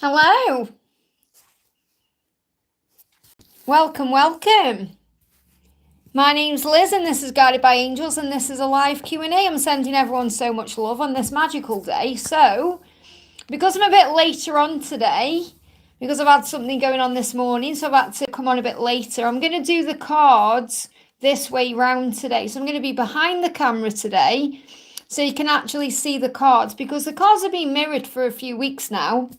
Hello. Welcome, welcome. My name's Liz and this is Guided by Angels and this is a live Q&A. I'm sending everyone so much love on this magical day. So, because I'm a bit later on today, because I've had something going on this morning, so I've had to come on a bit later, I'm going to do the cards this way round today. So I'm going to be behind the camera today so you can actually see the cards because the cards have been mirrored for a few weeks now.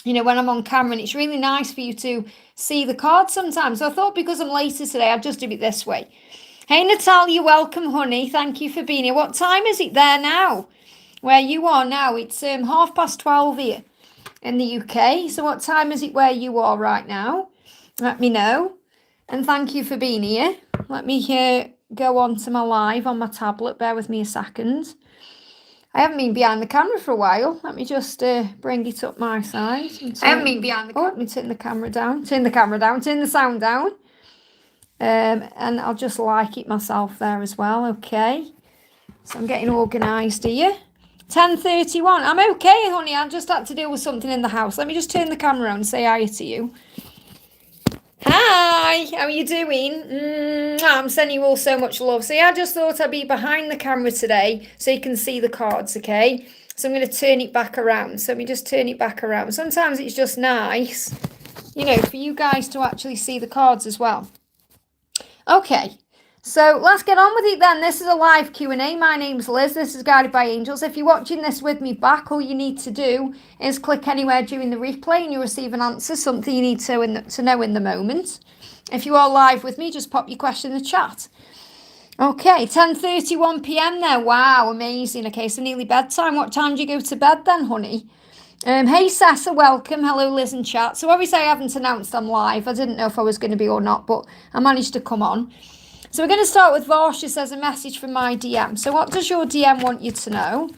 You know, when I'm on camera, and it's really nice for you to see the cards sometimes. So I thought because I'm later today, I'd just do it this way. Hey, Natalia, welcome, honey. Thank you for being here. What time is it there now? Where you are now? It's 12:30 here in the UK. So what time is it where you are right now? Let me know. And thank you for being here. Let me go on to my live on my tablet. Bear with me a second. I haven't been behind the camera for a while. Let me just bring it up my side. I haven't been behind the camera. Let me turn the camera down. Turn the sound down. And I'll just like it myself there as well. Okay. So I'm getting organised here. 10:31. I'm okay, honey. I just had to deal with something in the house. Let me just turn the camera on and say hi to you. Hi, how are you doing? I'm sending you all so much love. So yeah, I just thought I'd be behind the camera today so you can see the cards, okay? So I'm going to turn it back around. So let me just turn it back around. Sometimes it's just nice, you know, for you guys to actually see the cards as well. Okay, so let's get on with it then. This is a live Q&A. My name's Liz. This is Guided by Angels. If you're watching this with me back, all you need to do is click anywhere during the replay and you'll receive an answer, something you need to know in the moment. If you are live with me, just pop your question in the chat. Okay, 10:31 p.m. there. Wow, amazing. Okay, so nearly bedtime. What time do you go to bed then, honey? Hey, Sessa, welcome. Hello, Liz and chat. So obviously I haven't announced I'm live. I didn't know if I was going to be or not, but I managed to come on. So we're going to start with Varsha says a message from my DM. So what does your DM want you to know?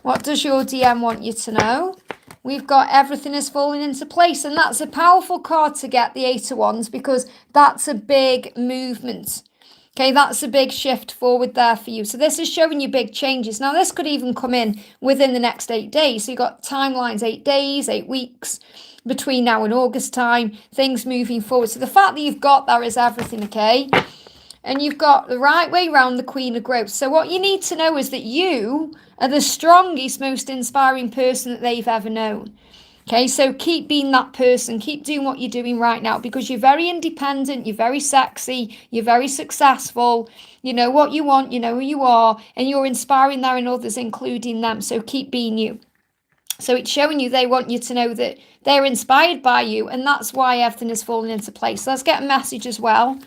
What does your DM want you to know? We've got everything is falling into place. And that's a powerful card to get, the Eight of Wands, because that's a big movement. Okay, that's a big shift forward there for you. So this is showing you big changes. Now, this could even come in within the next 8 days. So you've got timelines, 8 days, 8 weeks between now and August time, things moving forward. So the fact that you've got that is everything, okay? And you've got the right way round the Queen of Growth. So what you need to know is that you are the strongest, most inspiring person that they've ever known. Okay, so keep being that person. Keep doing what you're doing right now because you're very independent, you're very sexy, you're very successful. You know what you want, you know who you are, and you're inspiring that in others, including them. So keep being you. So it's showing you they want you to know that they're inspired by you, and that's why everything is falling into place. So let's get a message as well.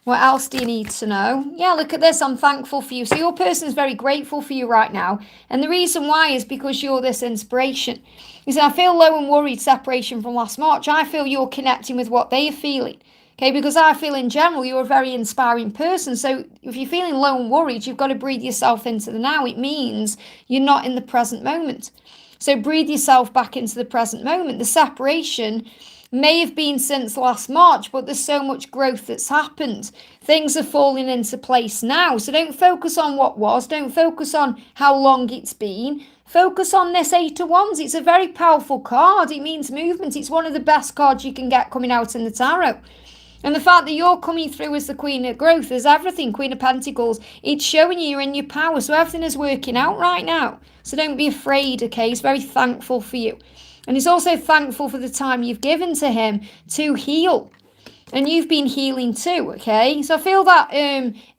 What else do you need to know? Yeah, look at this. I'm thankful for you. So your person is very grateful for you right now. And the reason why is because you're this inspiration. You say, I feel low and worried, separation from last March. I feel you're connecting with what they are feeling. Okay, because I feel in general you're a very inspiring person. So if you're feeling low and worried, you've got to breathe yourself into the now. It means you're not in the present moment. So breathe yourself back into the present moment. The separation may have been since last March, but there's so much growth that's happened. Things are falling into place now. So don't focus on what was. Don't focus on how long it's been. Focus on this Eight of Wands. It's a very powerful card. It means movement. It's one of the best cards you can get coming out in the tarot. And the fact that you're coming through as the Queen of Growth is everything, Queen of Pentacles. It's showing you you're in your power. So everything is working out right now. So don't be afraid, okay? He's very thankful for you. And he's also thankful for the time you've given to him to heal. And you've been healing too, okay? So I feel that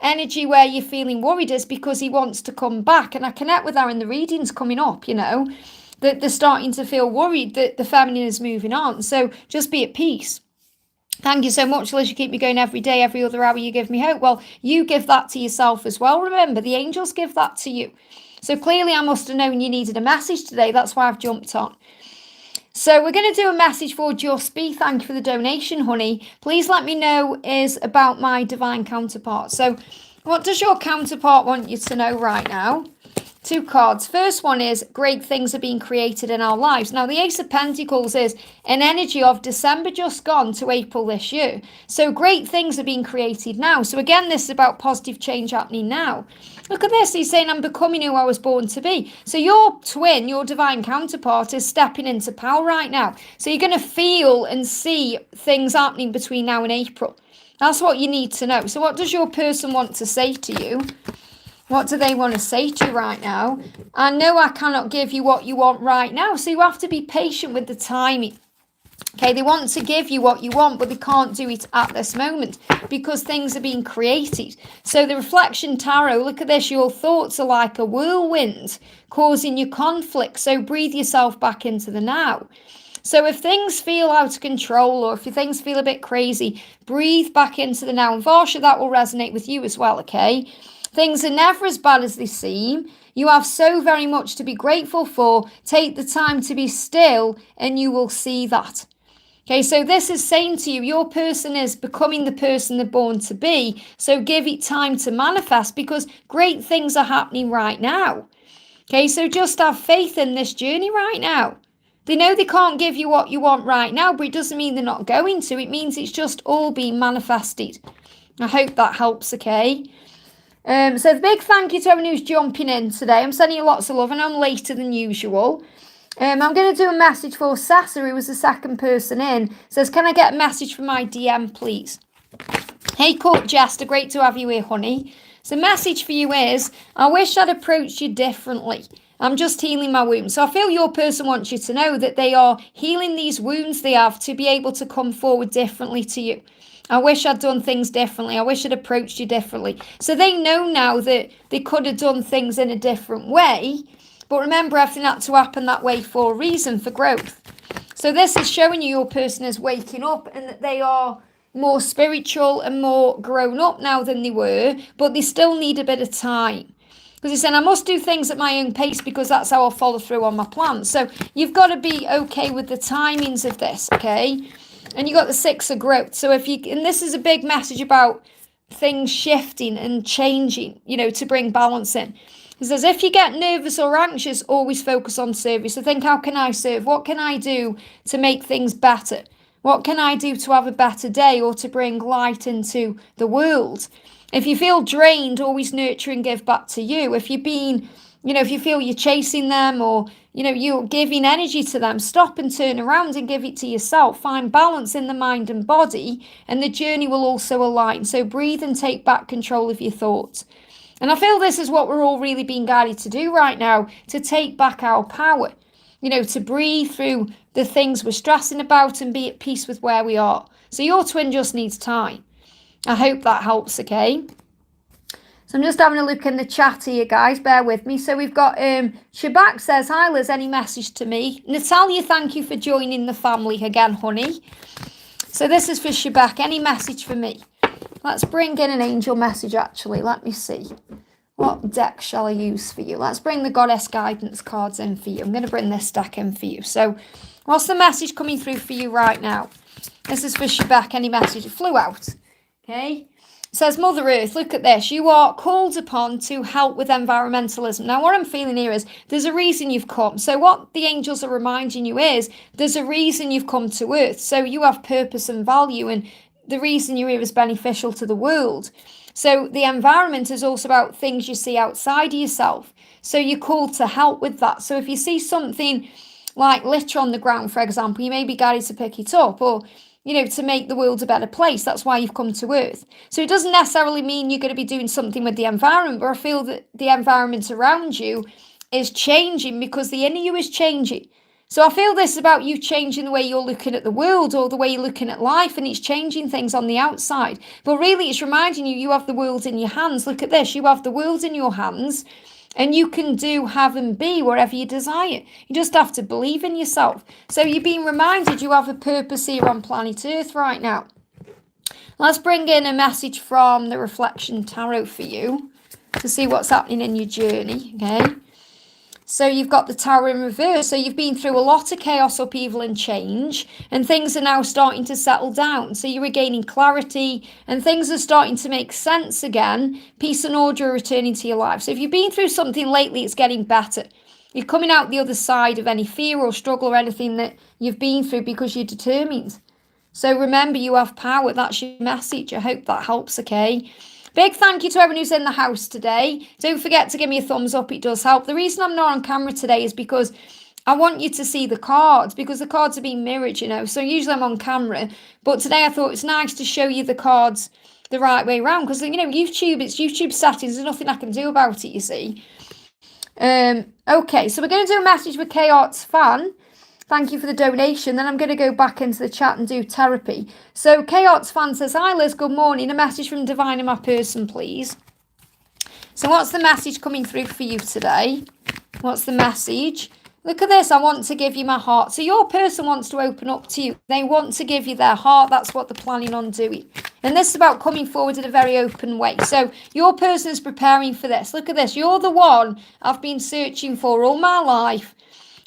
energy where you're feeling worried is because he wants to come back. And I connect with her in the readings coming up, you know, that they're starting to feel worried that the feminine is moving on. So just be at peace. Thank you so much, Liz. You keep me going every day, every other hour. You give me hope. Well, you give that to yourself as well. Remember, the angels give that to you. So clearly I must have known you needed a message today. That's why I've jumped on. So we're going to do a message for Just Be. Thank you for the donation, honey. Please let me know is about my divine counterpart. So what does your counterpart want you to know right now? 2 cards. First one is great things are being created in our lives. Now, the Ace of Pentacles is an energy of December just gone to April this year. So great things are being created now. So again, this is about positive change happening now. Look at this. He's saying, I'm becoming who I was born to be. So your twin, your divine counterpart, is stepping into power right now. So you're going to feel and see things happening between now and April. That's what you need to know. So what does your person want to say to you? What do they want to say to you right now? I know I cannot give you what you want right now. So you have to be patient with the timing. Okay, they want to give you what you want, but they can't do it at this moment because things are being created. So the reflection tarot, look at this. Your thoughts are like a whirlwind causing you conflict. So breathe yourself back into the now. So if things feel out of control or if things feel a bit crazy, breathe back into the now. And Varsha, that will resonate with you as well, okay? Things are never as bad as they seem. You have so very much to be grateful for. Take the time to be still and you will see that. Okay, so this is saying to you, your person is becoming the person they're born to be. So give it time to manifest because great things are happening right now. Okay, so just have faith in this journey right now. They know they can't give you what you want right now, but it doesn't mean they're not going to. It means it's just all being manifested. I hope that helps, okay? So the big thank you to everyone who's jumping in today. I'm sending you lots of love and I'm later than usual. I'm going to do a message for Sessa, who was the second person in. It says, can I get a message from my DM, please? Hey, Court Jester, great to have you here, honey. So message for you is, I wish I'd approached you differently. I'm just healing my wounds. So I feel your person wants you to know that they are healing these wounds they have to be able to come forward differently to you. I wish I'd done things differently. I wish I'd approached you differently. So they know now that they could have done things in a different way. But remember, everything had to happen that way for a reason, for growth. So this is showing you your person is waking up and that they are more spiritual and more grown up now than they were. But they still need a bit of time. Because he's saying, I must do things at my own pace because that's how I'll follow through on my plans. So you've got to be okay with the timings of this, okay? And you got the 6 of growth. So if you, and this is a big message about things shifting and changing, you know, to bring balance in. It says, if you get nervous or anxious, always focus on service. So think, how can I serve? What can I do to make things better? What can I do to have a better day or to bring light into the world? If you feel drained, always nurture and give back to you. If you've been, you know, if you feel you're chasing them or, you know, you're giving energy to them, stop and turn around and give it to yourself. Find balance in the mind and body, and the journey will also align. So breathe and take back control of your thoughts. And I feel this is what we're all really being guided to do right now, to take back our power, you know, to breathe through the things we're stressing about and be at peace with where we are. So your twin just needs time. I hope that helps, okay? So I'm just having a look in the chat here, guys. Bear with me. So we've got Shabak says, hi Liz, any message to me? Natalia, thank you for joining the family again, honey. So this is for Shabak. Any message for me? Let's bring in an angel message, actually. Let me see. What deck shall I use for you? Let's bring the Goddess Guidance cards in for you. I'm going to bring this deck in for you. So what's the message coming through for you right now? This is for Shabak. Any message? It flew out. Okay. It says, Mother Earth, look at this. You are called upon to help with environmentalism. Now, what I'm feeling here is there's a reason you've come. So what the angels are reminding you is there's a reason you've come to Earth. So you have purpose and value, and the reason you're here is beneficial to the world. So the environment is also about things you see outside of yourself. So you're called to help with that. So if you see something like litter on the ground, for example, you may be guided to pick it up, or, you know, to make the world a better place. That's why you've come to Earth. So it doesn't necessarily mean you're going to be doing something with the environment, but I feel that the environment around you is changing because the inner you is changing. So I feel this is about you changing the way you're looking at the world or the way you're looking at life, and it's changing things on the outside. But really, it's reminding you, you have the world in your hands. Look at this. You have the world in your hands, and you can do, have, and be wherever you desire. You just have to believe in yourself. So you're being reminded you have a purpose here on planet Earth right now. Let's bring in a message from the Reflection Tarot for you to see what's happening in your journey, okay? So you've got the Tower in reverse. So you've been through a lot of chaos, upheaval and change, and things are now starting to settle down. So you're regaining clarity and things are starting to make sense again. Peace and order are returning to your life. So if you've been through something lately, it's getting better. You're coming out the other side of any fear or struggle or anything that you've been through because you're determined. So remember, you have power. That's your message. I hope that helps, okay? Big thank you to everyone who's in the house today. Don't forget to give me a thumbs up. It does help. The reason I'm not on camera today is because I want you to see the cards, because the cards are being mirrored, you know. So usually I'm on camera, but today I thought it's nice to show you the cards the right way around, because, you know, YouTube, it's YouTube settings. There's nothing I can do about it, you see. Okay, so we're going to do a message with K-Arts Fan. Thank you for the donation. Then I'm going to go back into the chat and do therapy. So K-Arts Fan says, hi Liz, good morning. A message from Divine and my person, please. So what's the message coming through for you today? What's the message? Look at this. I want to give you my heart. So your person wants to open up to you. They want to give you their heart. That's what they're planning on doing. And this is about coming forward in a very open way. So your person is preparing for this. Look at this. You're the one I've been searching for all my life.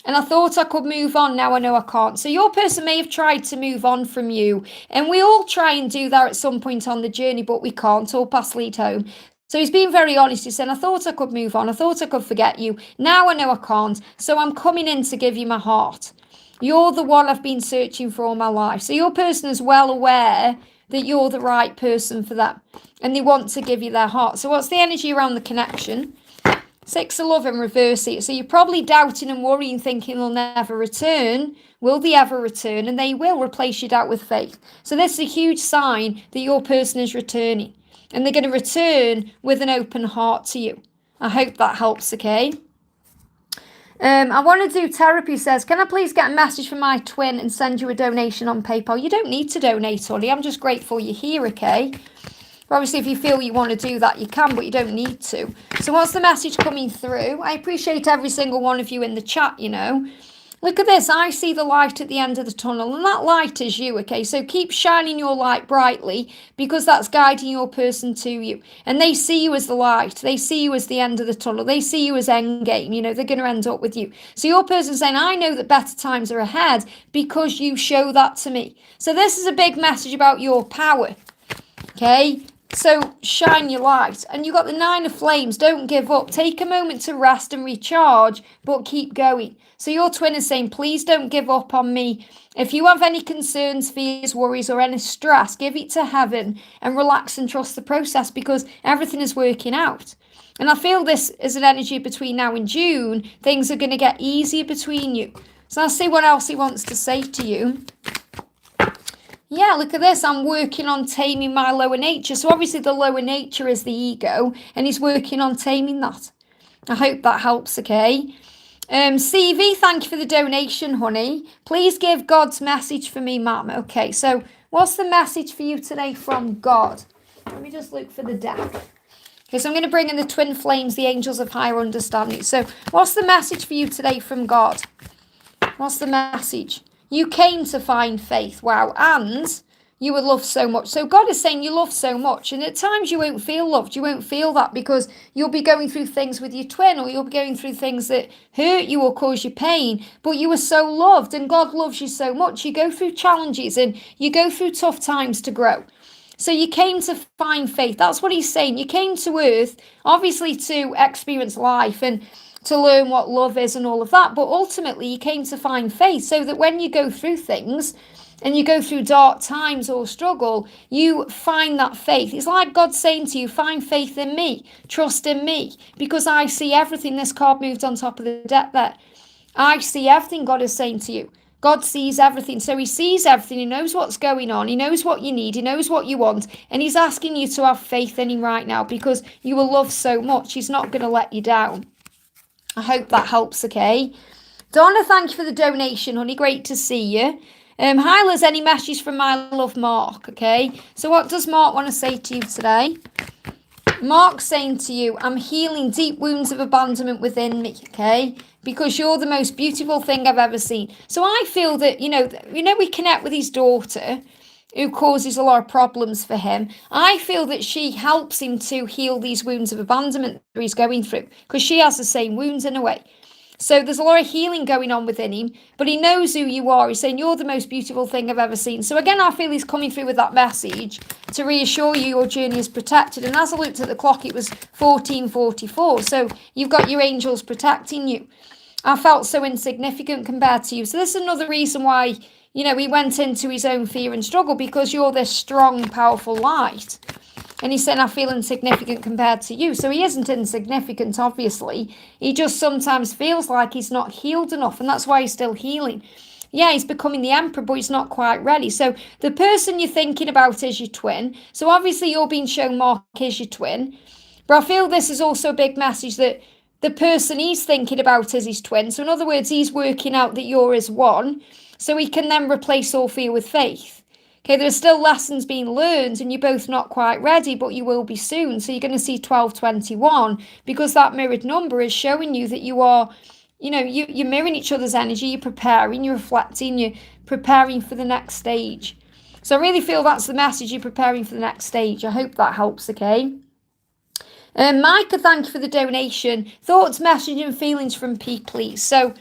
And I thought I could move on. Now I know I can't. So your person may have tried to move on from you. And we all try and do that at some point on the journey, but we can't. All paths lead home. So he's being very honest. He's saying, I thought I could move on. I thought I could forget you. Now I know I can't. So I'm coming in to give you my heart. You're the one I've been searching for all my life. So your person is well aware that you're the right person for them. And they want to give you their heart. So what's the energy around the connection? Six of Love and reverse it. So you're probably doubting and worrying, thinking they'll never return. Will they ever return? And they will. Replace your doubt with faith. So this is a huge sign that your person is returning. And they're going to return with an open heart to you. I hope that helps, okay? I want to do therapy, says, can I please get a message from my twin and send you a donation on PayPal? You don't need to donate, honey. I'm just grateful you're here, okay? Obviously, if you feel you want to do that, you can, but you don't need to. So what's the message coming through? I appreciate every single one of you in the chat, you know. Look at this. I see the light at the end of the tunnel, and that light is you, okay? So keep shining your light brightly, because that's guiding your person to you. And they see you as the light. They see you as the end of the tunnel. They see you as end game. You know, they're going to end up with you. So your person's saying, I know that better times are ahead because you show that to me. So this is a big message about your power, okay? So shine your light. And you've got the Nine of Flames. Don't give up. Take a moment to rest and recharge, but keep going. So your twin is saying, please don't give up on me. If you have any concerns, fears, worries, or any stress, give it to heaven and relax and trust the process, because everything is working out. And I feel this is an energy between now and June. Things are going to get easier between you. So I'll see what else he wants to say to you. Yeah, look at this. I'm working on taming my lower nature. So obviously the lower nature is the ego, and he's working on taming that. I hope that helps, okay? CV, thank you for the donation, honey. Please give God's message for me, ma'am. Okay, so what's the message for you today from God? Let me just look for the deck. Okay, so I'm going to bring in the twin flames, the angels of higher understanding. So what's the message for you today from God? What's the message? You came to find faith. Wow. And you would love so much. So God is saying you love so much. And at times you won't feel loved. You won't feel that because you'll be going through things with your twin, or you'll be going through things that hurt you or cause you pain. But you were so loved, and God loves you so much. You go through challenges and you go through tough times to grow. So you came to find faith. That's what he's saying. You came to earth, obviously, to experience life and to learn what love is and all of that. But ultimately, you came to find faith, so that when you go through things and you go through dark times or struggle, you find that faith. It's like God saying to you, find faith in me, trust in me, because I see everything. This card moved on top of the deck there. I see everything, God is saying to you. God sees everything. So he sees everything. He knows what's going on. He knows what you need. He knows what you want. And he's asking you to have faith in him right now, because you will love so much. He's not going to let you down. I hope that helps, okay? Donna, thank you for the donation, honey. Great to see you. Hi, Liz. Any messages from my love, Mark, okay? So what does Mark want to say to you today? Mark's saying to you, I'm healing deep wounds of abandonment within me, okay? Because you're the most beautiful thing I've ever seen. So I feel that, we connect with his daughter, who causes a lot of problems for him. I feel that she helps him to heal these wounds of abandonment that he's going through, because she has the same wounds in a way. So there's a lot of healing going on within him, but he knows who you are. He's saying, you're the most beautiful thing I've ever seen. So again, I feel he's coming through with that message to reassure you your journey is protected. And as I looked at the clock, it was 14:44. So you've got your angels protecting you. I felt so insignificant compared to you. So this is another reason why, he went into his own fear and struggle, because you're this strong, powerful light. And he's saying, I feel insignificant compared to you. So he isn't insignificant, obviously. He just sometimes feels like he's not healed enough. And that's why he's still healing. Yeah, he's becoming the emperor, but he's not quite ready. So the person you're thinking about is your twin. So obviously you're being shown Mark is your twin. But I feel this is also a big message that the person he's thinking about is his twin. So in other words, he's working out that you're his one. So he can then replace all fear with faith. Okay, there are still lessons being learned and you're both not quite ready, but you will be soon. So you're going to see 1221, because that mirrored number is showing you that you are, you're mirroring each other's energy, you're preparing, you're reflecting, you're preparing for the next stage. So I really feel that's the message, you're preparing for the next stage. I hope that helps, okay? Micah, thank you for the donation. Thoughts, message and feelings from P, please. So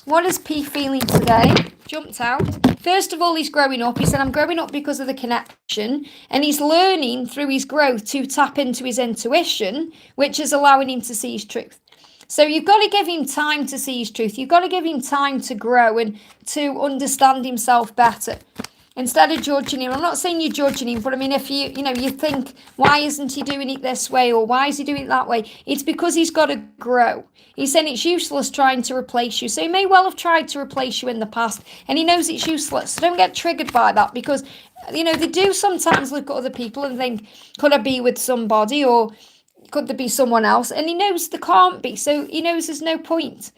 what is P feeling today? Jumped out. First of all, he's growing up. He said, I'm growing up because of the connection. And he's learning through his growth to tap into his intuition, which is allowing him to see his truth. So you've got to give him time to see his truth. You've got to give him time to grow and to understand himself better. Instead of judging him, I'm not saying you're judging him, but I mean, if you think, why isn't he doing it this way, or why is he doing it that way? It's because he's got to grow. He's saying it's useless trying to replace you. So he may well have tried to replace you in the past, and he knows it's useless. So don't get triggered by that, because, they do sometimes look at other people and think, could I be with somebody, or could there be someone else? And he knows there can't be. So he knows there's no point.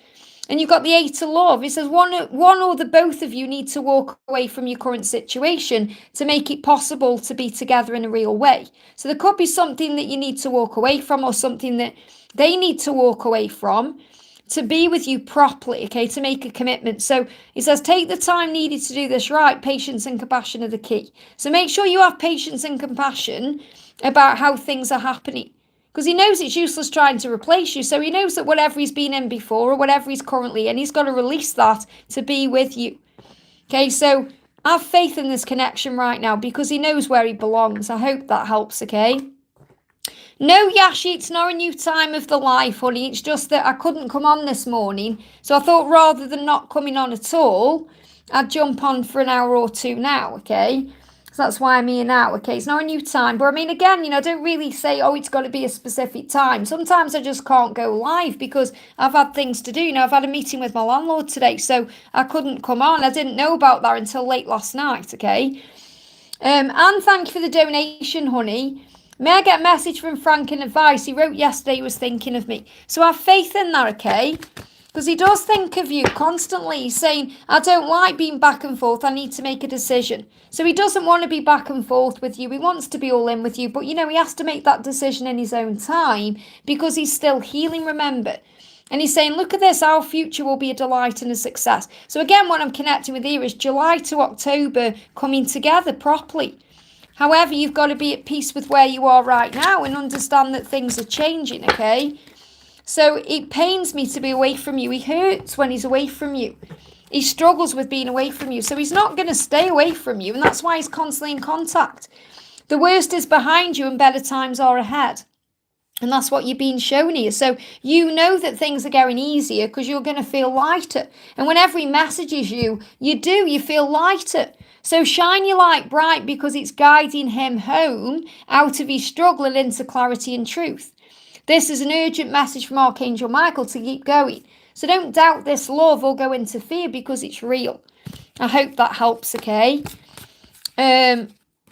And you've got the 8 of love. It says one or the both of you need to walk away from your current situation to make it possible to be together in a real way. So there could be something that you need to walk away from, or something that they need to walk away from to be with you properly, okay, to make a commitment. So it says, take the time needed to do this right. Patience and compassion are the key. So make sure you have patience and compassion about how things are happening. Because he knows it's useless trying to replace you. So he knows that whatever he's been in before, or whatever he's currently in, he's got to release that to be with you. Okay, so have faith in this connection right now, because he knows where he belongs. I hope that helps, okay? No, Yashi, it's not a new time of the life, honey. It's just that I couldn't come on this morning. So I thought rather than not coming on at all, I'd jump on for an hour or two now, okay? So that's why I'm here now, okay? It's not a new time. But I mean, again, I don't really say, oh, it's got to be a specific time. Sometimes I just can't go live because I've had things to do. I've had a meeting with my landlord today, so I couldn't come on. I didn't know about that until late last night, okay? And thank you for the donation, honey. May I get a message from Frank and advice? He wrote yesterday he was thinking of me. So have faith in that, okay? Because he does think of you constantly. He's saying, I don't like being back and forth. I need to make a decision. So he doesn't want to be back and forth with you. He wants to be all in with you. But, he has to make that decision in his own time, because he's still healing, remember. And he's saying, look at this. Our future will be a delight and a success. So again, what I'm connecting with here is July to October coming together properly. However, you've got to be at peace with where you are right now and understand that things are changing, okay? So it pains me to be away from you. He hurts when he's away from you. He struggles with being away from you. So he's not going to stay away from you. And that's why he's constantly in contact. The worst is behind you and better times are ahead. And that's what you're being shown here. So you know that things are going easier because you're going to feel lighter. And whenever he messages you, you feel lighter. So shine your light bright, because it's guiding him home out of his struggle and into clarity and truth. This is an urgent message from Archangel Michael to keep going. So don't doubt this love or go into fear, because it's real. I hope that helps, okay?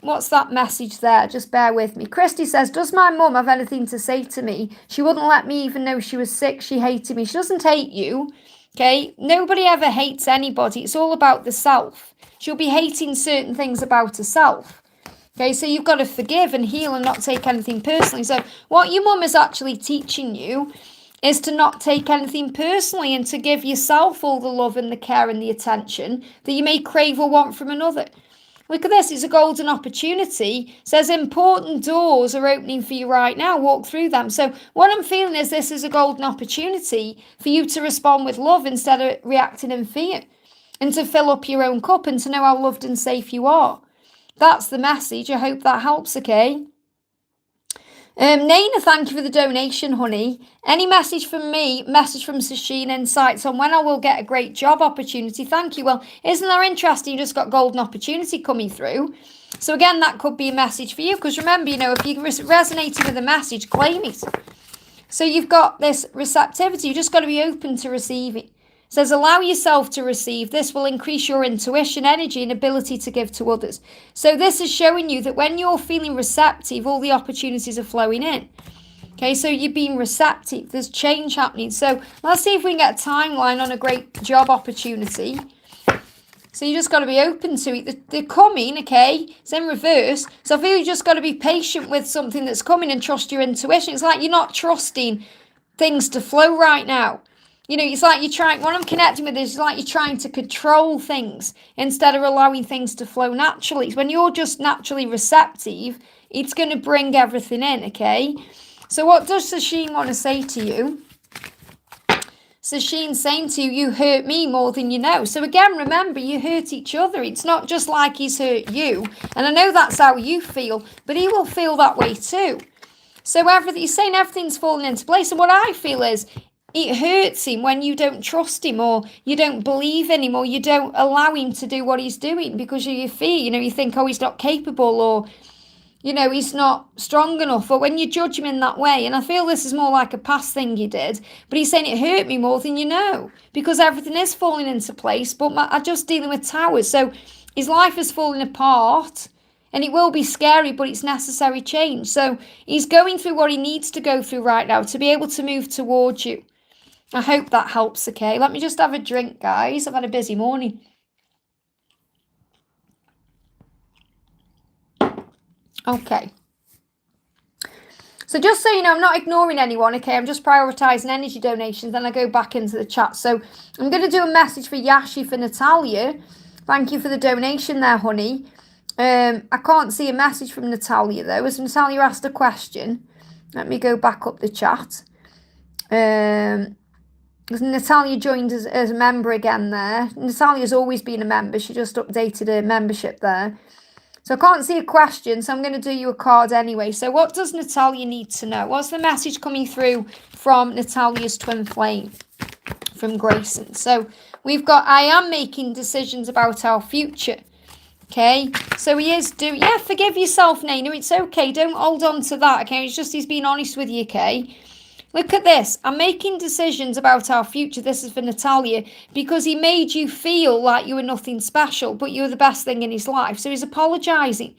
What's that message there? Just bear with me. Christy says, does my mum have anything to say to me? She wouldn't let me even know she was sick. She hated me. She doesn't hate you, okay? Nobody ever hates anybody. It's all about the self. She'll be hating certain things about herself. Okay, so you've got to forgive and heal and not take anything personally. So what your mum is actually teaching you is to not take anything personally and to give yourself all the love and the care and the attention that you may crave or want from another. Look at this, it's a golden opportunity. It says important doors are opening for you right now. Walk through them. So what I'm feeling is this is a golden opportunity for you to respond with love instead of reacting in fear, and to fill up your own cup and to know how loved and safe you are. That's the message. I hope that helps, okay? Naina, thank you for the donation, honey. Any message from me, message from Sasheen, insights on when I will get a great job opportunity? Thank you. Well, isn't that interesting? You just got golden opportunity coming through. So again, that could be a message for you, because remember, if you resonated with a message, claim it. So you've got this receptivity. You just got to be open to receiving. It says, allow yourself to receive. This will increase your intuition, energy, and ability to give to others. So this is showing you that when you're feeling receptive, all the opportunities are flowing in. Okay, so you're being receptive. There's change happening. So let's see if we can get a timeline on a great job opportunity. So you just got to be open to it. They're coming, okay? It's in reverse. So I feel you just got to be patient with something that's coming and trust your intuition. It's like you're not trusting things to flow right now. It's like you're trying, what I'm connecting with is like you're trying to control things instead of allowing things to flow naturally. When you're just naturally receptive, it's going to bring everything in, okay? So what does Sasheen want to say to you? Sasheen's saying to you, you hurt me more than you know. So again, remember, you hurt each other. It's not just like he's hurt you. And I know that's how you feel, but he will feel that way too. So he's saying everything's falling into place. And what I feel is, it hurts him when you don't trust him, or you don't believe in him, or you don't allow him to do what he's doing because of your fear. You think, oh, he's not capable, or, he's not strong enough, or when you judge him in that way. And I feel this is more like a past thing he did, but he's saying it hurt me more than you know, because everything is falling into place, but I'm just dealing with towers. So his life is falling apart. And it will be scary, but it's necessary change. So he's going through what he needs to go through right now to be able to move towards you. I hope that helps, okay? Let me just have a drink, guys. I've had a busy morning. Okay. So just so you know, I'm not ignoring anyone, okay? I'm just prioritising energy donations. Then I go back into the chat. So I'm going to do a message for Yashi for Natalia. Thank you for the donation there, honey. I can't see a message from Natalia, though. Has Natalia asked a question? Let me go back up the chat. Natalia joined as a member again there. Natalia's always been a member. She just updated her membership there. So I can't see a question, so I'm going to do you a card anyway. So what does Natalia need to know? What's the message coming through from Natalia's twin flame, from Grayson? So we've got, I am making decisions about our future. Okay, so he is forgive yourself, Naina. It's okay. Don't hold on to that, okay? It's just he's being honest with you, okay? Look at this. I'm making decisions about our future. This is for Natalia, because he made you feel like you were nothing special, but you were the best thing in his life. So he's apologising.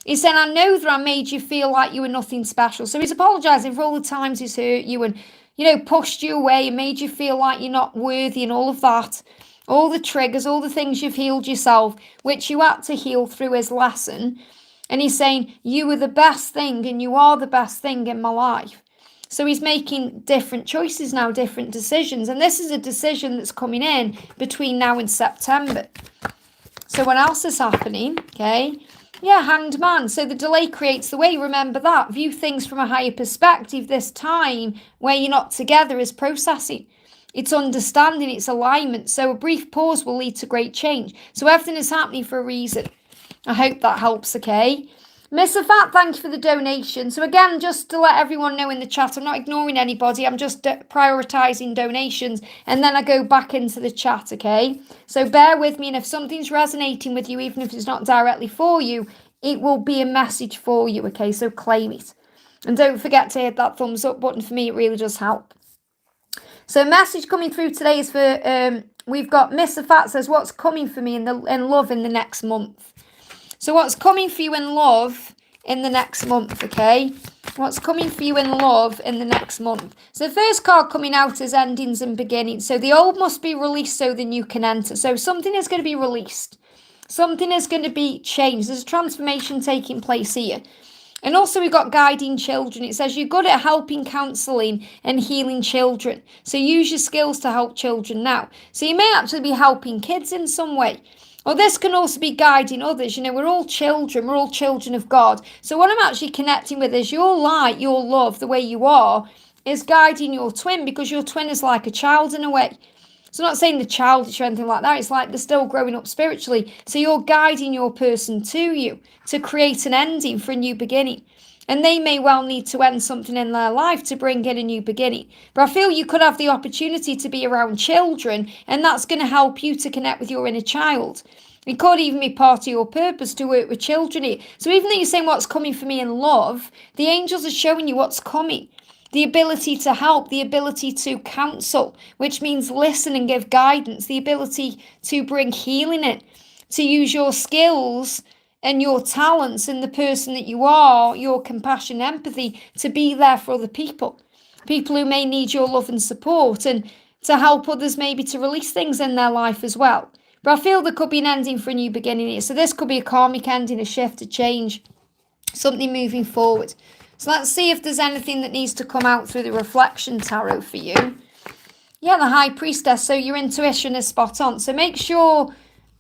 He's saying, I know that I made you feel like you were nothing special. So he's apologising for all the times he's hurt you and, pushed you away and made you feel like you're not worthy and all of that. All the triggers, all the things you've healed yourself, which you had to heal through his lesson. And he's saying, you were the best thing and you are the best thing in my life. So he's making different choices now, different decisions. And this is a decision that's coming in between now and September. So what else is happening? Okay. Yeah, Hanged Man. So the delay creates the way. Remember that. View things from a higher perspective. This time where you're not together is processing. It's understanding, it's alignment. So a brief pause will lead to great change. So everything is happening for a reason. I hope that helps, okay? Miss Afat, thank you for the donation. So again, just to let everyone know in the chat, I'm not ignoring anybody. I'm just prioritising donations. And then I go back into the chat, okay? So bear with me. And if something's resonating with you, even if it's not directly for you, it will be a message for you, okay? So claim it. And don't forget to hit that thumbs up button. For me, it really does help. So a message coming through today is for, we've got Miss Afat says, what's coming for me in love in the next month? So what's coming for you in love in the next month, okay? What's coming for you in love in the next month? So the first card coming out is endings and beginnings. So the old must be released so the new can enter. So something is going to be released. Something is going to be changed. There's a transformation taking place here. And also we've got guiding children. It says you're good at helping, counselling and healing children. So use your skills to help children now. So you may actually be helping kids in some way. Or this can also be guiding others. You know, we're all children of God. So what I'm actually connecting with is your light, your love, the way you are, is guiding your twin, because your twin is like a child in a way. So I'm not saying the childish or anything like that. It's like they're still growing up spiritually. So you're guiding your person to you to create an ending for a new beginning. And they may well need to end something in their life to bring in a new beginning. But I feel you could have the opportunity to be around children, and that's going to help you to connect with your inner child. It could even be part of your purpose to work with children here. So even though you're saying what's coming for me in love, the angels are showing you what's coming. The ability to help, the ability to counsel, which means listen and give guidance, the ability to bring healing in, to use your skills and your talents and the person that you are, your compassion, empathy, to be there for other people. People who may need your love and support, and to help others maybe to release things in their life as well. But I feel there could be an ending for a new beginning here. So this could be a karmic ending, a shift, a change, something moving forward. So let's see if there's anything that needs to come out through the reflection tarot for you. Yeah, the High Priestess. So your intuition is spot on. So make sure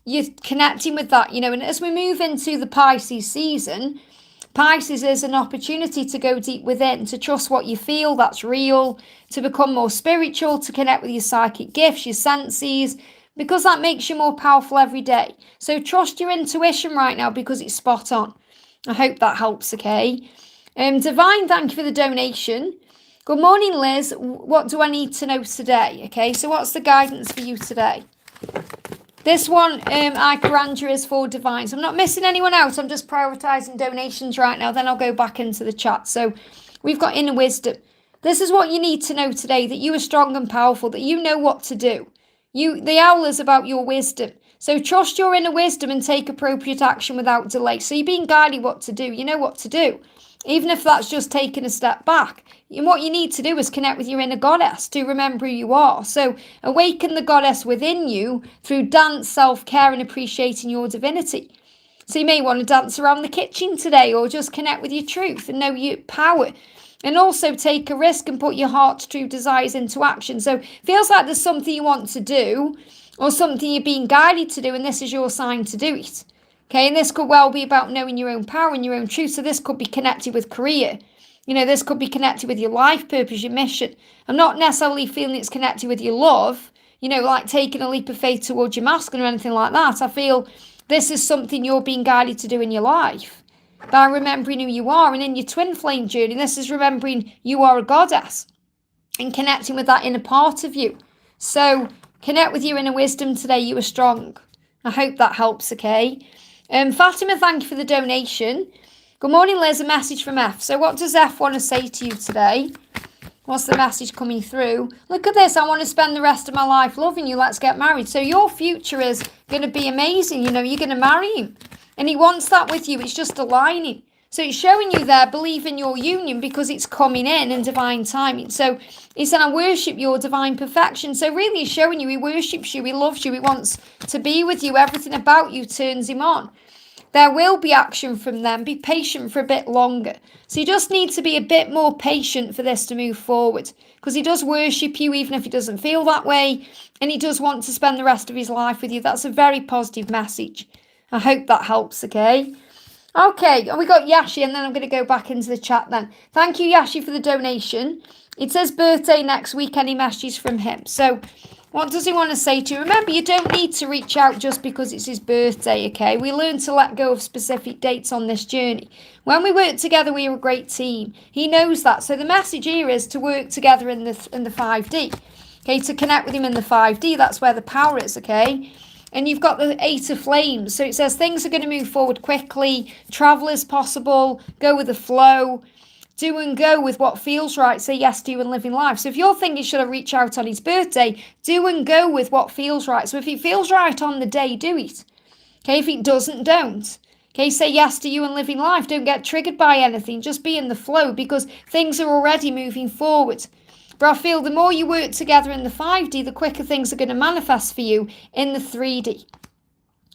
you're connecting with that, you know. And as we move into the Pisces season, Pisces is an opportunity to go deep within, to trust what you feel, that's real, to become more spiritual, to connect with your psychic gifts, your senses, because that makes you more powerful every day. So trust your intuition right now, because it's spot on. I hope that helps, okay? Divine, thank you for the donation. Good morning, Liz. What do I need to know today? Okay, so what's the guidance for you today? This one, Icarandra, is for Divine. So I'm not missing anyone else. I'm just prioritising donations right now. Then I'll go back into the chat. So we've got inner wisdom. This is what you need to know today, that you are strong and powerful, that you know what to do. The owl is about your wisdom. So trust your inner wisdom and take appropriate action without delay. So you're being guided what to do. You know what to do. Even if that's just taking a step back. And what you need to do is connect with your inner goddess to remember who you are. So awaken the goddess within you through dance, self-care, and appreciating your divinity. So you may want to dance around the kitchen today, or just connect with your truth and know your power. And also take a risk and put your heart's true desires into action. So it feels like there's something you want to do, or something you're being guided to do, and this is your sign to do it. Okay, and this could well be about knowing your own power and your own truth. So this could be connected with career. You know, this could be connected with your life purpose, your mission. I'm not necessarily feeling it's connected with your love, you know, like taking a leap of faith towards your masculine or anything like that. I feel this is something you're being guided to do in your life by remembering who you are. And in your twin flame journey, this is remembering you are a goddess and connecting with that inner part of you. So connect with your inner wisdom today. You are strong. I hope that helps, okay? Fatima, thank you for the donation. Good morning, Liz. A message from F. So what does F want to say to you today? What's the message coming through? Look at this. I want to spend the rest of my life loving you. Let's get married. So your future is going to be amazing. You know, you're going to marry him. And he wants that with you. It's just aligning. So it's showing you there, believe in your union, because it's coming in divine timing. So he said, I worship your divine perfection. So really he's showing you he worships you, he loves you, he wants to be with you. Everything about you turns him on. There will be action from them. Be patient for a bit longer. So you just need to be a bit more patient for this to move forward, because he does worship you even if he doesn't feel that way. And he does want to spend the rest of his life with you. That's a very positive message. I hope that helps, okay? Okay, and we got Yashi, and then I'm going to go back into the chat then. Thank you, Yashi, for the donation. It says birthday next week, any messages from him. So what does he want to say to you? Remember, you don't need to reach out just because it's his birthday, okay? We learn to let go of specific dates on this journey. When we work together, we are a great team. He knows that. So the message here is to work together in the 5D, okay? To connect with him in the 5D, that's where the power is, okay? And you've got the 8 of Flames. So it says things are going to move forward quickly. Travel is possible. Go with the flow. Do and go with what feels right. Say yes to you and living life. So if you're thinking, should I reach out on his birthday? Do and go with what feels right. So if it feels right on the day, do it. Okay, if it doesn't, don't. Okay, say yes to you and living life. Don't get triggered by anything. Just be in the flow, because things are already moving forward. But I feel the more you work together in the 5D, the quicker things are going to manifest for you in the 3D.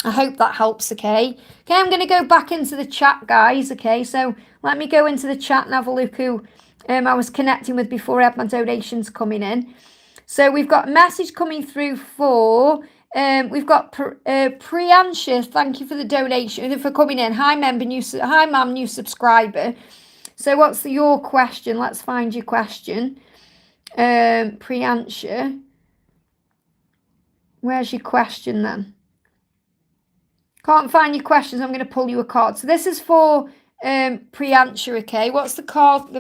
I hope that helps, okay? Okay, I'm going to go back into the chat, guys, okay? So let me go into the chat and have a look who I was connecting with before I had my donations coming in. So we've got a message coming through for We've got Priyansha. Thank you for the donation, for coming in. Hi, member, hi, ma'am, new subscriber. So what's your question? Let's find your question. Priyansha. Where's your question then? Can't find your questions. I'm going to pull you a card. So this is for Priyansha, okay? What's the card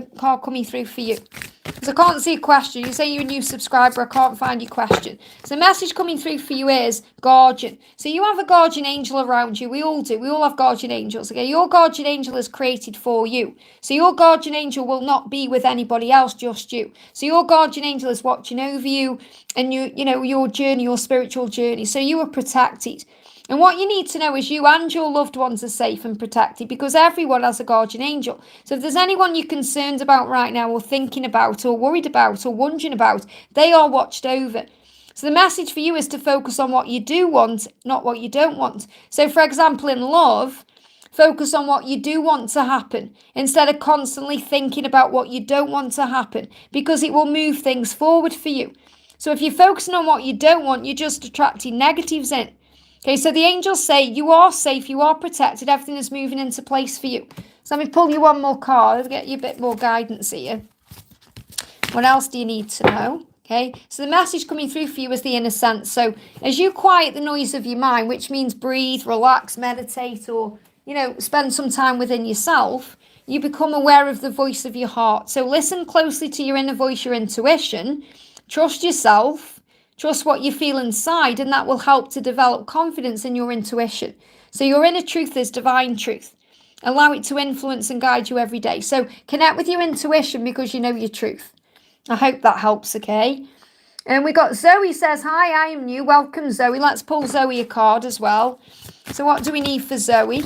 coming through for you? Because I can't see a question. You say you're a new subscriber. I can't find your question. So the message coming through for you is guardian. So you have a guardian angel around you. We all do. We all have guardian angels, okay? Your guardian angel is created for you. So your guardian angel will not be with anybody else, just you. So your guardian angel is watching over you and you know, your journey, your spiritual journey. So you are protected. And what you need to know is you and your loved ones are safe and protected because everyone has a guardian angel. So if there's anyone you're concerned about right now or thinking about or worried about or wondering about, they are watched over. So the message for you is to focus on what you do want, not what you don't want. So for example, in love, focus on what you do want to happen instead of constantly thinking about what you don't want to happen because it will move things forward for you. So if you're focusing on what you don't want, you're just attracting negatives in. Okay, so the angels say you are safe, you are protected, everything is moving into place for you. So let me pull you one more card to get you a bit more guidance here. What else do you need to know? Okay, so the message coming through for you is the inner sense. So as you quiet the noise of your mind, which means breathe, relax, meditate, or, you know, spend some time within yourself, you become aware of the voice of your heart. So listen closely to your inner voice, your intuition, trust yourself, trust what you feel inside, and that will help to develop confidence in your intuition. So your inner truth is divine truth. Allow it to influence and guide you every day. So connect with your intuition because you know your truth. I hope that helps, okay? And we got Zoe says, hi, I am new. Welcome, Zoe. Let's pull Zoe a card as well. So what do we need for Zoe?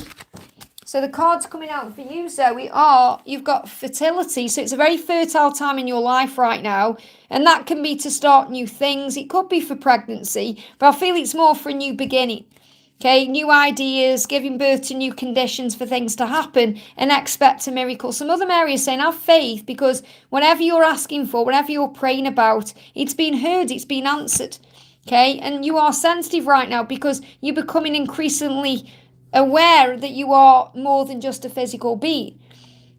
So the cards coming out for you, Zoe, are you've got fertility. So it's a very fertile time in your life right now. And that can be to start new things. It could be for pregnancy, but I feel it's more for a new beginning. Okay, new ideas, giving birth to new conditions for things to happen and expect a miracle. Some other areas saying have faith because whatever you're asking for, whatever you're praying about, it's been heard, it's been answered. Okay, and you are sensitive right now because you're becoming increasingly aware that you are more than just a physical being.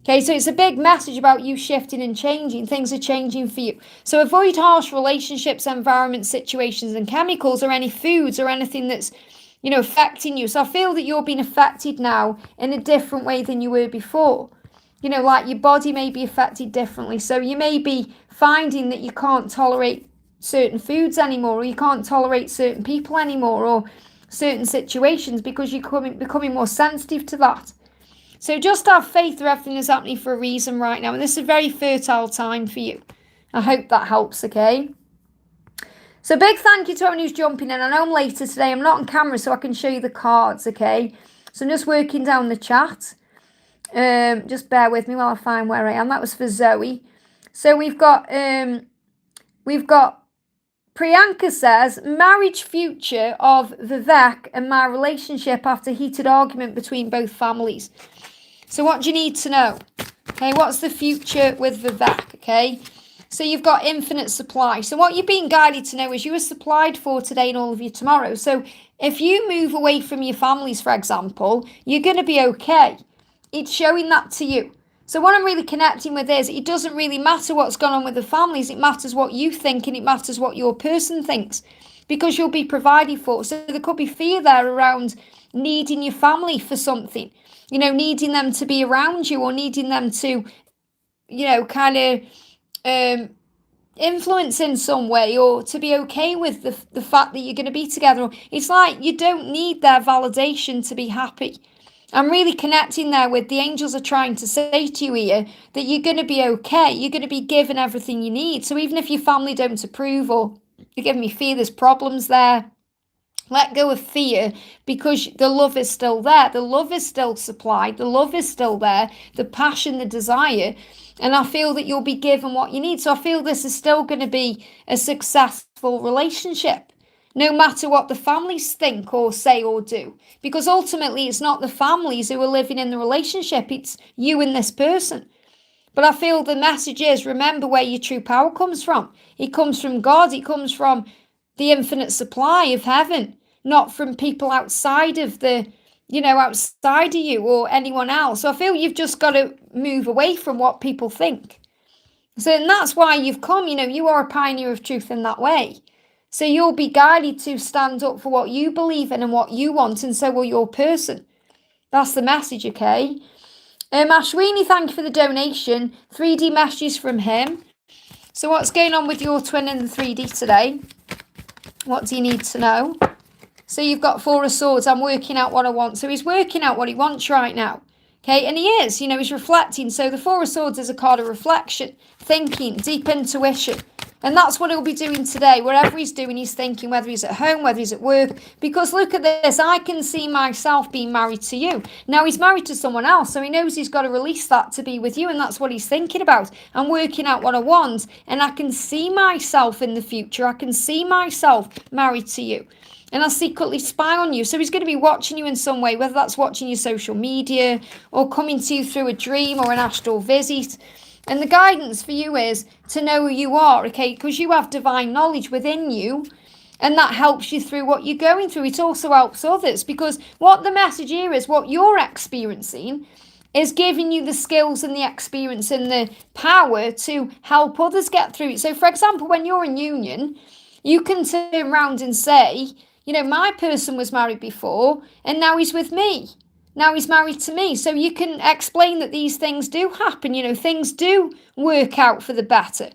Okay, so it's a big message about you shifting and changing. Things are changing for you. So avoid harsh relationships, environments, situations, and chemicals or any foods or anything that's, you know, affecting you. So I feel that you're being affected now in a different way than you were before. You know, like your body may be affected differently. So you may be finding that you can't tolerate certain foods anymore, or you can't tolerate certain people anymore, or certain situations because you're becoming more sensitive to that. So just have faith that everything is happening for a reason right now. And this is a very fertile time for you. I hope that helps, okay? So big thank you to everyone who's jumping in. I know I'm later today. I'm not on camera so I can show you the cards, okay? So I'm just working down the chat. Just bear with me while I find where I am. That was for Zoe. So we've got Priyanka says, marriage future of Vivek and my relationship after heated argument between both families. So what do you need to know? Okay, what's the future with Vivek? Okay, so you've got infinite supply. So what you're being guided to know is you are supplied for today and all of you tomorrow. So if you move away from your families, for example, you're going to be okay. It's showing that to you. So what I'm really connecting with is it doesn't really matter what's gone on with the families. It matters what you think and it matters what your person thinks because you'll be provided for. So there could be fear there around needing your family for something, you know, needing them to be around you or needing them to, you know, kind of influence in some way or to be okay with the fact that you're going to be together. It's like you don't need their validation to be happy. I'm really connecting there with the angels are trying to say to you here that you're going to be okay. You're going to be given everything you need. So even if your family don't approve or you're giving me fear, there's problems there. Let go of fear because the love is still there. The love is still supplied. The love is still there. The passion, the desire. And I feel that you'll be given what you need. So I feel this is still going to be a successful relationship. No matter what the families think or say or do. Because ultimately, it's not the families who are living in the relationship. It's you and this person. But I feel the message is, remember where your true power comes from. It comes from God. It comes from the infinite supply of heaven, not from people outside of the, outside of you or anyone else. So I feel you've just got to move away from what people think. So and that's why you've come, you are a pioneer of truth in that way. So you'll be guided to stand up for what you believe in and what you want, and so will your person. That's the message, okay? Ashwini, thank you for the donation. 3D messages from him. So what's going on with your twin in the 3D today? What do you need to know? So you've got 4 of Swords. I'm working out what I want. So he's working out what he wants right now. Okay, and he is, he's reflecting. So the 4 of Swords is a card of reflection, thinking, deep intuition. And that's what he'll be doing today. Wherever he's doing, he's thinking, whether he's at home, whether he's at work. Because look at this, I can see myself being married to you. Now he's married to someone else, so he knows he's got to release that to be with you, and that's what he's thinking about. I'm working out what I want, and I can see myself in the future. I can see myself married to you. And I'll secretly spy on you. So he's going to be watching you in some way, whether that's watching your social media or coming to you through a dream or an astral visit. And the guidance for you is to know who you are, okay? Because you have divine knowledge within you, and that helps you through what you're going through. It also helps others, because what the message here is, what you're experiencing is giving you the skills and the experience and the power to help others get through it. So, for example, when you're in union, you can turn around and say, my person was married before and now he's with me. Now he's married to me. So you can explain that these things do happen. Things do work out for the better.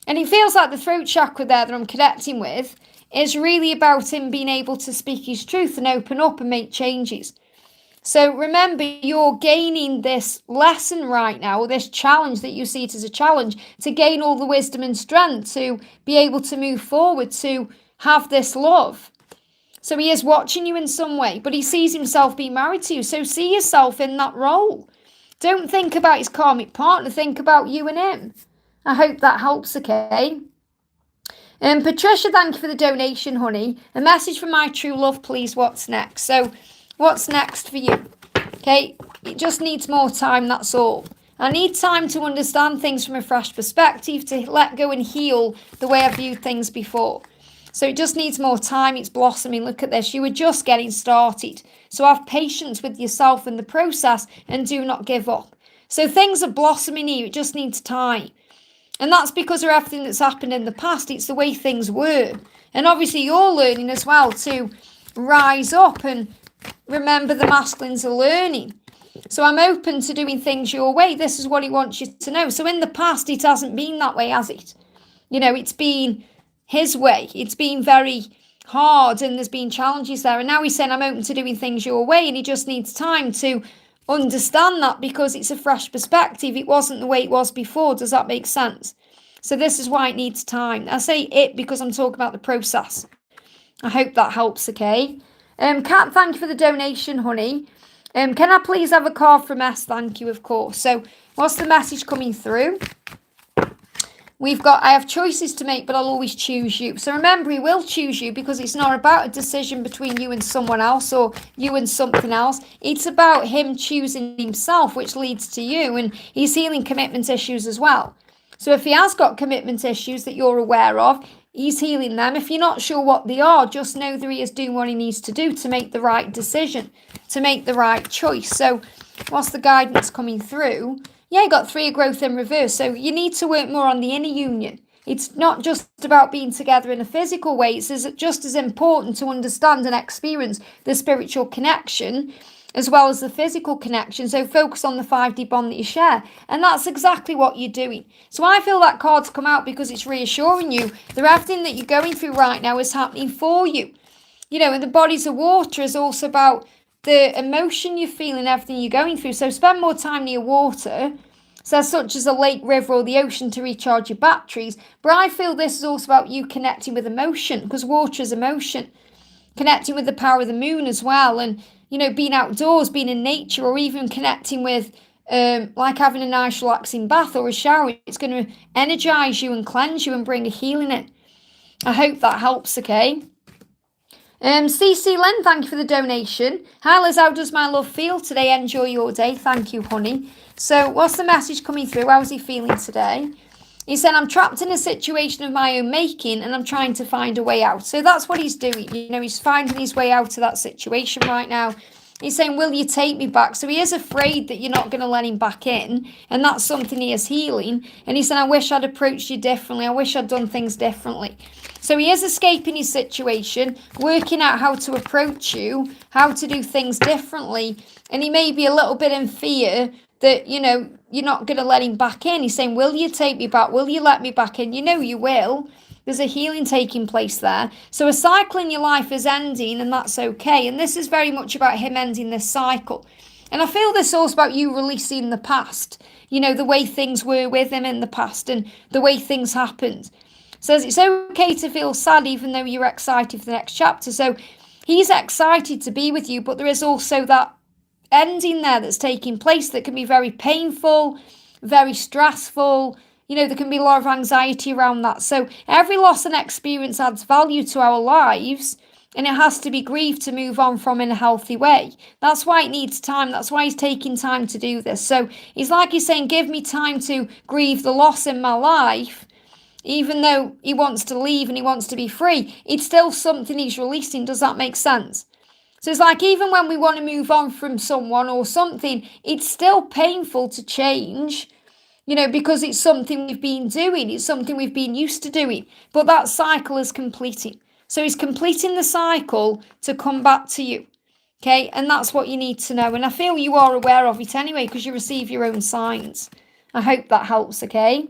And it feels like the throat chakra there that I'm connecting with is really about him being able to speak his truth and open up and make changes. So remember, you're gaining this lesson right now, or this challenge that you see it as a challenge, to gain all the wisdom and strength to be able to move forward, to have this love. So he is watching you in some way, but he sees himself being married to you. So see yourself in that role. Don't think about his karmic partner. Think about you and him. I hope that helps, okay? Patricia, thank you for the donation, honey. A message from my true love, please. What's next? So what's next for you? Okay, it just needs more time, that's all. I need time to understand things from a fresh perspective, to let go and heal the way I viewed things before. So it just needs more time. It's blossoming. Look at this. You were just getting started. So have patience with yourself in the process and do not give up. So things are blossoming here. It just needs time. And that's because of everything that's happened in the past. It's the way things were. And obviously you're learning as well to rise up and remember the masculines are learning. So I'm open to doing things your way. This is what he wants you to know. So in the past, it hasn't been that way, has it? It's been his way. It's been very hard and there's been challenges there. And now he's saying, I'm open to doing things your way. And he just needs time to understand that, because it's a fresh perspective. It wasn't the way it was before. Does that make sense? So this is why it needs time. I say it because I'm talking about the process. I hope that helps, okay? Kat, thank you for the donation, honey. Can I please have a card from S? Thank you, of course. So what's the message coming through? We've got, I have choices to make, but I'll always choose you. So remember, he will choose you, because it's not about a decision between you and someone else or you and something else. It's about him choosing himself, which leads to you. And he's healing commitment issues as well. So if he has got commitment issues that you're aware of, he's healing them. If you're not sure what they are, just know that he is doing what he needs to do to make the right decision, to make the right choice. So what's the guidance coming through? Yeah, you got 3 of growth in reverse. So you need to work more on the inner union. It's not just about being together in a physical way. It's just as important to understand and experience the spiritual connection as well as the physical connection. So focus on the 5D bond that you share. And that's exactly what you're doing. So I feel that card's come out because it's reassuring you that everything that you're going through right now is happening for you. And the bodies of water is also about the emotion you're feeling, everything you're going through. So spend more time near water, so such as a lake, river, or the ocean, to recharge your batteries. But I feel this is also about you connecting with emotion, because water is emotion. Connecting with the power of the moon as well, and being outdoors, being in nature, or even connecting with like having a nice relaxing bath or a shower. It's going to energize you and cleanse you and bring a healing in. I hope that helps, okay? CC Lynn, thank you for the donation. Hi Liz, how does my love feel today? Enjoy your day. Thank you, honey. So what's the message coming through? How's he feeling today? He said, I'm trapped in a situation of my own making and I'm trying to find a way out. So that's what he's doing. You know, he's finding his way out of that situation right now. He's saying, will you take me back? So he is afraid that you're not going to let him back in. And that's something he is healing. And he said, I wish I'd approached you differently. I wish I'd done things differently. So he is escaping his situation, working out how to approach you, how to do things differently. And he may be a little bit in fear that, you know, you're not going to let him back in. He's saying, will you take me back? Will you let me back in? You know you will. There's a healing taking place there. So a cycle in your life is ending, and that's okay. And this is very much about him ending this cycle. And I feel this also about you releasing the past. You know, the way things were with him in the past and the way things happened. Says it's okay to feel sad even though you're excited for the next chapter. So he's excited to be with you, but there is also that ending there that's taking place that can be very painful, very stressful. You know, there can be a lot of anxiety around that. So every loss and experience adds value to our lives, and it has to be grieved to move on from in a healthy way. That's why it needs time. That's why he's taking time to do this. So he's saying, give me time to grieve the loss in my life. Even though he wants to leave and he wants to be free, it's still something he's releasing. Does that make sense? So it's like, even when we want to move on from someone or something, it's still painful to change, you know, because it's something we've been doing. It's something we've been used to doing. But that cycle is completing. So he's completing the cycle to come back to you. Okay, and that's what you need to know. And I feel you are aware of it anyway, because you receive your own signs. I hope that helps, okay?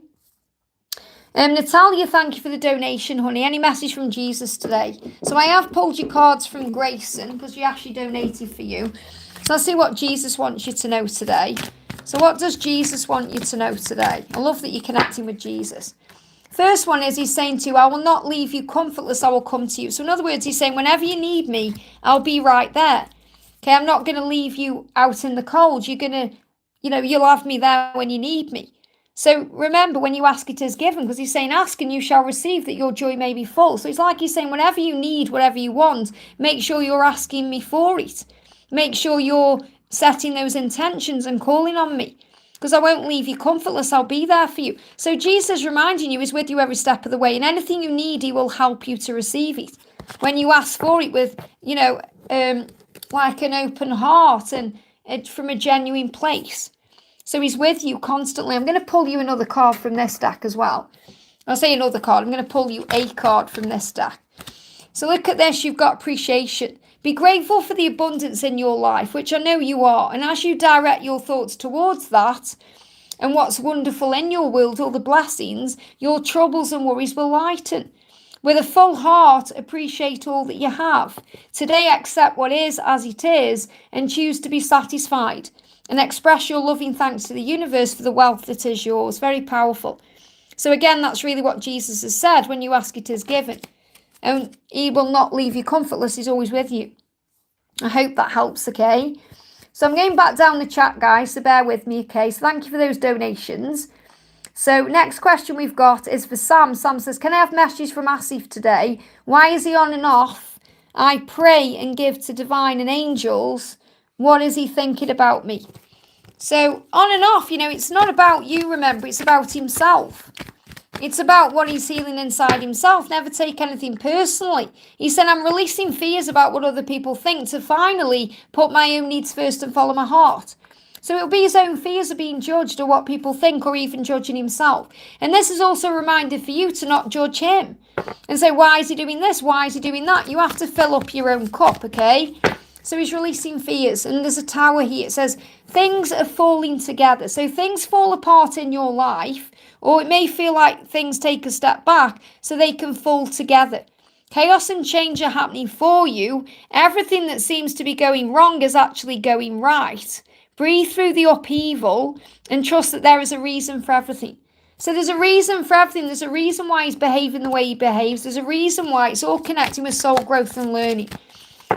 Natalia, thank you for the donation, honey. Any message from Jesus today? So I have pulled your cards from Grayson because she actually donated for you. So let's see what Jesus wants you to know today. So what does Jesus want you to know today? I love that you're connecting with Jesus. First one is he's saying to you, I will not leave you comfortless, I will come to you. So in other words, he's saying, whenever you need me, I'll be right there. Okay, I'm not going to leave you out in the cold. You're going to, you know, you'll have me there when you need me. So remember, when you ask, it is given, because he's saying, ask and you shall receive, that your joy may be full. So it's like he's saying, whenever you need, whatever you want, make sure you're asking me for it. Make sure you're setting those intentions and calling on me, because I won't leave you comfortless. I'll be there for you. So Jesus reminding you, is with you every step of the way, and anything you need, he will help you to receive it. When you ask for it with, you know, like an open heart and from a genuine place. So he's with you constantly. I'm going to pull you another card from this deck as well. I'll say another card. I'm going to pull you a card from this deck. So look at this. You've got appreciation. Be grateful for the abundance in your life, which I know you are. And as you direct your thoughts towards that and what's wonderful in your world, all the blessings, your troubles and worries will lighten. With a full heart, appreciate all that you have. Today, accept what is as it is and choose to be satisfied. And express your loving thanks to the universe for the wealth that is yours. Very powerful. So again, that's really what Jesus has said. When you ask, it is given. And he will not leave you comfortless. He's always with you. I hope that helps, okay? So I'm going back down the chat, guys, so bear with me, okay? So thank you for those donations. So next question we've got is for Sam. Sam says, can I have messages from Asif today? Why is he on and off? I pray and give to divine and angels. What is he thinking about me? So on and off, you know, it's not about you, remember, it's about himself. It's about what he's healing inside himself. Never take anything personally. He said, I'm releasing fears about what other people think to finally put my own needs first and follow my heart. So it'll be his own fears of being judged or what people think, or even judging himself. And this is also a reminder for you to not judge him and say, why is he doing this? Why is he doing that? You have to fill up your own cup, okay? So he's releasing fears, and there's a tower here. It says things are falling together. So things fall apart in your life, or it may feel like things take a step back so they can fall together. Chaos and change are happening for you. Everything that seems to be going wrong is actually going right. Breathe through the upheaval and trust that there is a reason for everything. So there's a reason for everything. There's a reason why he's behaving the way he behaves. There's a reason why. It's all connecting with soul growth and learning.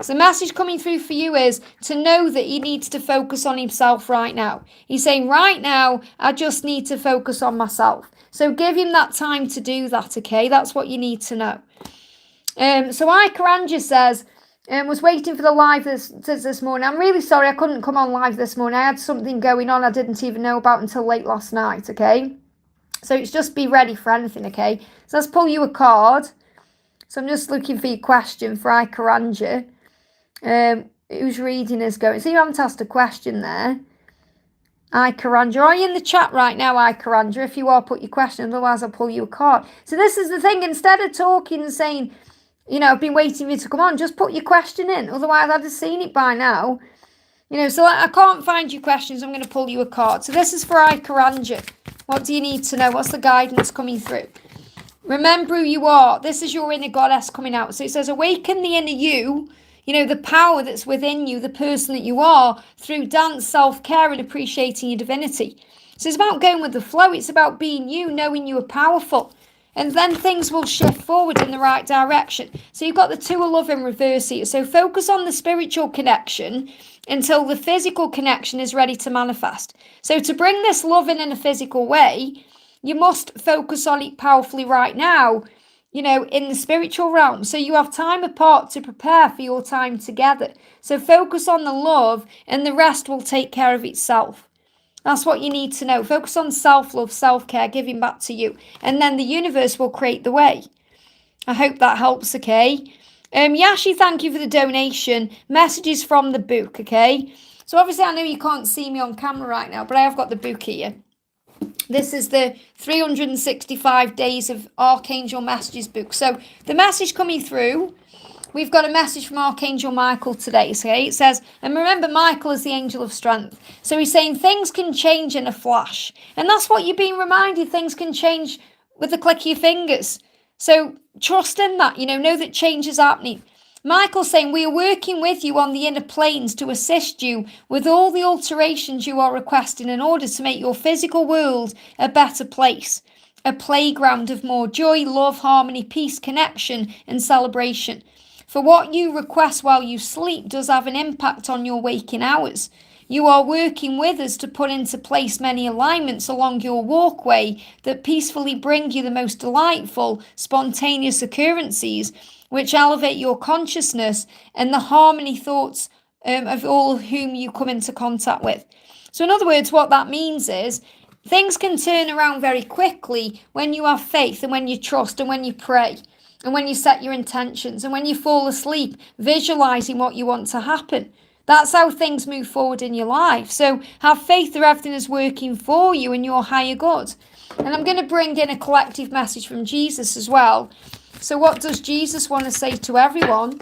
So the message coming through for you is to know that he needs to focus on himself right now. He's saying, right now, I just need to focus on myself. So give him that time to do that, okay? That's what you need to know. So Ikaranja says, was waiting for the live this morning. I'm really sorry I couldn't come on live this morning. I had something going on I didn't even know about until late last night, okay? So it's just be ready for anything, okay? So let's pull you a card. So I'm just looking for your question for Ikaranja. Whose reading is going? So you haven't asked a question there. Ikaranja, are you in the chat right now, Ikaranja? If you are, put your question, otherwise I'll pull you a card. So this is the thing, instead of talking and saying, I've been waiting for you to come on, just put your question in, otherwise I'd have seen it by now. So I can't find your questions, I'm going to pull you a card. So this is for Ikaranja. What do you need to know? What's the guidance coming through? Remember who you are. This is your inner goddess coming out. So it says, awaken the inner you, the power that's within you, the person that you are, through dance, self-care, and appreciating your divinity. So it's about going with the flow. It's about being you, knowing you are powerful. And then things will shift forward in the right direction. So you've got the two of love in reverse here. So focus on the spiritual connection until the physical connection is ready to manifest. So to bring this love in a physical way, you must focus on it powerfully right now, in the spiritual realm. So you have time apart to prepare for your time together. So focus on the love and the rest will take care of itself. That's what you need to know. Focus on self-love, self-care, giving back to you. And then the universe will create the way. I hope that helps, okay? Yashi, thank you for the donation. Messages from the book, okay? So obviously I know you can't see me on camera right now, but I have got the book here. This is the 365 Days of Archangel Messages book. So the message coming through, we've got a message from Archangel Michael today. Okay, it says, and remember, Michael is the angel of strength. So he's saying things can change in a flash. And that's what you're being reminded. Things can change with the click of your fingers. So trust in that, know that change is happening. Michael's saying, we are working with you on the inner planes to assist you with all the alterations you are requesting in order to make your physical world a better place, a playground of more joy, love, harmony, peace, connection, and celebration. For what you request while you sleep does have an impact on your waking hours. You are working with us to put into place many alignments along your walkway that peacefully bring you the most delightful, spontaneous occurrences which elevate your consciousness and the harmony thoughts of all whom you come into contact with. So in other words, what that means is things can turn around very quickly when you have faith and when you trust and when you pray and when you set your intentions and when you fall asleep, visualizing what you want to happen. That's how things move forward in your life. So have faith that everything is working for you and your higher good. And I'm going to bring in a collective message from Jesus as well. So what does Jesus want to say to everyone?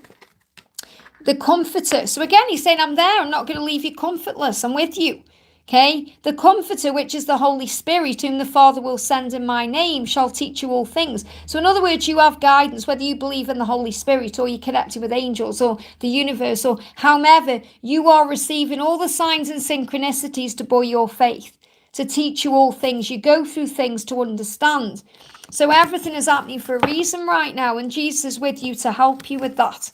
The Comforter. So again, he's saying, I'm there. I'm not going to leave you comfortless. I'm with you. Okay? The Comforter, which is the Holy Spirit, whom the Father will send in my name, shall teach you all things. So in other words, you have guidance, whether you believe in the Holy Spirit or you're connected with angels or the universe or however, you are receiving all the signs and synchronicities to buoy your faith, to teach you all things. You go through things to understand. So everything is happening for a reason right now, and Jesus is with you to help you with that.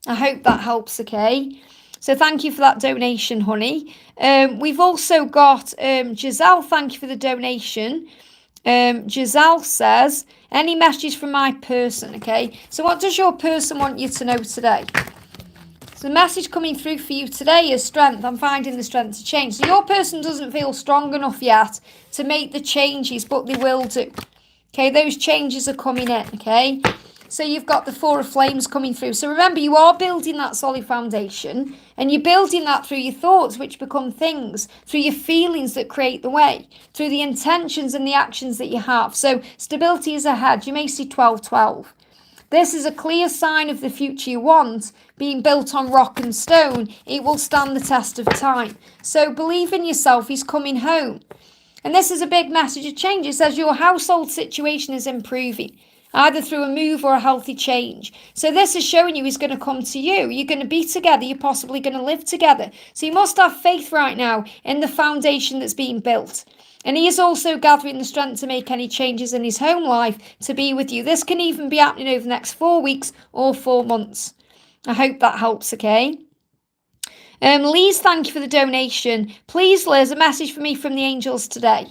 I hope that helps, okay? So thank you for that donation, honey. We've also got Giselle, thank you for the donation. Giselle says, any messages from my person, okay? So what does your person want you to know today? So the message coming through for you today is strength. I'm finding the strength to change. So your person doesn't feel strong enough yet to make the changes, but they will do. Okay, those changes are coming in, okay? So you've got the Four of Flames coming through. So remember, you are building that solid foundation, and you're building that through your thoughts, which become things, through your feelings that create the way, through the intentions and the actions that you have. So stability is ahead. You may see 12-12. This is a clear sign of the future you want, being built on rock and stone. It will stand the test of time. So believe in yourself. He's coming home. And this is a big message of change. It says your household situation is improving, either through a move or a healthy change. So this is showing you he's going to come to you. You're going to be together. You're possibly going to live together. So you must have faith right now in the foundation that's being built. And he is also gathering the strength to make any changes in his home life to be with you. This can even be happening over the next 4 weeks or 4 months. I hope that helps, okay? Liz, thank you for the donation. Please, Liz, a message for me from the angels today.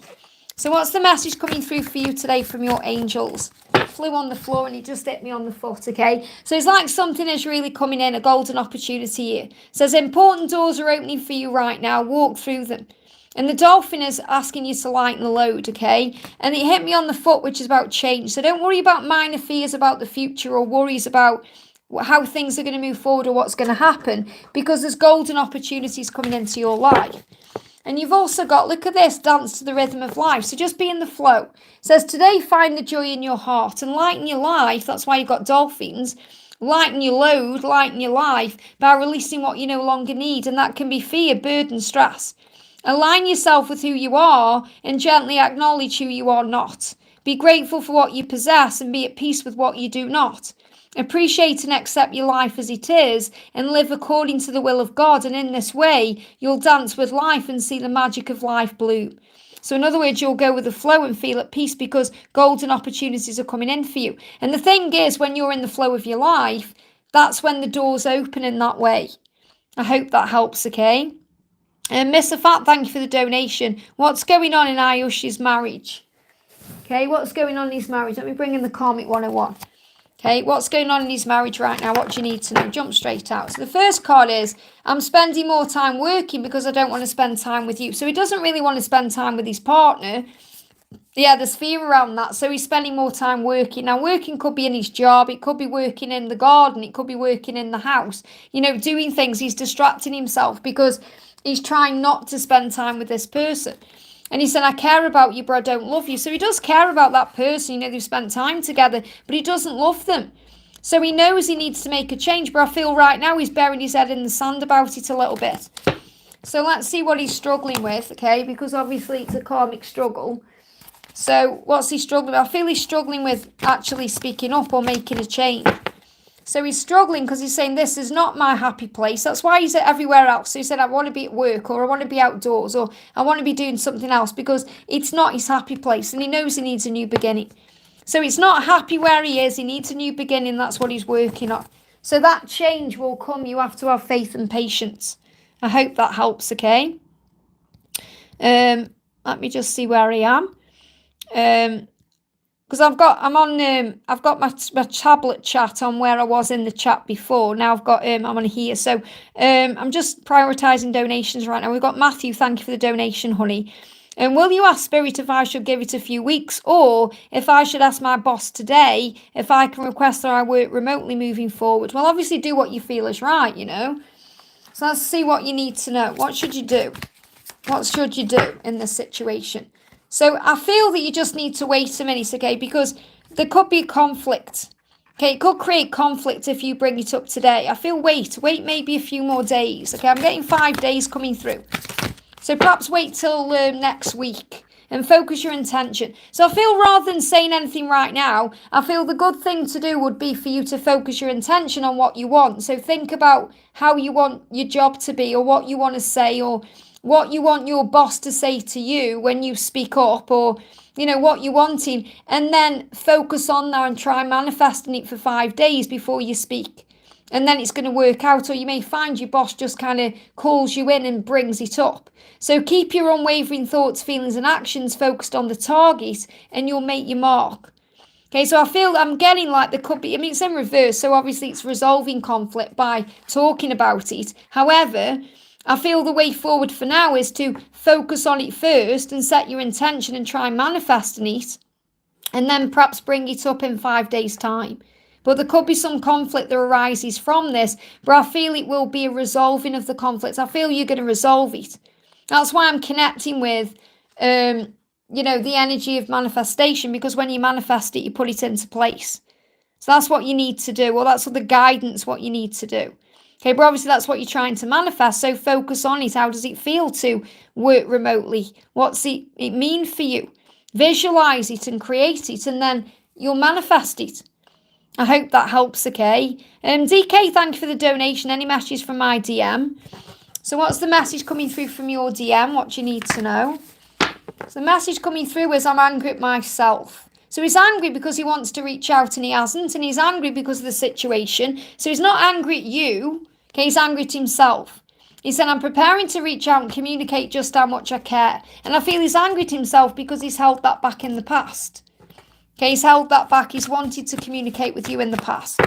So what's the message coming through for you today from your angels? It flew on the floor and he just hit me on the foot, okay? So it's like something is really coming in, a golden opportunity here. It says important doors are opening for you right now. Walk through them. And the dolphin is asking you to lighten the load, okay? And it hit me on the foot, which is about change. So don't worry about minor fears about the future or worries about how things are going to move forward or what's going to happen, because there's golden opportunities coming into your life. And you've also got, look at this, dance to the rhythm of life. So just be in the flow. It says, today find the joy in your heart and lighten your life. That's why you've got dolphins. Lighten your load, lighten your life by releasing what you no longer need. And that can be fear, burden, stress. Align yourself with who you are and gently acknowledge who you are not. Be grateful for what you possess and be at peace with what you do not. Appreciate and accept your life as it is and live according to the will of God. And in this way, you'll dance with life and see the magic of life bloom. So in other words, you'll go with the flow and feel at peace because golden opportunities are coming in for you. And the thing is, when you're in the flow of your life, that's when the doors open in that way. I hope that helps, okay? And Mr. Fat, thank you for the donation. What's going on in Ayush's marriage? Okay, what's going on in his marriage? Let me bring in the Karmic 101. Okay, what's going on in his marriage right now? What do you need to know? Jump straight out. So the first card is, I'm spending more time working because I don't want to spend time with you. So he doesn't really want to spend time with his partner. Yeah, there's fear around that. So he's spending more time working. Now, working could be in his job. It could be working in the garden. It could be working in the house. You know, doing things. He's distracting himself because he's trying not to spend time with this person. And he said, I care about you, but I don't love you. So he does care about that person. You know, they've spent time together, but he doesn't love them. So he knows he needs to make a change. But I feel right now he's burying his head in the sand about it a little bit. So let's see what he's struggling with, okay? Because obviously it's a karmic struggle. So what's he struggling with? I feel he's struggling with actually speaking up or making a change. So he's struggling because he's saying, this is not my happy place. That's why he's everywhere else. So he said, I want to be at work, or I want to be outdoors, or I want to be doing something else, because it's not his happy place. And he knows he needs a new beginning. So he's not happy where he is. He needs a new beginning. That's what he's working on. So that change will come. You have to have faith and patience. I hope that helps, okay? Let me just see where I am. Because I've got my tablet chat on where I was in the chat before. Now I'm on here. So I'm just prioritising donations right now. We've got Matthew, thank you for the donation, honey. And will you ask Spirit if I should give it a few weeks, or if I should ask my boss today if I can request that I work remotely moving forward? Well, obviously do what you feel is right, you know. So let's see what you need to know. What should you do? What should you do in this situation? So I feel that you just need to wait a minute, okay, because there could be conflict. Okay, it could create conflict if you bring it up today. I feel wait maybe a few more days. Okay, I'm getting 5 days coming through. So perhaps wait till next week and focus your intention. So I feel rather than saying anything right now, I feel the good thing to do would be for you to focus your intention on what you want. So think about how you want your job to be, or what you want to say, or what you want your boss to say to you when you speak up, or, you know, what you're wanting, and then focus on that and try manifesting it for 5 days before you speak. And then it's going to work out, or you may find your boss just kind of calls you in and brings it up. So keep your unwavering thoughts, feelings and actions focused on the target, and you'll make your mark. Okay, so I feel I'm getting like there could be, I mean, it's in reverse, so obviously it's resolving conflict by talking about it. However, I feel the way forward for now is to focus on it first and set your intention and try manifesting it, and then perhaps bring it up in 5 days' time. But there could be some conflict that arises from this, but I feel it will be a resolving of the conflict. I feel you're going to resolve it. That's why I'm connecting with, you know, the energy of manifestation, because when you manifest it, you put it into place. So that's what you need to do. Well, that's what the guidance, what you need to do. Okay, but obviously that's what you're trying to manifest, so focus on it. How does it feel to work remotely? What's it mean for you? Visualize it and create it, and then you'll manifest it. I hope that helps, okay? DK, thank you for the donation. Any messages from my DM? So what's the message coming through from your DM? What do you need to know? So the message coming through is, I'm angry at myself. So he's angry because he wants to reach out and he hasn't, and he's angry because of the situation. So he's not angry at you, okay, he's angry at himself. He said, I'm preparing to reach out and communicate just how much I care. And I feel he's angry at himself because he's held that back in the past. Okay, he's held that back. He's wanted to communicate with you in the past.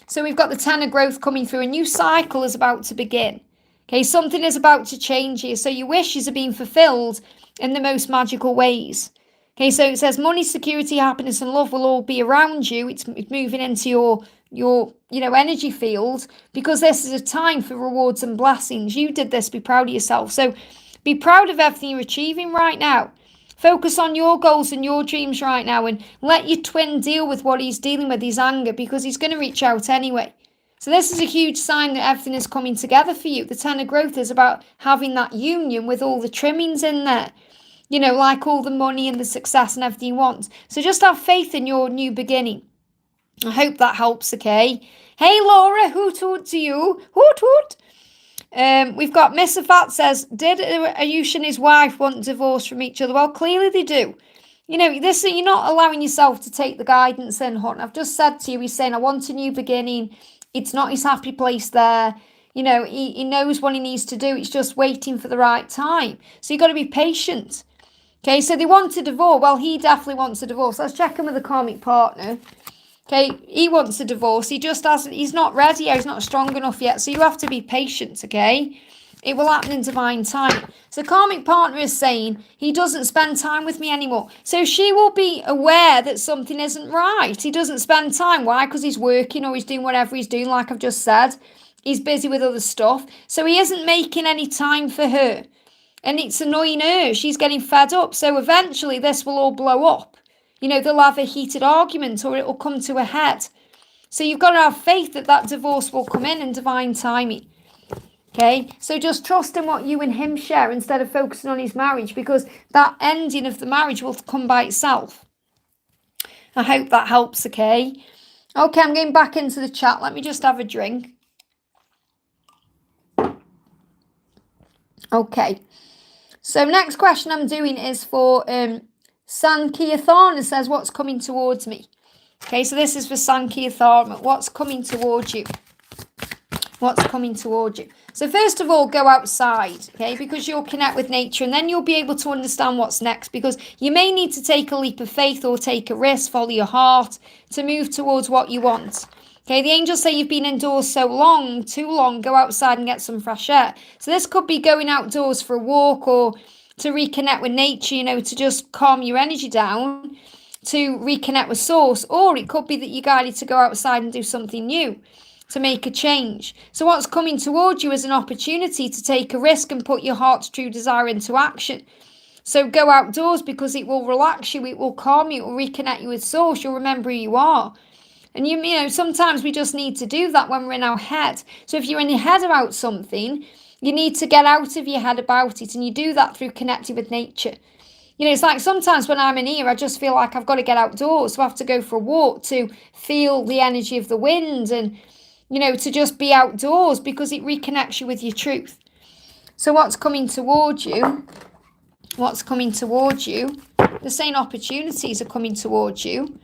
So we've got the 10 of growth coming through. A new cycle is about to begin. Okay, something is about to change here. So your wishes are being fulfilled in the most magical ways. Okay, so it says money, security, happiness, and love will all be around you. It's moving into your energy field, because this is a time for rewards and blessings. You did this. Be proud of yourself. So be proud of everything you're achieving right now. Focus on your goals and your dreams right now, and let your twin deal with what he's dealing with, his anger, because he's going to reach out anyway. So this is a huge sign that everything is coming together for you. The Ten of Growth is about having that union with all the trimmings in there. Like all the money and the success and everything you want. So just have faith in your new beginning. I hope that helps, okay? Hey, Laura, hoot hoot to you. Hoot hoot. We've got Mr. Fat says, did Ayush and his wife want divorce from each other? Well, clearly they do. You're not allowing yourself to take the guidance in, hon. I've just said to you, he's saying, I want a new beginning. It's not his happy place there. He knows what he needs to do. It's just waiting for the right time. So you've got to be patient. Okay, so they want a divorce. Well, he definitely wants a divorce. Let's check him with a karmic partner. Okay, he wants a divorce. He just hasn't, he's not ready yet. He's not strong enough yet. So you have to be patient, okay? It will happen in divine time. So karmic partner is saying he doesn't spend time with me anymore. So she will be aware that something isn't right. He doesn't spend time. Why? Because he's working or he's doing whatever he's doing, like I've just said. He's busy with other stuff. So he isn't making any time for her. And it's annoying her. She's getting fed up. So eventually this will all blow up. They'll have a heated argument, or it will come to a head. So you've got to have faith that that divorce will come in divine timing. Okay, so just trust in what you and him share instead of focusing on his marriage, because that ending of the marriage will come by itself. I hope that helps, okay? Okay, I'm going back into the chat. Let me just have a drink. Okay, so next question I'm doing is for Sankiathana. Says, what's coming towards me? Okay, so this is for Sankiathana. What's coming towards you? What's coming towards you? So first of all, go outside, okay, because you'll connect with nature, and then you'll be able to understand what's next, because you may need to take a leap of faith or take a risk, follow your heart to move towards what you want. Okay, the angels say you've been indoors so long, too long, go outside and get some fresh air. So this could be going outdoors for a walk, or to reconnect with nature, to just calm your energy down, to reconnect with source, or it could be that you're guided to go outside and do something new, to make a change. So what's coming towards you is an opportunity to take a risk and put your heart's true desire into action. So go outdoors, because it will relax you, it will calm you, it will reconnect you with source, you'll remember who you are. And sometimes we just need to do that when we're in our head. So if you're in your head about something, you need to get out of your head about it, and you do that through connecting with nature. It's like sometimes when I'm in here, I just feel like I've got to get outdoors, so I have to go for a walk to feel the energy of the wind, and to just be outdoors, because it reconnects you with your truth. So what's coming towards you? What's coming towards you? The same opportunities are coming towards you.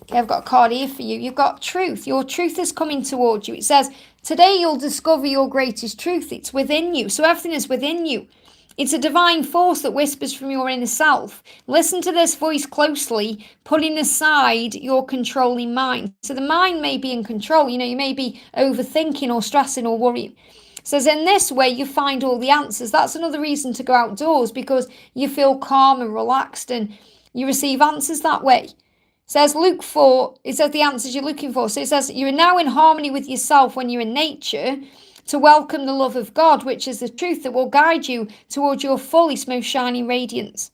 Okay, I've got a card here for you. You've got truth. Your truth is coming towards you. It says, today you'll discover your greatest truth. It's within you. So everything is within you. It's a divine force that whispers from your inner self. Listen to this voice closely, putting aside your controlling mind. So the mind may be in control. You may be overthinking or stressing or worrying. It says in this way you find all the answers. That's another reason to go outdoors, because you feel calm and relaxed, and you receive answers that way. It says look for, it says the answers you're looking for. So it says you're now in harmony with yourself when you're in nature, to welcome the love of God, which is the truth that will guide you towards your fullest, most shining radiance.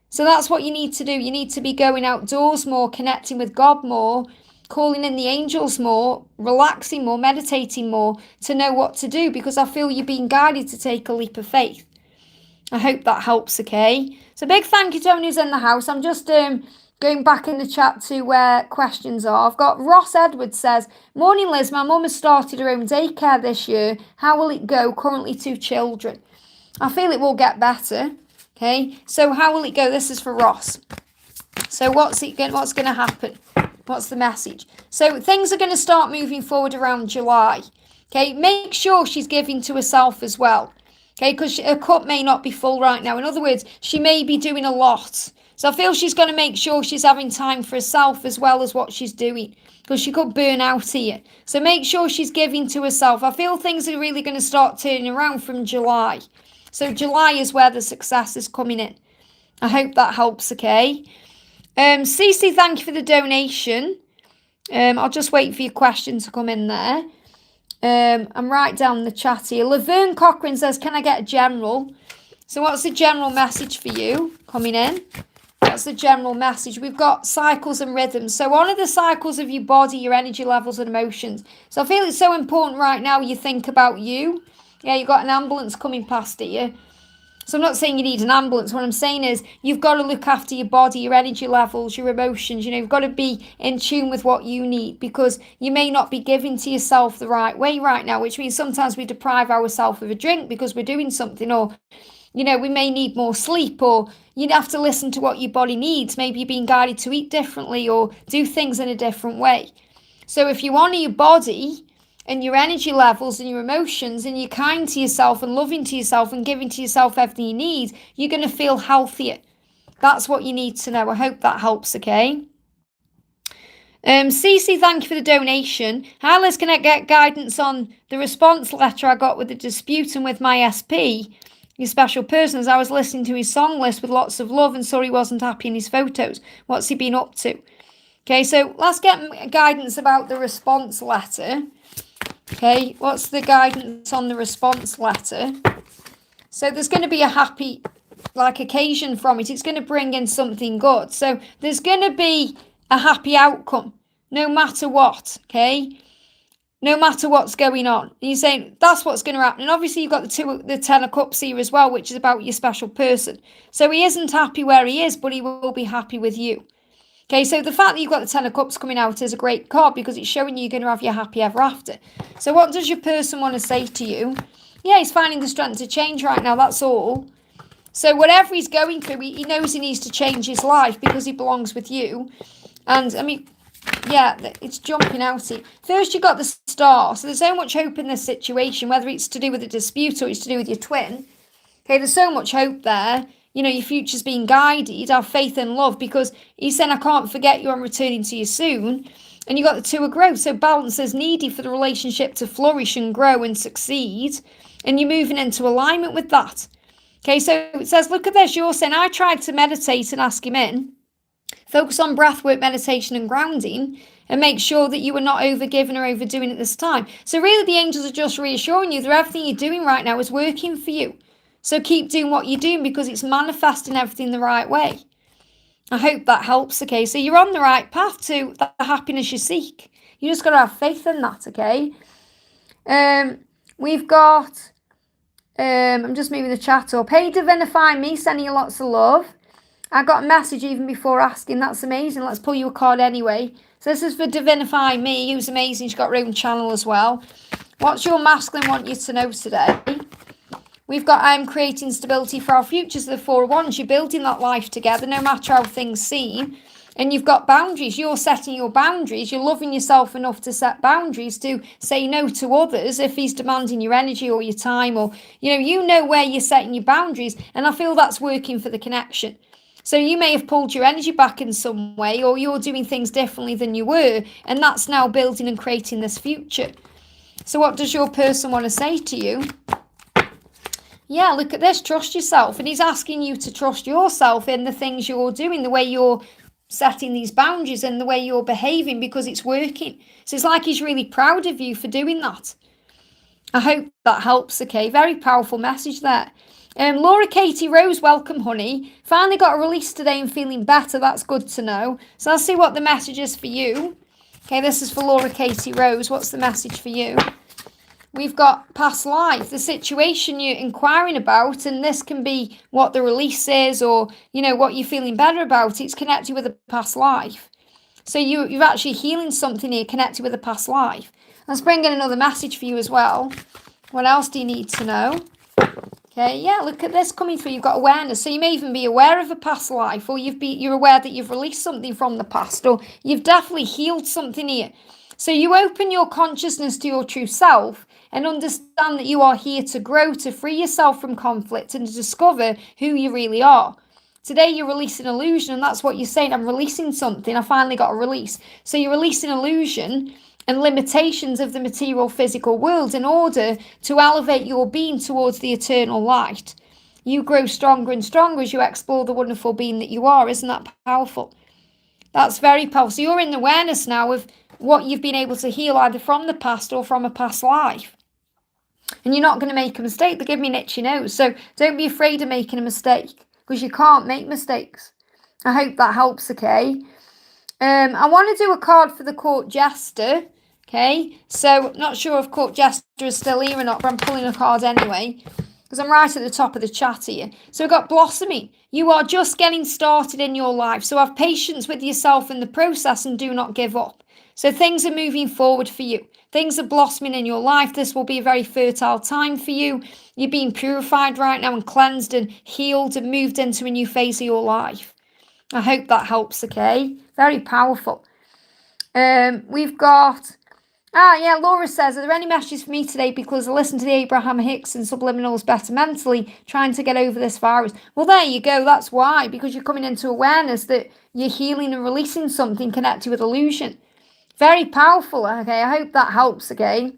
So that's what you need to do. You need to be going outdoors more, connecting with God more, calling in the angels more, relaxing more, meditating more, to know what to do, because I feel you're being guided to take a leap of faith. I hope that helps, okay? So big thank you to everyone who's in the house. I'm just going back in the chat to where questions are. I've got Ross Edwards says, morning Liz, my mum has started her own daycare this year. How will it go? Currently 2 children. I feel it will get better. Okay, so how will it go? This is for Ross. So what's going to happen? What's the message? So things are going to start moving forward around July. Okay, make sure she's giving to herself as well. Okay, because her cup may not be full right now. In other words, she may be doing a lot So I feel she's going to make sure she's having time for herself as well as what she's doing, because she could burn out here. So make sure she's giving to herself. I feel things are really going to start turning around from July. So July is where the success is coming in. I hope that helps, okay? Cece, thank you for the donation. I'll just wait for your question to come in there. I'm right down the chat here. Laverne Cochran says, can I get a general? So what's the general message for you coming in? That's the general message. We've got cycles and rhythms. So one of the cycles of your body, your energy levels and emotions. So I feel it's so important right now you think about you. Yeah, you've got an ambulance coming past you. So I'm not saying you need an ambulance. What I'm saying is you've got to look after your body, your energy levels, your emotions. You know, you've got to be in tune with what you need, because you may not be giving to yourself the right way right now, which means sometimes we deprive ourselves of a drink because we're doing something, or, you know, we may need more sleep, or you have to listen to what your body needs. Maybe you're being guided to eat differently or do things in a different way. So if you honour your body and your energy levels and your emotions, and you're kind to yourself and loving to yourself and giving to yourself everything you need, you're going to feel healthier. That's what you need to know. I hope that helps, okay? Cece, thank you for the donation. Hi, Liz, can I get guidance on the response letter I got with the dispute and with my SP, your special person, as I was listening to his song list with lots of love and saw he wasn't happy in his photos. What's he been up to? Okay, so let's get guidance about the response letter. Okay, what's the guidance on the response letter? So there's going to be a happy, occasion from it. It's going to bring in something good. So there's going to be a happy outcome, no matter what, okay? No matter what's going on. And you're saying that's what's going to happen. And obviously you've got the Ten of Cups here as well, which is about your special person. So he isn't happy where he is, but he will be happy with you. Okay, so the fact that you've got the Ten of Cups coming out is a great card, because it's showing you're going to have your happy ever after. So what does your person want to say to you? Yeah, he's finding the strength to change right now, that's all. So whatever he's going through, he knows he needs to change his life because he belongs with you. And, I mean, yeah, it's jumping out here. First, you've got the Star. So there's so much hope in this situation, whether it's to do with a dispute or it's to do with your twin. Okay, there's so much hope there. You know, your future's being guided. Have faith and love, because he's saying, I can't forget you, I'm returning to you soon. And you got the Two of Growth. So balance is needed for the relationship to flourish and grow and succeed. And you're moving into alignment with that. Okay, so it says, look at this. You're saying, I tried to meditate and ask him in. Focus on breathwork, meditation and grounding, and make sure that you are not overgiving or overdoing at this time. So really the angels are just reassuring you that everything you're doing right now is working for you. So keep doing what you're doing, because it's manifesting everything the right way. I hope that helps, okay? So you're on the right path to the happiness you seek. You just got to have faith in that, okay? We've got, I'm just moving the chat up. Hey, Divinify Me, sending you lots of love. I got a message even before asking. That's amazing. Let's pull you a card anyway. So this is for Divinify Me, who's amazing. She's got her own channel as well. What's your masculine want you to know today? We've got, I'm creating stability for our futures, the Four of Wands. You're building that life together, no matter how things seem. And you've got boundaries. You're setting your boundaries. You're loving yourself enough to set boundaries to say no to others if he's demanding your energy or your time, or, you know where you're setting your boundaries. And I feel that's working for the connection. So you may have pulled your energy back in some way, or you're doing things differently than you were. And that's now building and creating this future. So what does your person want to say to you? Yeah, look at this. Trust yourself. And he's asking you to trust yourself in the things you're doing, the way you're setting these boundaries and the way you're behaving, because it's working. So it's like he's really proud of you for doing that. I hope that helps, okay? Very powerful message there. Laura Katie Rose, welcome, honey. Finally got a release today and feeling better. That's good to know. So let's see what the message is for you. Okay, this is for Laura Katie Rose. What's the message for you? We've got past life, the situation you're inquiring about, and this can be what the release is, or, what you're feeling better about. It's connected with a past life. So you're actually healing something here connected with a past life. Let's bring in another message for you as well. What else do you need to know? Okay, yeah, look at this coming through. You've got awareness. So you may even be aware of a past life, or you're aware that you've released something from the past, or you've definitely healed something here. So you open your consciousness to your true self and understand that you are here to grow, to free yourself from conflict and to discover who you really are. Today you're releasing illusion, and that's what you're saying. I'm releasing something. I finally got a release. So you're releasing illusion and limitations of the material physical world in order to elevate your being towards the eternal light. You grow stronger and stronger as you explore the wonderful being that you are. Isn't that powerful? That's very powerful. So you're in awareness now of what you've been able to heal either from the past or from a past life. And you're not going to make a mistake. They give me an itchy nose. So don't be afraid of making a mistake, because you can't make mistakes. I hope that helps, okay? I want to do a card for the court jester. Okay, so not sure if court jester is still here or not, but I'm pulling a card anyway, because I'm right at the top of the chat here. So we've got blossoming. You are just getting started in your life, so have patience with yourself in the process and do not give up. So things are moving forward for you. Things are blossoming in your life. This will be a very fertile time for you. You're being purified right now and cleansed and healed and moved into a new phase of your life. I hope that helps, okay? Very powerful. We've got... Laura says, are there any messages for me today because I listened to the Abraham Hicks and subliminals better mentally, trying to get over this virus? Well, there you go. That's why, because you're coming into awareness that you're healing and releasing something connected with illusion. Very powerful, okay? I hope that helps, okay?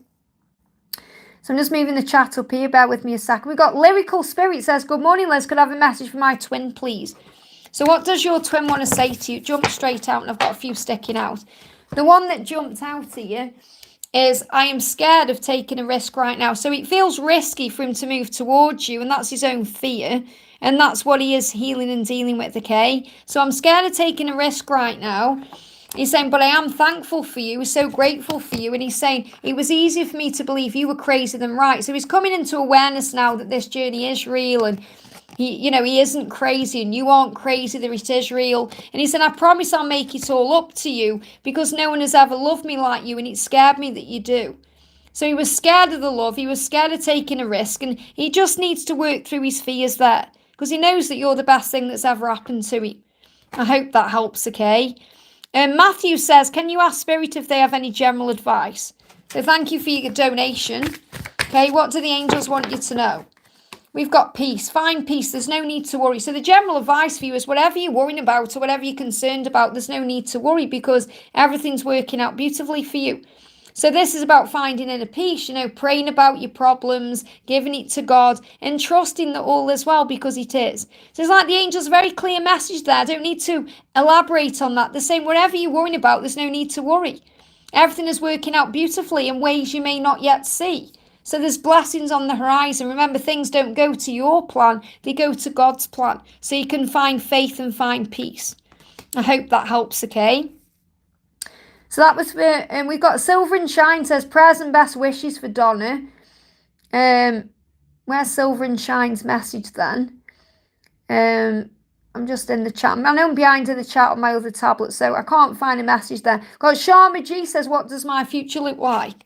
So I'm just moving the chat up here. Bear with me a second. We've got Lyrical Spirit says, good morning, Liz. Could I have a message for my twin, please? So what does your twin want to say to you? Jump straight out, and I've got a few sticking out. The one that jumped out to you is, I am scared of taking a risk right now. So it feels risky for him to move towards you, and that's his own fear. And that's what he is healing and dealing with, okay? So I'm scared of taking a risk right now. He's saying, but I am thankful for you, so grateful for you. And he's saying, it was easier for me to believe you were crazy than right. So he's coming into awareness now that this journey is real, and he isn't crazy, and you aren't crazy, that it is real. And he said, I promise I'll make it all up to you, because no one has ever loved me like you, and it scared me that you do. So he was scared of the love, he was scared of taking a risk, and he just needs to work through his fears there, because he knows that you're the best thing that's ever happened to him. I hope that helps, okay? Matthew says, can you ask Spirit if they have any general advice? So thank you for your donation. Okay, what do the angels want you to know? We've got peace. Find peace. There's no need to worry. So the general advice for you is, whatever you're worrying about or whatever you're concerned about, there's no need to worry, because everything's working out beautifully for you. So this is about finding inner peace, praying about your problems, giving it to God, and trusting that all is well, because it is. So it's like the angels' very clear message there. I don't need to elaborate on that. They're saying, whatever you're worrying about, there's no need to worry. Everything is working out beautifully in ways you may not yet see. So there's blessings on the horizon. Remember, things don't go to your plan, they go to God's plan. So you can find faith and find peace. I hope that helps, okay? So that was for, and we've got Silver and Shine says, prayers and best wishes for Donna. Where's Silver and Shine's message then? I'm just in the chat. I know I'm behind in the chat on my other tablet, so I can't find a message there. Got Sharma G says, what does my future look like?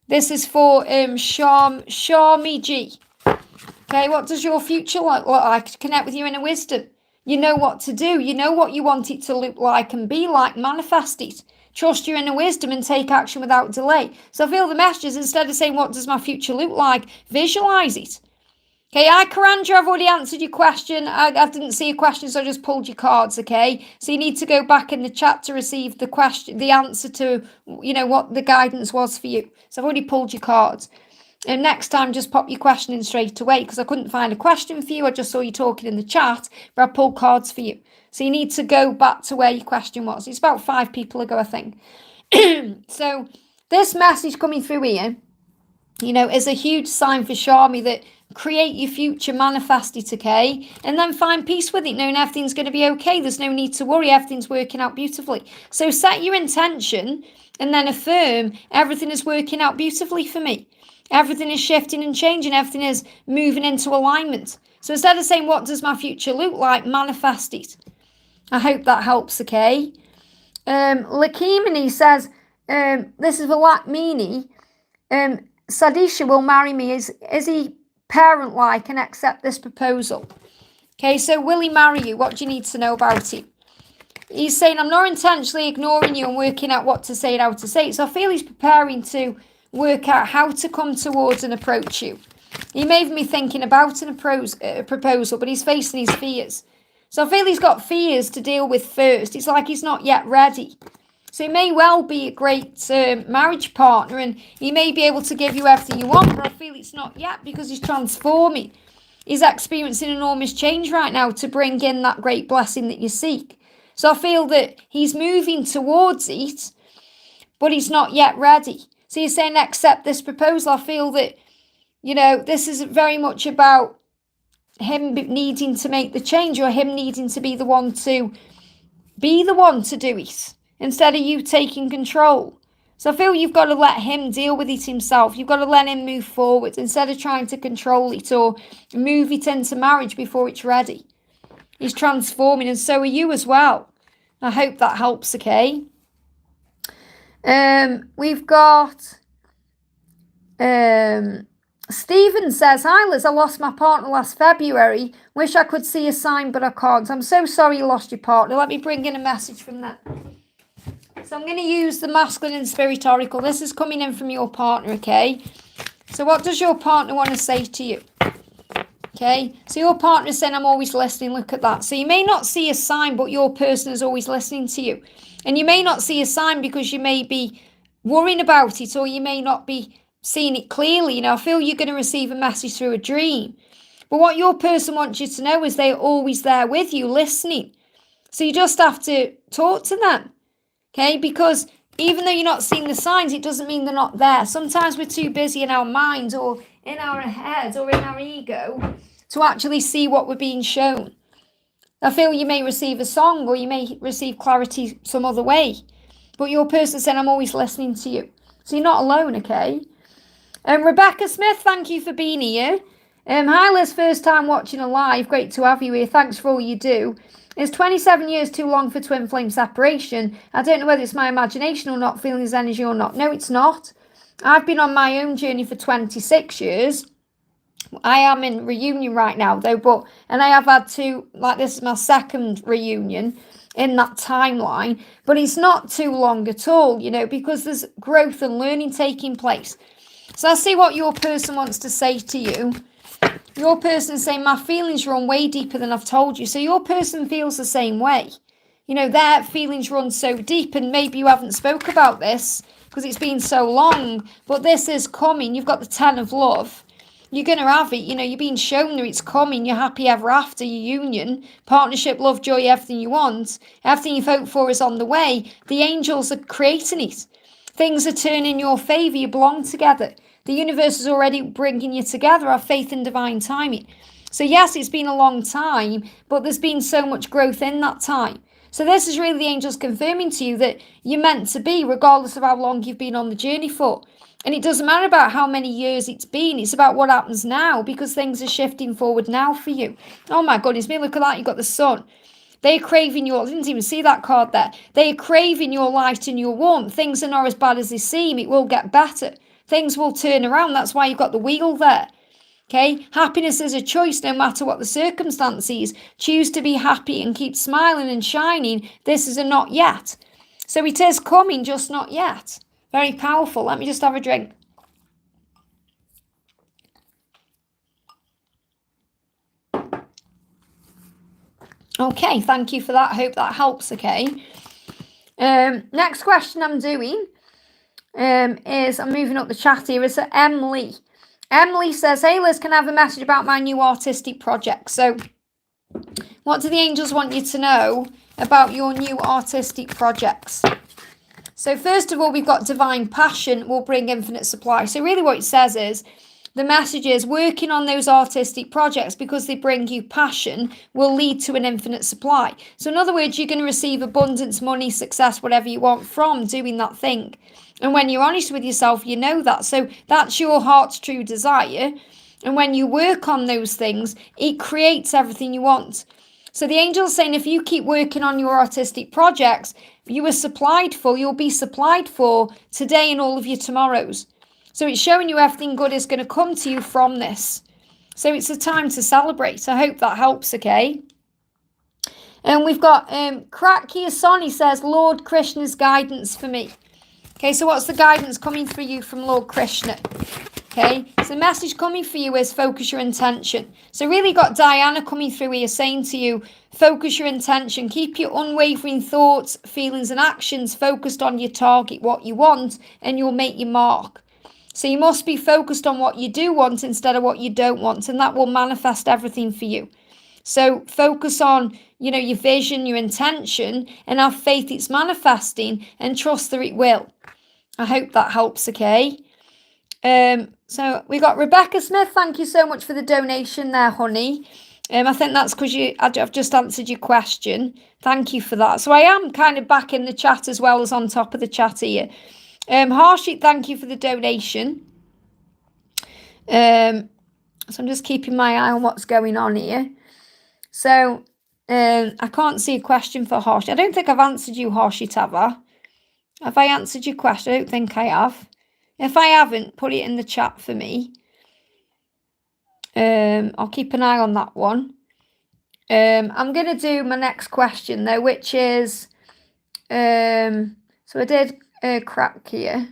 This is for Sharmi G. Okay, what does your future look like? To connect with your inner wisdom. You know what to do. You know what you want it to look like and be like. Manifest it. Trust your inner wisdom and take action without delay. So I feel the messages, instead of saying, what does my future look like? Visualize it. Okay, Karandra, I've already answered your question. I didn't see a question, so I just pulled your cards, okay? So you need to go back in the chat to receive the question, the answer to, what the guidance was for you. So I've already pulled your cards. And next time, just pop your question in straight away, because I couldn't find a question for you. I just saw you talking in the chat, but I pulled cards for you. So you need to go back to where your question was. It's about 5 people ago, I think. So this message coming through here, is a huge sign for Shami that create your future, manifest it, okay? And then find peace with it, knowing everything's going to be okay. There's no need to worry. Everything's working out beautifully. So set your intention and then affirm, everything is working out beautifully for me. Everything is shifting and changing. Everything is moving into alignment. So instead of saying, what does my future look like? Manifest it. I hope that helps, okay? Lakimini says, this is for Lakmini. Sadisha will marry me. Is he parent-like and accept this proposal? Okay, so will he marry you? What do you need to know about him? He's saying, I'm not intentionally ignoring you and working out what to say and how to say it. So I feel he's preparing to work out how to come towards and approach you. He may even be thinking about a proposal, but he's facing his fears. So I feel he's got fears to deal with first. It's like he's not yet ready. So he may well be a great marriage partner, and he may be able to give you everything you want, but I feel it's not yet because he's transforming. He's experiencing enormous change right now to bring in that great blessing that you seek. So I feel that he's moving towards it, but he's not yet ready. So you're saying accept this proposal. I feel that, this is very much about him needing to make the change, or him needing to be the one to do it, instead of you taking control. So I feel you've got to let him deal with it himself. You've got to let him move forward instead of trying to control it or move it into marriage before it's ready. He's transforming, and so are you as well. I hope that helps, okay? We've got Stephen says, "Hi Liz, I lost my partner last February. Wish I could see a sign, but I can't. I'm so sorry you lost your partner. Let me bring in a message from that." So I'm going to use the masculine and spirit oracle. This is coming in from your partner, okay? So what does your partner want to say to you? Okay, so your partner is saying, "I'm always listening." Look at that. So you may not see a sign, but your person is always listening to you. And you may not see a sign because you may be worrying about it, or you may not be seeing it clearly. I feel you're going to receive a message through a dream. But what your person wants you to know is they're always there with you, listening. So you just have to talk to them. Okay, because even though you're not seeing the signs, it doesn't mean they're not there. Sometimes we're too busy in our minds or in our heads or in our ego to actually see what we're being shown. I feel you may receive a song, or you may receive clarity some other way. But your person said, "I'm always listening to you." So you're not alone, okay? Rebecca Smith, thank you for being here. Hi Liz, first time watching a live. Great to have you here. Thanks for all you do. Is 27 years too long for twin flame separation? I don't know whether it's my imagination or not, feeling his energy or not. No, it's not. I've been on my own journey for 26 years. I am in reunion right now though, and I have had two, this is my second reunion in that timeline, but it's not too long at all, because there's growth and learning taking place. So I see what your person wants to say to you. Your person is saying, "My feelings run way deeper than I've told you." So your person feels the same way. Their feelings run so deep, and maybe you haven't spoke about this because it's been so long, but this is coming. You've got the 10 of love. You're going to have it. You're being shown that it's coming. You're happy ever after your union. Partnership, love, joy, everything you want. Everything you've hoped for is on the way. The angels are creating it. Things are turning in your favour. You belong together. The universe is already bringing you together. Have faith in divine timing. So yes, it's been a long time, but there's been so much growth in that time. So this is really the angels confirming to you that you're meant to be, regardless of how long you've been on the journey for. And it doesn't matter about how many years it's been. It's about what happens now, because things are shifting forward now for you. Oh my goodness me, look at that. You've got the sun. They're craving I didn't even see that card there. They're craving your light and your warmth. Things are not as bad as they seem. It will get better. Things will turn around. That's why you've got the wheel there. Okay? Happiness is a choice no matter what the circumstances. Choose to be happy and keep smiling and shining. This is a not yet. So it is coming, just not yet. Very powerful. Let me just have a drink. Okay, thank you for that. Hope that helps, okay? Next question I'm doing is, I'm moving up the chat here, is Emily. Emily says, "Hey Liz, can I have a message about my new artistic project?" So what do the angels want you to know about your new artistic projects? So first of all, we've got divine passion will bring infinite supply. So really what it says is, the message is working on those artistic projects, because they bring you passion, will lead to an infinite supply. So in other words, you're going to receive abundance, money, success, whatever you want from doing that thing. And when you're honest with yourself, you know that. So that's your heart's true desire. And when you work on those things, it creates everything you want. So the angel's saying, if you keep working on your artistic projects, you are supplied for, you'll be supplied for today and all of your tomorrows. So it's showing you everything good is going to come to you from this. So it's a time to celebrate. I hope that helps, okay? And we've got Krakia Soni says, "Lord Krishna's guidance for me." Okay, so what's the guidance coming for you from Lord Krishna? Okay, so the message coming for you is focus your intention. So really got Diana coming through here saying to you, focus your intention. Keep your unwavering thoughts, feelings and actions focused on your target, what you want, and you'll make your mark. So you must be focused on what you do want instead of what you don't want, and that will manifest everything for you. So focus on, your vision, your intention, and have faith it's manifesting and trust that it will. I hope that helps, okay? So we got Rebecca Smith. Thank you so much for the donation there, honey. I think that's because I've just answered your question. Thank you for that. So I am kind of back in the chat as well as on top of the chat here. Harshit, thank you for the donation. So I'm just keeping my eye on what's going on here. So I can't see a question for Harshit. I don't think I've answered you, Harshit, have I? Have I answered your question? I don't think I have. If I haven't, put it in the chat for me. I'll keep an eye on that one. I'm going to do my next question, though, which is... so I did crack here.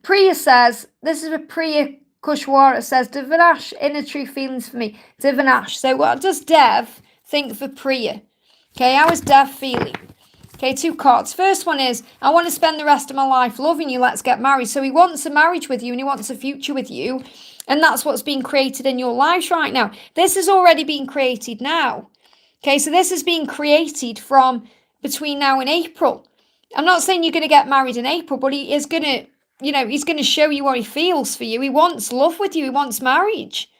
Priya says, this is a Priya Kushwara says, Divinash, inner true feelings for me. Divinash. So what does Dev think for Priya? Okay, how is Dev feeling? Okay, 2 cards. First one is, I want to spend the rest of my life loving you. Let's get married. So he wants a marriage with you and he wants a future with you. And that's what's being created in your lives right now. This has already been created now. Okay, so this is being created from between now and April. I'm not saying you're going to get married in April, but he is going to, he's going to show you what he feels for you. He wants love with you. He wants marriage.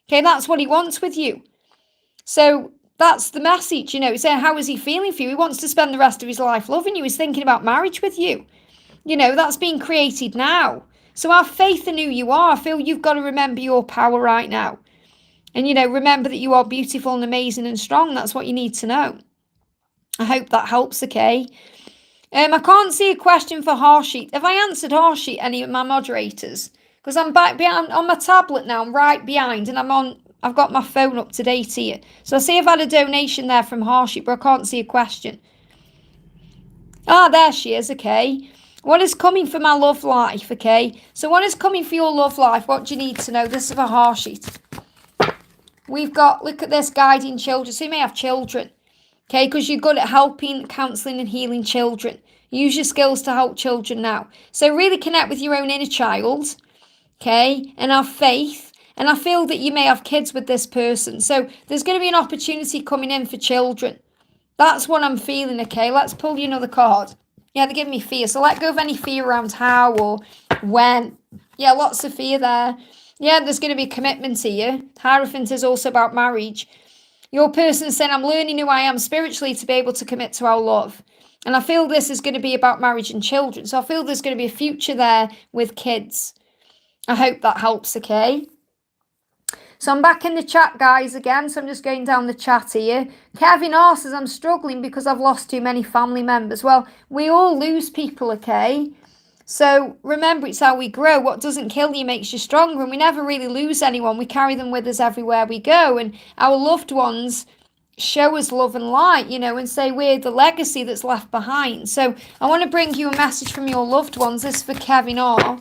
Okay, that's what he wants with you. So that's the message, saying how is he feeling for you? He wants to spend the rest of his life loving you. He's thinking about marriage with you. That's being created now. So have faith in who you are. I feel you've got to remember your power right now. And, remember that you are beautiful and amazing and strong. That's what you need to know. I hope that helps, okay? I can't see a question for Harshit. Have I answered Harshit, any of my moderators? Because I'm back behind on my tablet now. I'm right behind and I've got my phone up to date here. So I see I've had a donation there from Harshit, but I can't see a question. Ah, there she is, okay. What is coming for my love life, okay? So what is coming for your love life? What do you need to know? This is for Harshit. We've got, look at this, guiding children. So you may have children, okay? Because you're good at helping, counselling and healing children. Use your skills to help children now. So really connect with your own inner child, okay? And have faith. And I feel that you may have kids with this person. So there's going to be an opportunity coming in for children. That's what I'm feeling, okay? Let's pull you another card. Yeah, they're giving me fear. So let go of any fear around how or when. Yeah, lots of fear there. Yeah, there's going to be commitment here. Hierophant is also about marriage. Your person is saying, I'm learning who I am spiritually to be able to commit to our love. And I feel this is going to be about marriage and children. So I feel there's going to be a future there with kids. I hope that helps, okay? So I'm back in the chat, guys, again. So I'm just going down the chat here. Kevin R says, I'm struggling because I've lost too many family members. Well, we all lose people, okay? So remember, it's how we grow. What doesn't kill you makes you stronger. And we never really lose anyone. We carry them with us everywhere we go. And our loved ones show us love and light, and say we're the legacy that's left behind. So I want to bring you a message from your loved ones. This is for Kevin R.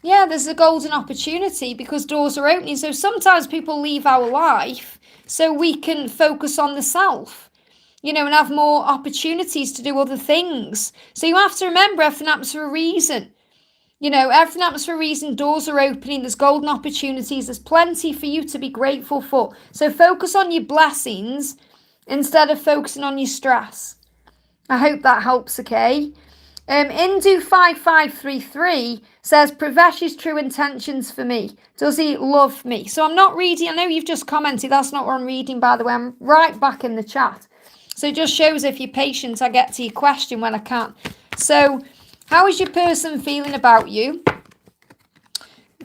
Yeah, there's a golden opportunity because doors are opening. So sometimes people leave our life so we can focus on the self, and have more opportunities to do other things. So you have to remember everything happens for a reason. Everything happens for a reason. Doors are opening. There's golden opportunities. There's plenty for you to be grateful for. So focus on your blessings instead of focusing on your stress. I hope that helps, okay? Indu5533 says, Pravesh's true intentions for me. Does he love me? So I'm not reading. I know you've just commented. That's not what I'm reading, by the way. I'm right back in the chat. So it just shows if you're patient, I get to your question when I can. So how is your person feeling about you?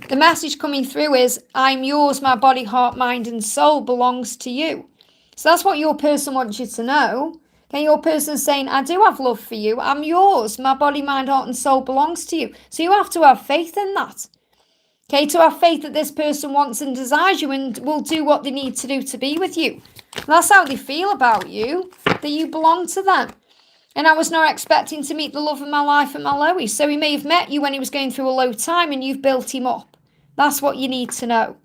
The message coming through is, I'm yours, my body, heart, mind and soul belongs to you. So that's what your person wants you to know. Okay, your person's saying, I do have love for you. I'm yours. My body, mind, heart and soul belongs to you. So you have to have faith in that. Okay, to have faith that this person wants and desires you and will do what they need to do to be with you. And that's how they feel about you, that you belong to them. And I was not expecting to meet the love of my life at my lowest. So he may have met you when he was going through a low time and you've built him up. That's what you need to know.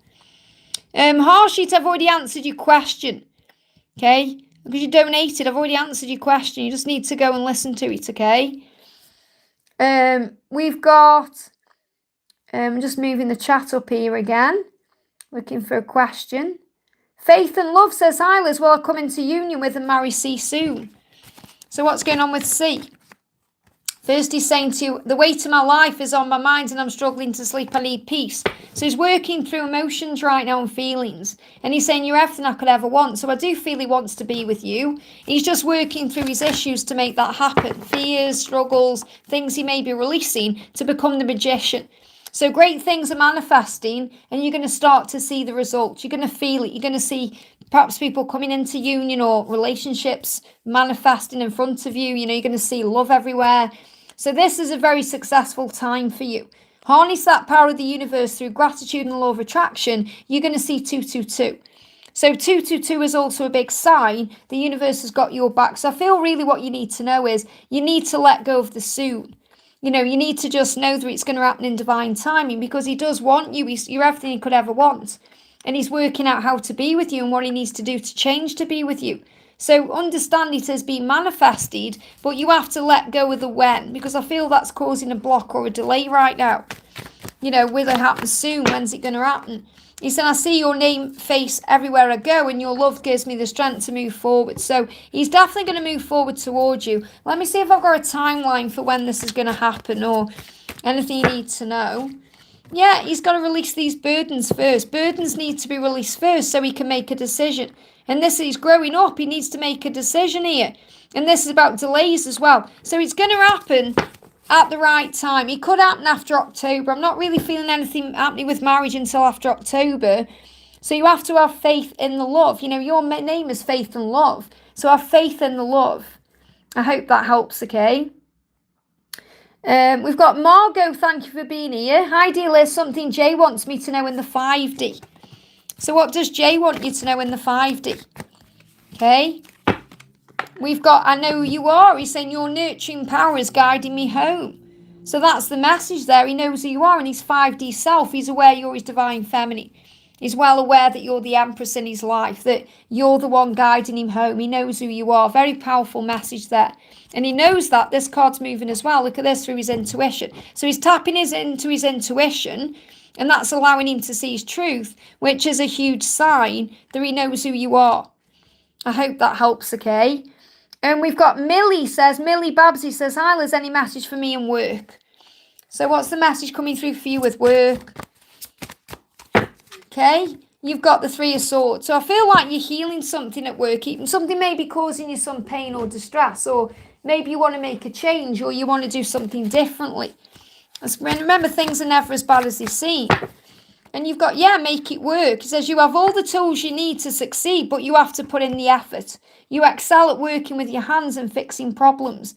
Harshit, I've already answered your question. Okay? Because you donated, I've already answered your question. You just need to go and listen to it, okay? We've got... just moving the chat up here again. Looking for a question. Faith and Love says, hi Liz, will I come into union with and marry C soon? So what's going on with C? First he's saying to you, the weight of my life is on my mind and I'm struggling to sleep, I need peace. So he's working through emotions right now and feelings. And he's saying, you're everything I could ever want. So I do feel he wants to be with you. He's just working through his issues to make that happen. Fears, struggles, things he may be releasing to become the magician. So great things are manifesting and you're going to start to see the results. You're going to feel it. You're going to see perhaps people coming into union or relationships manifesting in front of you. You know, you're going to see love everywhere. So this is a very successful time for you. Harness that power of the universe through gratitude and law of attraction. You're going to see 222. So 222 is also a big sign the universe has got your back. So I feel really what you need to know is you need to let go of the soon. You know, you need to just know that it's going to happen in divine timing because he does want you. You're everything he could ever want. And he's working out how to be with you and what he needs to do to change to be with you. So understand it as being manifested, but you have to let go of the when because I feel that's causing a block or a delay right now. You know, will it happen soon? When's it going to happen? He said, I see your name face everywhere I go and your love gives me the strength to move forward. So he's definitely going to move forward towards you. Let me see if I've got a timeline for when this is going to happen or anything you need to know. Yeah, he's got to release these burdens first. Burdens need to be released first so he can make a decision. And this is growing up. He needs to make a decision here. And this is about delays as well. So it's going to happen at the right time. It could happen after October. I'm not really feeling anything happening with marriage until after October. So you have to have faith in the love. You know, your name is Faith and Love. So have faith in the love. I hope that helps, okay? We've got Margot, thank you for being here. Hi dear Liz, something Jay wants me to know in the 5D. So what does Jay want you to know in the 5D? Okay. We've got, I know who you are. He's saying your nurturing power is guiding me home. So that's the message there. He knows who you are in his 5D self. He's aware you're his divine feminine. He's well aware that you're the empress in his life, that you're the one guiding him home. He knows who you are. Very powerful message there. And he knows that this card's moving as well. Look at this through his intuition. So he's tapping into his intuition, and that's allowing him to see his truth, which is a huge sign that he knows who you are. I hope that helps, okay? And we've got Millie Babsy says, hi Liz, any message for me in work? So what's the message coming through for you with work? Okay, you've got the 3 of Swords. So I feel like you're healing something at work. Something may be causing you some pain or distress, or maybe you want to make a change or you want to do something differently. Remember, things are never as bad as they seem. And you've got, make it work. He says you have all the tools you need to succeed, but you have to put in the effort. You excel at working with your hands and fixing problems.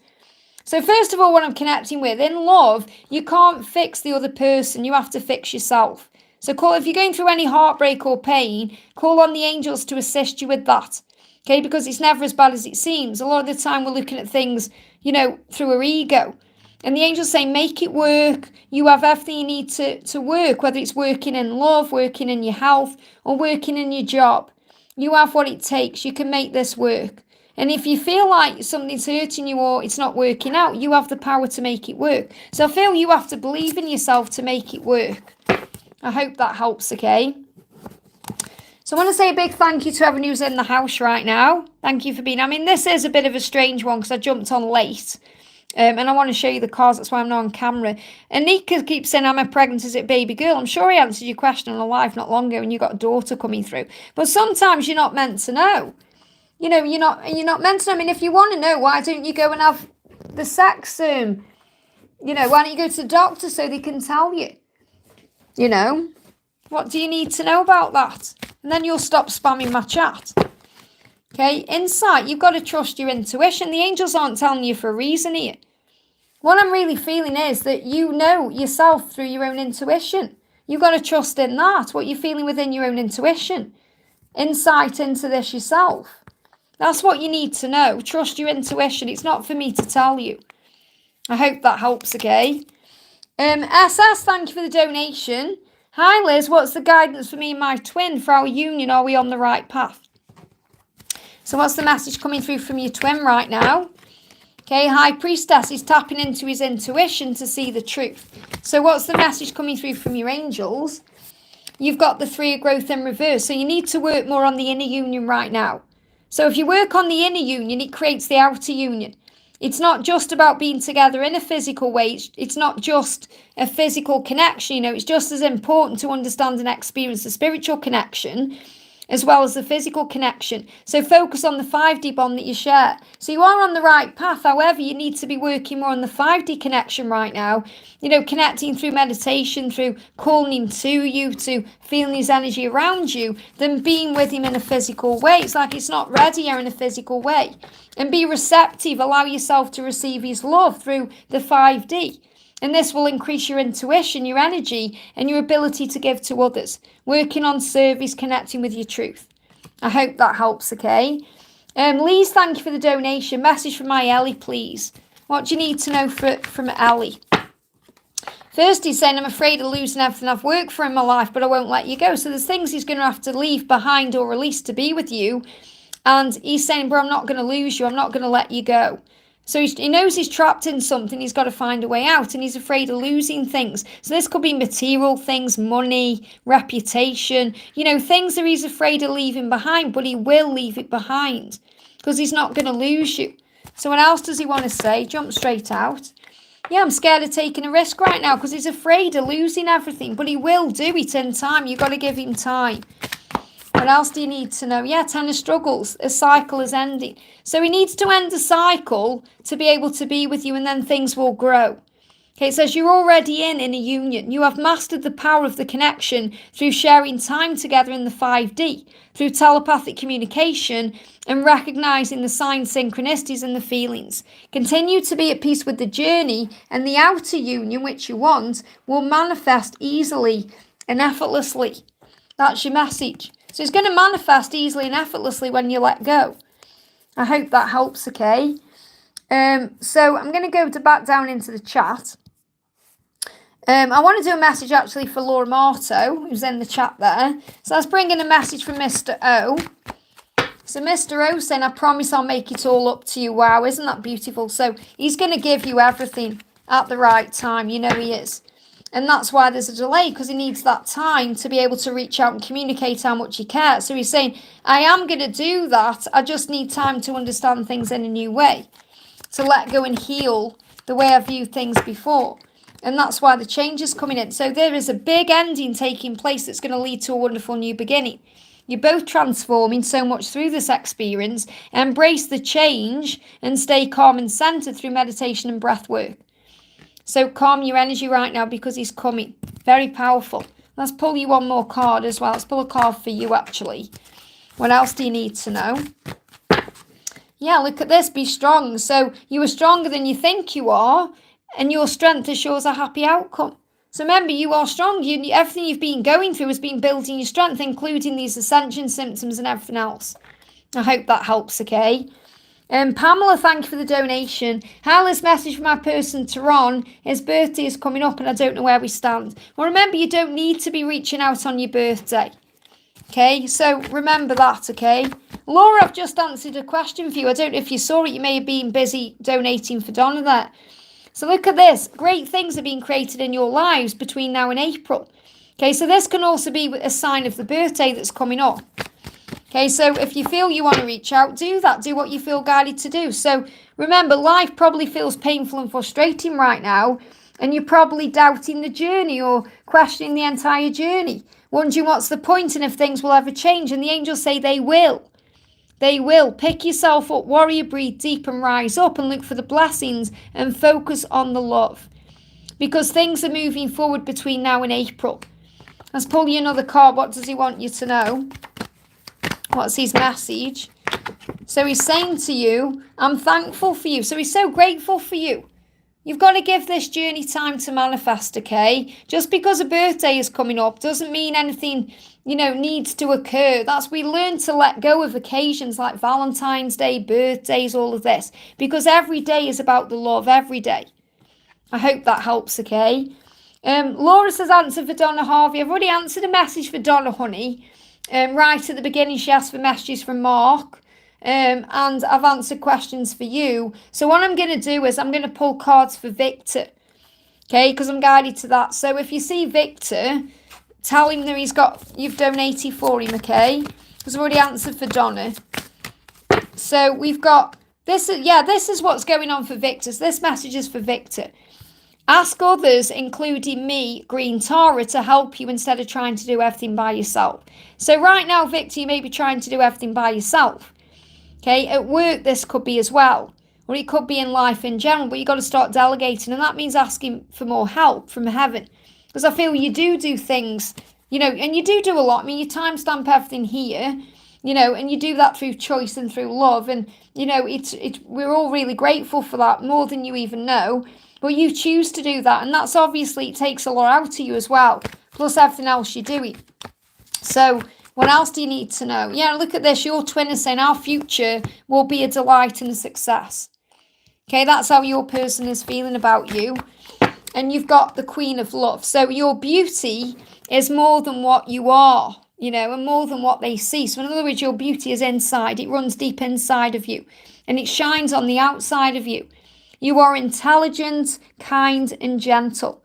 So first of all, what I'm connecting with, in love, you can't fix the other person. You have to fix yourself. So if you're going through any heartbreak or pain, call on the angels to assist you with that. Okay, because it's never as bad as it seems. A lot of the time we're looking at things, through our ego. And the angels say, make it work. You have everything you need to work, whether it's working in love, working in your health, or working in your job. You have what it takes. You can make this work. And if you feel like something's hurting you or it's not working out, you have the power to make it work. So I feel you have to believe in yourself to make it work. I hope that helps, okay? So I want to say a big thank you to everyone who's in the house right now. Thank you for being... this is a bit of a strange one because I jumped on late. And I want to show you the cards. That's why I'm not on camera. And Nika keeps saying, am I pregnant? Is it baby girl? I'm sure he answered your question on a live not long ago and you got a daughter coming through. But sometimes you're not meant to know. You're not meant to know. If you want to know, why don't you go and have the sex? Why don't you go to the doctor so they can tell you? What do you need to know about that? And then you'll stop spamming my chat. Okay, insight, you've got to trust your intuition. The angels aren't telling you for a reason here. What I'm really feeling is that you know yourself through your own intuition. You've got to trust in that, what you're feeling within your own intuition. Insight into this yourself. That's what you need to know. Trust your intuition. It's not for me to tell you. I hope that helps, okay? SS, thank you for the donation. Hi, Liz. What's the guidance for me and my twin for our union? Are we on the right path? So what's the message coming through from your twin right now? Okay, High Priestess is tapping into his intuition to see the truth. So what's the message coming through from your angels? You've got the 3 of growth in reverse. So you need to work more on the inner union right now. So if you work on the inner union, it creates the outer union. It's not just about being together in a physical way. It's not just a physical connection. You know, it's just as important to understand and experience the spiritual connection as well as the physical connection. So focus on the 5D bond that you share. So you are on the right path. However, you need to be working more on the 5D connection right now. You know, connecting through meditation, through calling him to you, to feeling his energy around you, than being with him in a physical way. It's like it's not ready here in a physical way. And be receptive. Allow yourself to receive his love through the 5D. And this will increase your intuition, your energy, and your ability to give to others. Working on service, connecting with your truth. I hope that helps, okay? Lise, thank you for the donation. Message from my Ellie, please. What do you need to know from Ellie? First, he's saying, I'm afraid of losing everything I've worked for in my life, but I won't let you go. So there's things he's going to have to leave behind or release to be with you. And he's saying, bro, I'm not going to lose you. I'm not going to let you go. So he knows he's trapped in something. He's got to find a way out, and he's afraid of losing things. So this could be material things, money, reputation, you know, things that he's afraid of leaving behind, but he will leave it behind because he's not going to lose you. So what else does he want to say? Jump straight out. Yeah, I'm scared of taking a risk right now because he's afraid of losing everything, but he will do it in time. You've got to give him time. What else do you need to know? Yeah, 10 of struggles. A cycle is ending. So he needs to end the cycle to be able to be with you, and then things will grow. Okay, it says you're already in a union. You have mastered the power of the connection through sharing time together in the 5D, through telepathic communication and recognizing the signs, synchronicities and the feelings. Continue to be at peace with the journey, and the outer union, which you want, will manifest easily and effortlessly. That's your message. So it's going to manifest easily and effortlessly when you let go. I hope that helps, okay? So I'm going to go back down into the chat. I want to do a message actually for Laura Marto, who's in the chat there. So let's bring in a message from Mr. O. So Mr. O saying, I promise I'll make it all up to you. Wow, isn't that beautiful? So he's going to give you everything at the right time. You know he is. And that's why there's a delay, because he needs that time to be able to reach out and communicate how much he cares. So he's saying, I am going to do that. I just need time to understand things in a new way, to let go and heal the way I viewed things before. And that's why the change is coming in. So there is a big ending taking place that's going to lead to a wonderful new beginning. You're both transforming so much through this experience. Embrace the change and stay calm and centered through meditation and breath work. So calm your energy right now because he's coming. Very powerful. Let's pull you one more card as well. Let's pull a card for you actually. What else do you need to know? Yeah, look at this. Be strong. So you are stronger than you think you are, and your strength assures a happy outcome. So remember, you are strong. Everything you've been going through has been building your strength, including these ascension symptoms and everything else. I hope that helps, okay? Pamela, thank you for the donation. Hi, message from my person, Tehran. His birthday is coming up and I don't know where we stand. Well, remember, you don't need to be reaching out on your birthday. Okay, so remember that, okay? Laura, I've just answered a question for you. I don't know if you saw it. You may have been busy donating for Donna there. So look at this. Great things are being created in your lives between now and April. Okay, so this can also be a sign of the birthday that's coming up. Okay, so if you feel you want to reach out, do that. Do what you feel guided to do. So remember, life probably feels painful and frustrating right now, and you're probably doubting the journey or questioning the entire journey, wondering what's the point and if things will ever change. And the angels say they will. They will. Pick yourself up, warrior, breathe deep and rise up and look for the blessings and focus on the love. Because things are moving forward between now and April. Let's pull you another card. What does he want you to know? What's his message? So he's saying to you, I'm thankful for you. So he's so grateful for you. You've got to give this journey time to manifest, okay? Just because a birthday is coming up doesn't mean anything, needs to occur. That's we learn to let go of occasions like Valentine's Day, birthdays, all of this. Because every day is about the love, every day. I hope that helps, okay? Laura says answer for Donna Harvey. I've already answered a message for Donna, honey. Right at the beginning, she asked for messages from Mark. And I've answered questions for you. So what I'm going to do is I'm going to pull cards for Victor. Okay, because I'm guided to that. So if you see Victor, tell him that you've donated for him, okay? Because I've already answered for Donna. So we've got, this is what's going on for Victor. So this message is for Victor. Ask others, including me, Green Tara, to help you instead of trying to do everything by yourself. So right now, Victor, you may be trying to do everything by yourself. Okay, at work, this could be as well. Or it could be in life in general, but you've got to start delegating. And that means asking for more help from heaven. Because I feel you do things, and you do a lot. I mean, you timestamp everything here, and you do that through choice and through love. And, we're all really grateful for that, more than you even know. But you choose to do that. And that's obviously, it takes a lot out of you as well. Plus everything else you're doing. So what else do you need to know? Yeah, look at this. Your twin is saying our future will be a delight and a success. Okay, that's how your person is feeling about you. And you've got the Queen of Love. So your beauty is more than what you are, and more than what they see. So in other words, your beauty is inside. It runs deep inside of you. And it shines on the outside of you. You are intelligent, kind, and gentle.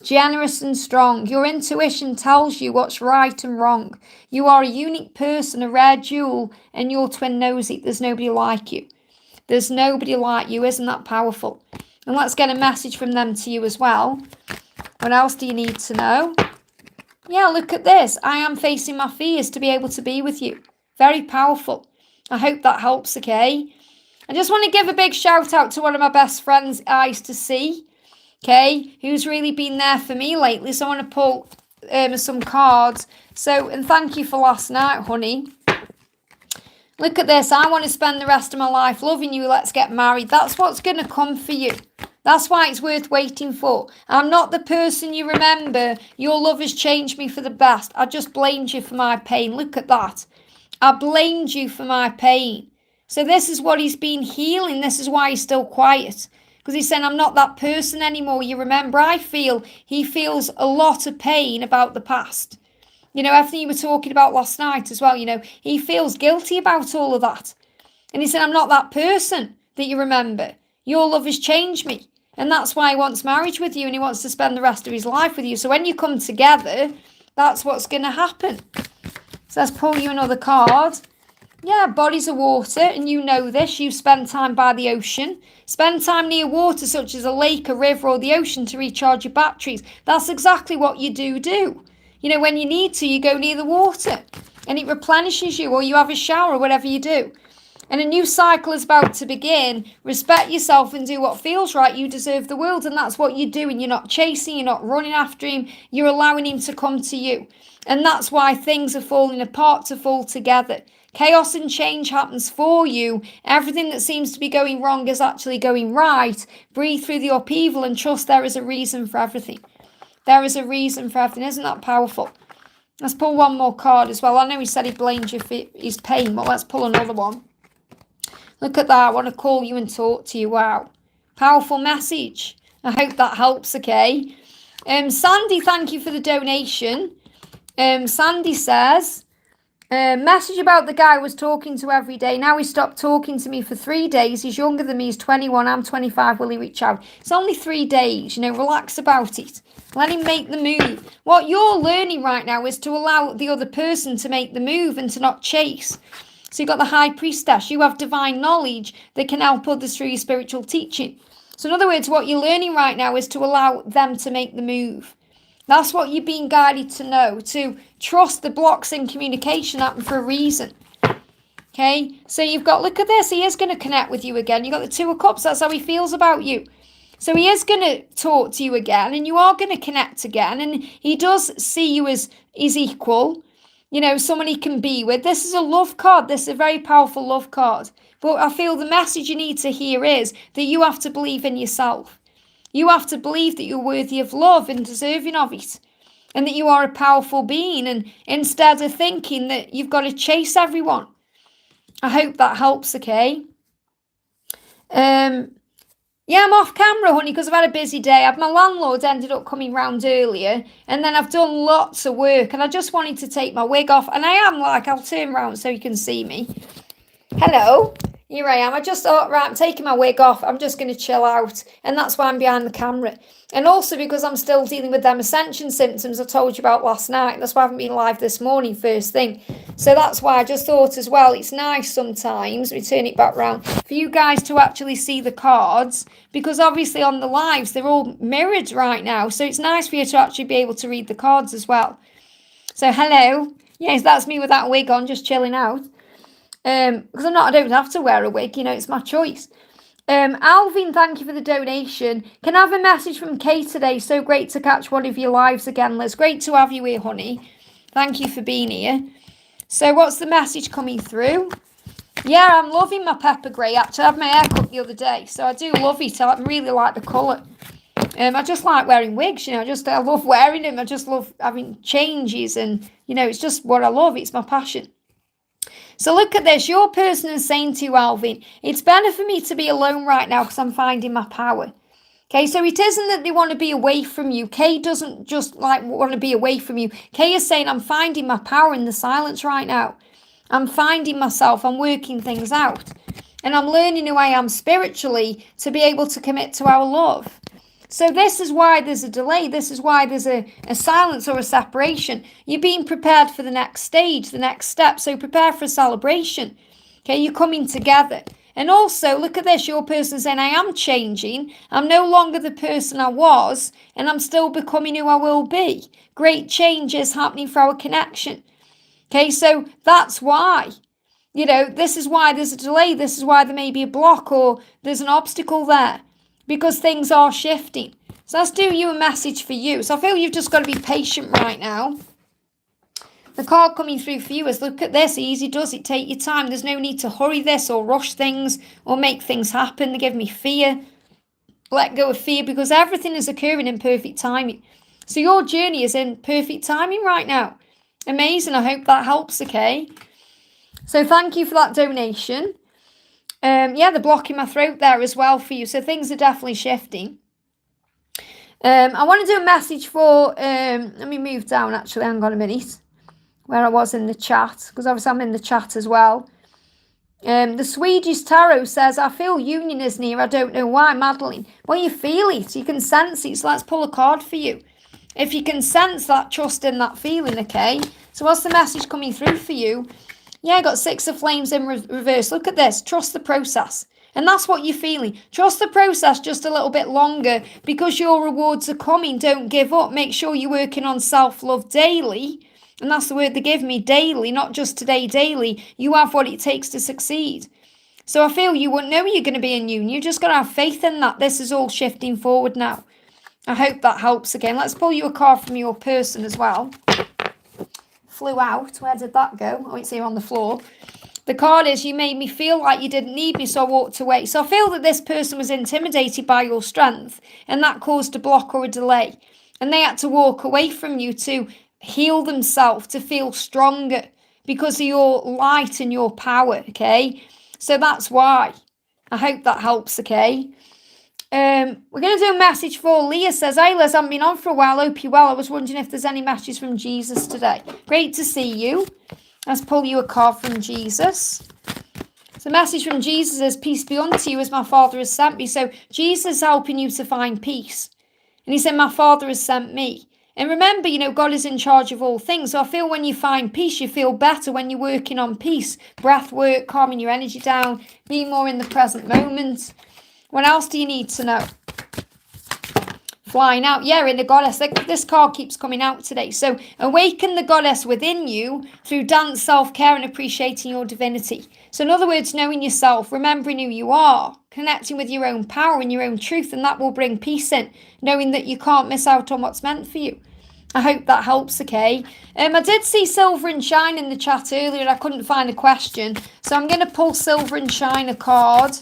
Generous and strong. Your intuition tells you what's right and wrong. You are a unique person, a rare jewel, and your twin knows it. There's nobody like you. There's nobody like you. Isn't that powerful? And let's get a message from them to you as well. What else do you need to know? Yeah, look at this. I am facing my fears to be able to be with you. Very powerful. I hope that helps, okay? I just want to give a big shout out to one of my best friends, Eyes to See. Okay, who's really been there for me lately. So I want to pull some cards. And thank you for last night, honey. Look at this. I want to spend the rest of my life loving you. Let's get married. That's what's going to come for you. That's why it's worth waiting for. I'm not the person you remember. Your love has changed me for the best. I just blamed you for my pain. Look at that. I blamed you for my pain. So this is what he's been healing. This is why he's still quiet. Because he's saying, I'm not that person anymore. You remember, I feel he feels a lot of pain about the past. Everything you were talking about last night as well, he feels guilty about all of that. And he said, I'm not that person that you remember. Your love has changed me. And that's why he wants marriage with you and he wants to spend the rest of his life with you. So when you come together, that's what's going to happen. So let's pull you another card. Yeah, bodies of water, and you know this. You spend time by the ocean. Spend time near water, such as a lake, a river, or the ocean to recharge your batteries. That's exactly what you do. When you need to, you go near the water, and it replenishes you, or you have a shower, whatever you do. And a new cycle is about to begin. Respect yourself and do what feels right. You deserve the world, and that's what you're doing. You're not chasing, you're not running after him. You're allowing him to come to you. And that's why things are falling apart to fall together. Chaos and change happens for you. Everything that seems to be going wrong is actually going right. Breathe through the upheaval and trust there is a reason for everything. There is a reason for everything. Isn't that powerful? Let's pull one more card as well. I know he said he blamed you for his pain, but let's pull another one. Look at that. I want to call you and talk to you. Wow. Powerful message. I hope that helps, okay? Sandy, thank you for the donation. Sandy says, message about the guy I was talking to every day. Now he stopped talking to me for 3 days. He's younger than me. He's 21. I'm 25. Will he reach out? It's only 3 days. Relax about it. Let him make the move. What you're learning right now is to allow the other person to make the move and to not chase. So you've got the High Priestess. You have divine knowledge that can help others through your spiritual teaching. So in other words, what you're learning right now is to allow them to make the move. That's what you're being guided to know, to trust the blocks in communication happen for a reason. Okay, so you've got, look at this, he is going to connect with you again. You've got the Two of Cups, that's how he feels about you. So he is going to talk to you again, and you are going to connect again, and he does see you as his equal, someone he can be with. This is a love card, this is a very powerful love card. But I feel the message you need to hear is that you have to believe in yourself. You have to believe that you're worthy of love and deserving of it, and that you are a powerful being, and instead of thinking that you've got to chase everyone. I hope that helps, okay? Yeah, I'm off camera, honey, because I've had a busy day. My landlord ended up coming round earlier, and then I've done lots of work, and I just wanted to take my wig off, and I am like, I'll turn round so you can see me. Hello, here I am. I just thought, right, I'm taking my wig off. I'm just going to chill out, and that's why I'm behind the camera. And also because I'm still dealing with them ascension symptoms I told you about last night. That's why I haven't been live this morning first thing. So that's why I just thought as well, it's nice sometimes, we turn it back round, for you guys to actually see the cards, because obviously on the lives, they're all mirrored right now. So it's nice for you to actually be able to read the cards as well. So hello. Yes, that's me with that wig on, just chilling out. Because I don't have to wear a wig, it's my choice. Alvin, thank you for the donation. Can I have a message from Kay today? So great to catch one of your lives again, Liz. Great to have you here, honey. Thank you for being here. So what's the message coming through? Yeah, I'm loving my pepper grey. Actually, I had my hair cut the other day, so I do love it. I really like the colour. I just like wearing wigs, I love wearing them. I just love having changes, and, it's just what I love. It's my passion. So look at this. Your person is saying to you, Alvin, it's better for me to be alone right now because I'm finding my power. Okay, so it isn't that they want to be away from you. Kay doesn't just want to be away from you. Kay is saying, I'm finding my power in the silence right now. I'm finding myself. I'm working things out. And I'm learning who I am spiritually to be able to commit to our love. So this is why there's a delay. This is why there's a silence or a separation. You're being prepared for the next stage, the next step. So prepare for a celebration. Okay, you're coming together. And also, look at this. Your person saying, I am changing. I'm no longer the person I was, and I'm still becoming who I will be. Great change is happening for our connection. Okay, so that's why. This is why there's a delay. This is why there may be a block or there's an obstacle there. Because things are shifting. So let's do you a message for you. So I feel you've just got to be patient right now. The card coming through for you is, look at this. Easy does it. Take your time. There's no need to hurry this or rush things or make things happen. They give me fear. Let go of fear, because everything is occurring in perfect timing. So your journey is in perfect timing right now. Amazing. I hope that helps, okay? So thank you for that donation. The block in my throat there as well for you. So things are definitely shifting. I want to do a message for, let me move down actually, hang on a minute, where I was in the chat, because obviously I'm in the chat as well. The Swedish Tarot says, I feel union is near, I don't know why, Madeline. Well, you feel it, you can sense it, so let's pull a card for you. If you can sense that, trust in that feeling, okay? So what's the message coming through for you? Yeah, I got Six of Flames in reverse. Look at this. Trust the process. And that's what you're feeling. Trust the process just a little bit longer, because your rewards are coming. Don't give up. Make sure you're working on self-love daily. And that's the word they give me, daily, not just today, daily. You have what it takes to succeed. So I feel you wouldn't know you're going to be in union. You just got to have faith in that. This is all shifting forward now. I hope that helps again. Let's pull you a card from your person as well. Flew out. Where did that go? Oh, it's here on the floor. The card is, you made me feel like you didn't need me, so I walked away. So I feel that this person was intimidated by your strength, and that caused a block or a delay. And they had to walk away from you to heal themselves, to feel stronger because of your light and your power, okay? So that's why. I hope that helps, okay? We're going to do a message for Leah. Says, hey Liz, I haven't been on for a while. Hope you're well. I was wondering if there's any messages from Jesus today. Great to see you. Let's pull you a card from Jesus. So the message from Jesus is, peace be unto you as my Father has sent me. So Jesus is helping you to find peace. And he said, my Father has sent me. And remember, God is in charge of all things. So I feel when you find peace, you feel better when you're working on peace. Breath work, calming your energy down, being more in the present moment. What else do you need to know? Flying out. Yeah, in the goddess. This card keeps coming out today. So awaken the goddess within you through dance, self-care, and appreciating your divinity. So in other words, knowing yourself, remembering who you are, connecting with your own power and your own truth, and that will bring peace in, knowing that you can't miss out on what's meant for you. I hope that helps, okay? I did see Silver and Shine in the chat earlier, and I couldn't find a question. So I'm going to pull Silver and Shine a card.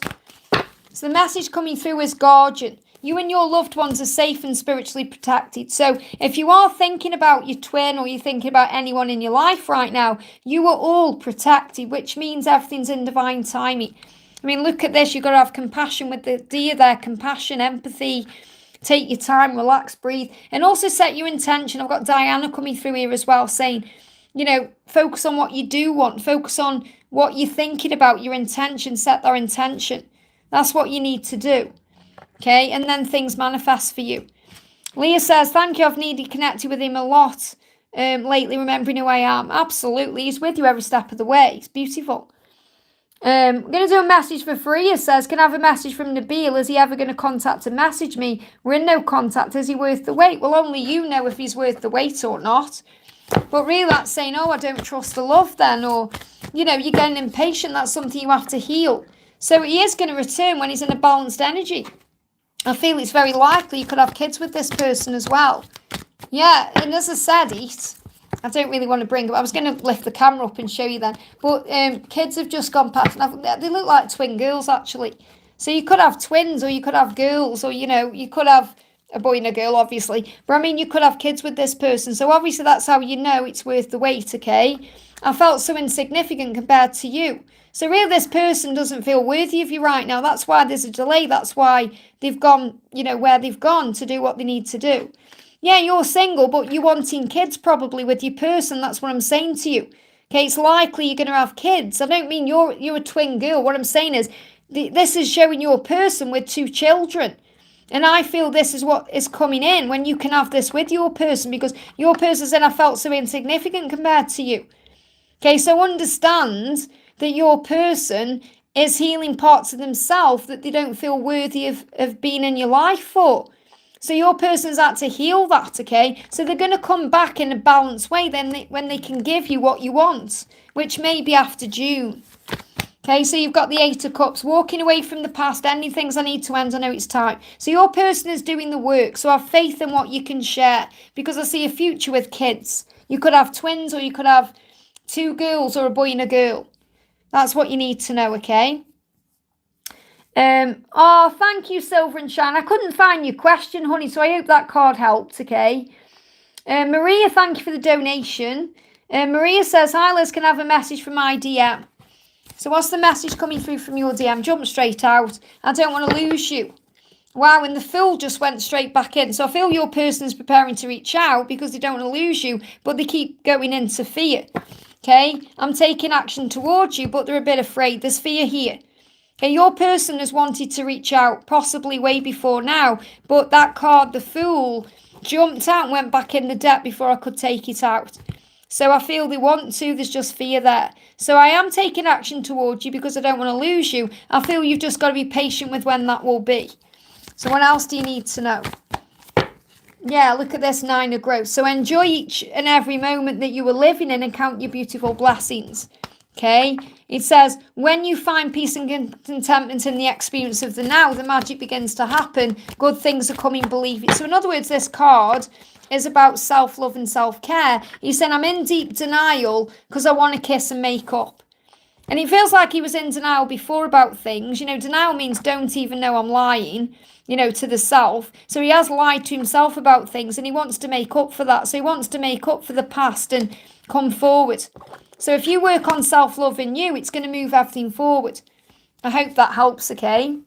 So the message coming through is Guardian. You and your loved ones are safe and spiritually protected. So if you are thinking about your twin or you're thinking about anyone in your life right now, you are all protected, which means everything's in divine timing. I mean, look at this. You've got to have compassion with the deer there, compassion, empathy. Take your time, relax, breathe, and also set your intention. I've got Diana coming through here as well saying, focus on what you do want. Focus on what you're thinking about, your intention, set that intention. That's what you need to do. Okay, and then things manifest for you. Leah says, thank you, I've needed connected with him a lot lately, remembering who I am. Absolutely, he's with you every step of the way. It's beautiful. I'm going to do a message for Faria. Says, can I have a message from Nabil? Is he ever going to contact and message me? We're in no contact. Is he worth the wait? Well, only you know if he's worth the wait or not. But really, that's saying, I don't trust the love then. Or, you're getting impatient. That's something you have to heal. So he is going to return when he's in a balanced energy. I feel it's very likely you could have kids with this person as well. Yeah, and as I said, I don't really want to bring them. I was going to lift the camera up and show you then. But kids have just gone past. And they look like twin girls, actually. So you could have twins or you could have girls or, you could have a boy and a girl, obviously. But, I mean, you could have kids with this person. So, obviously, that's how you know it's worth the wait, okay? I felt so insignificant compared to you. So really this person doesn't feel worthy of you right now. That's why there's a delay. That's why they've gone, where they've gone to do what they need to do. Yeah, you're single, but you're wanting kids probably with your person. That's what I'm saying to you. Okay, it's likely you're going to have kids. I don't mean you're a twin girl. What I'm saying is this is showing your person with 2 children. And I feel this is what is coming in when you can have this with your person, because your person said, I felt so insignificant compared to you. Okay, so understand that your person is healing parts of themselves that they don't feel worthy of being in your life for. So your person's had to heal that, okay? So they're going to come back in a balanced way then when they can give you what you want, which may be after June. Okay, so you've got the 8 of Cups, walking away from the past, ending things I need to end, I know it's time. So your person is doing the work, so have faith in what you can share, because I see a future with kids. You could have twins or you could have 2 girls or a boy and a girl. That's what you need to know, okay? Thank you, Silver and Shine. I couldn't find your question, honey, so I hope that card helped, okay? Maria, thank you for the donation. Maria says, hi, Liz, can I have a message from my DM? So what's the message coming through from your DM? Jump straight out. I don't want to lose you. Wow, and the Fool just went straight back in. So I feel your person's preparing to reach out because they don't want to lose you, but they keep going into fear. Okay, I'm taking action towards you, but they're a bit afraid. There's fear here. Okay, your person has wanted to reach out possibly way before now, but that card, the Fool, jumped out and went back in the deck before I could take it out. So I feel they want to, there's just fear there. So I am taking action towards you because I don't want to lose you. I feel you've just got to be patient with when that will be. So what else do you need to know? Yeah, look at this 9 of Growth. So enjoy each and every moment that you were living in and count your beautiful blessings. Okay? It says, when you find peace and contentment in the experience of the now, the magic begins to happen. Good things are coming, believe it. So in other words, this card is about self-love and self-care. He's saying, I'm in deep denial because I want to kiss and make up. And it feels like he was in denial before about things. Denial means don't even know I'm lying, to the self. So he has lied to himself about things and he wants to make up for that. So he wants to make up for the past and come forward. So if you work on self-love in you, it's going to move everything forward. I hope that helps, okay?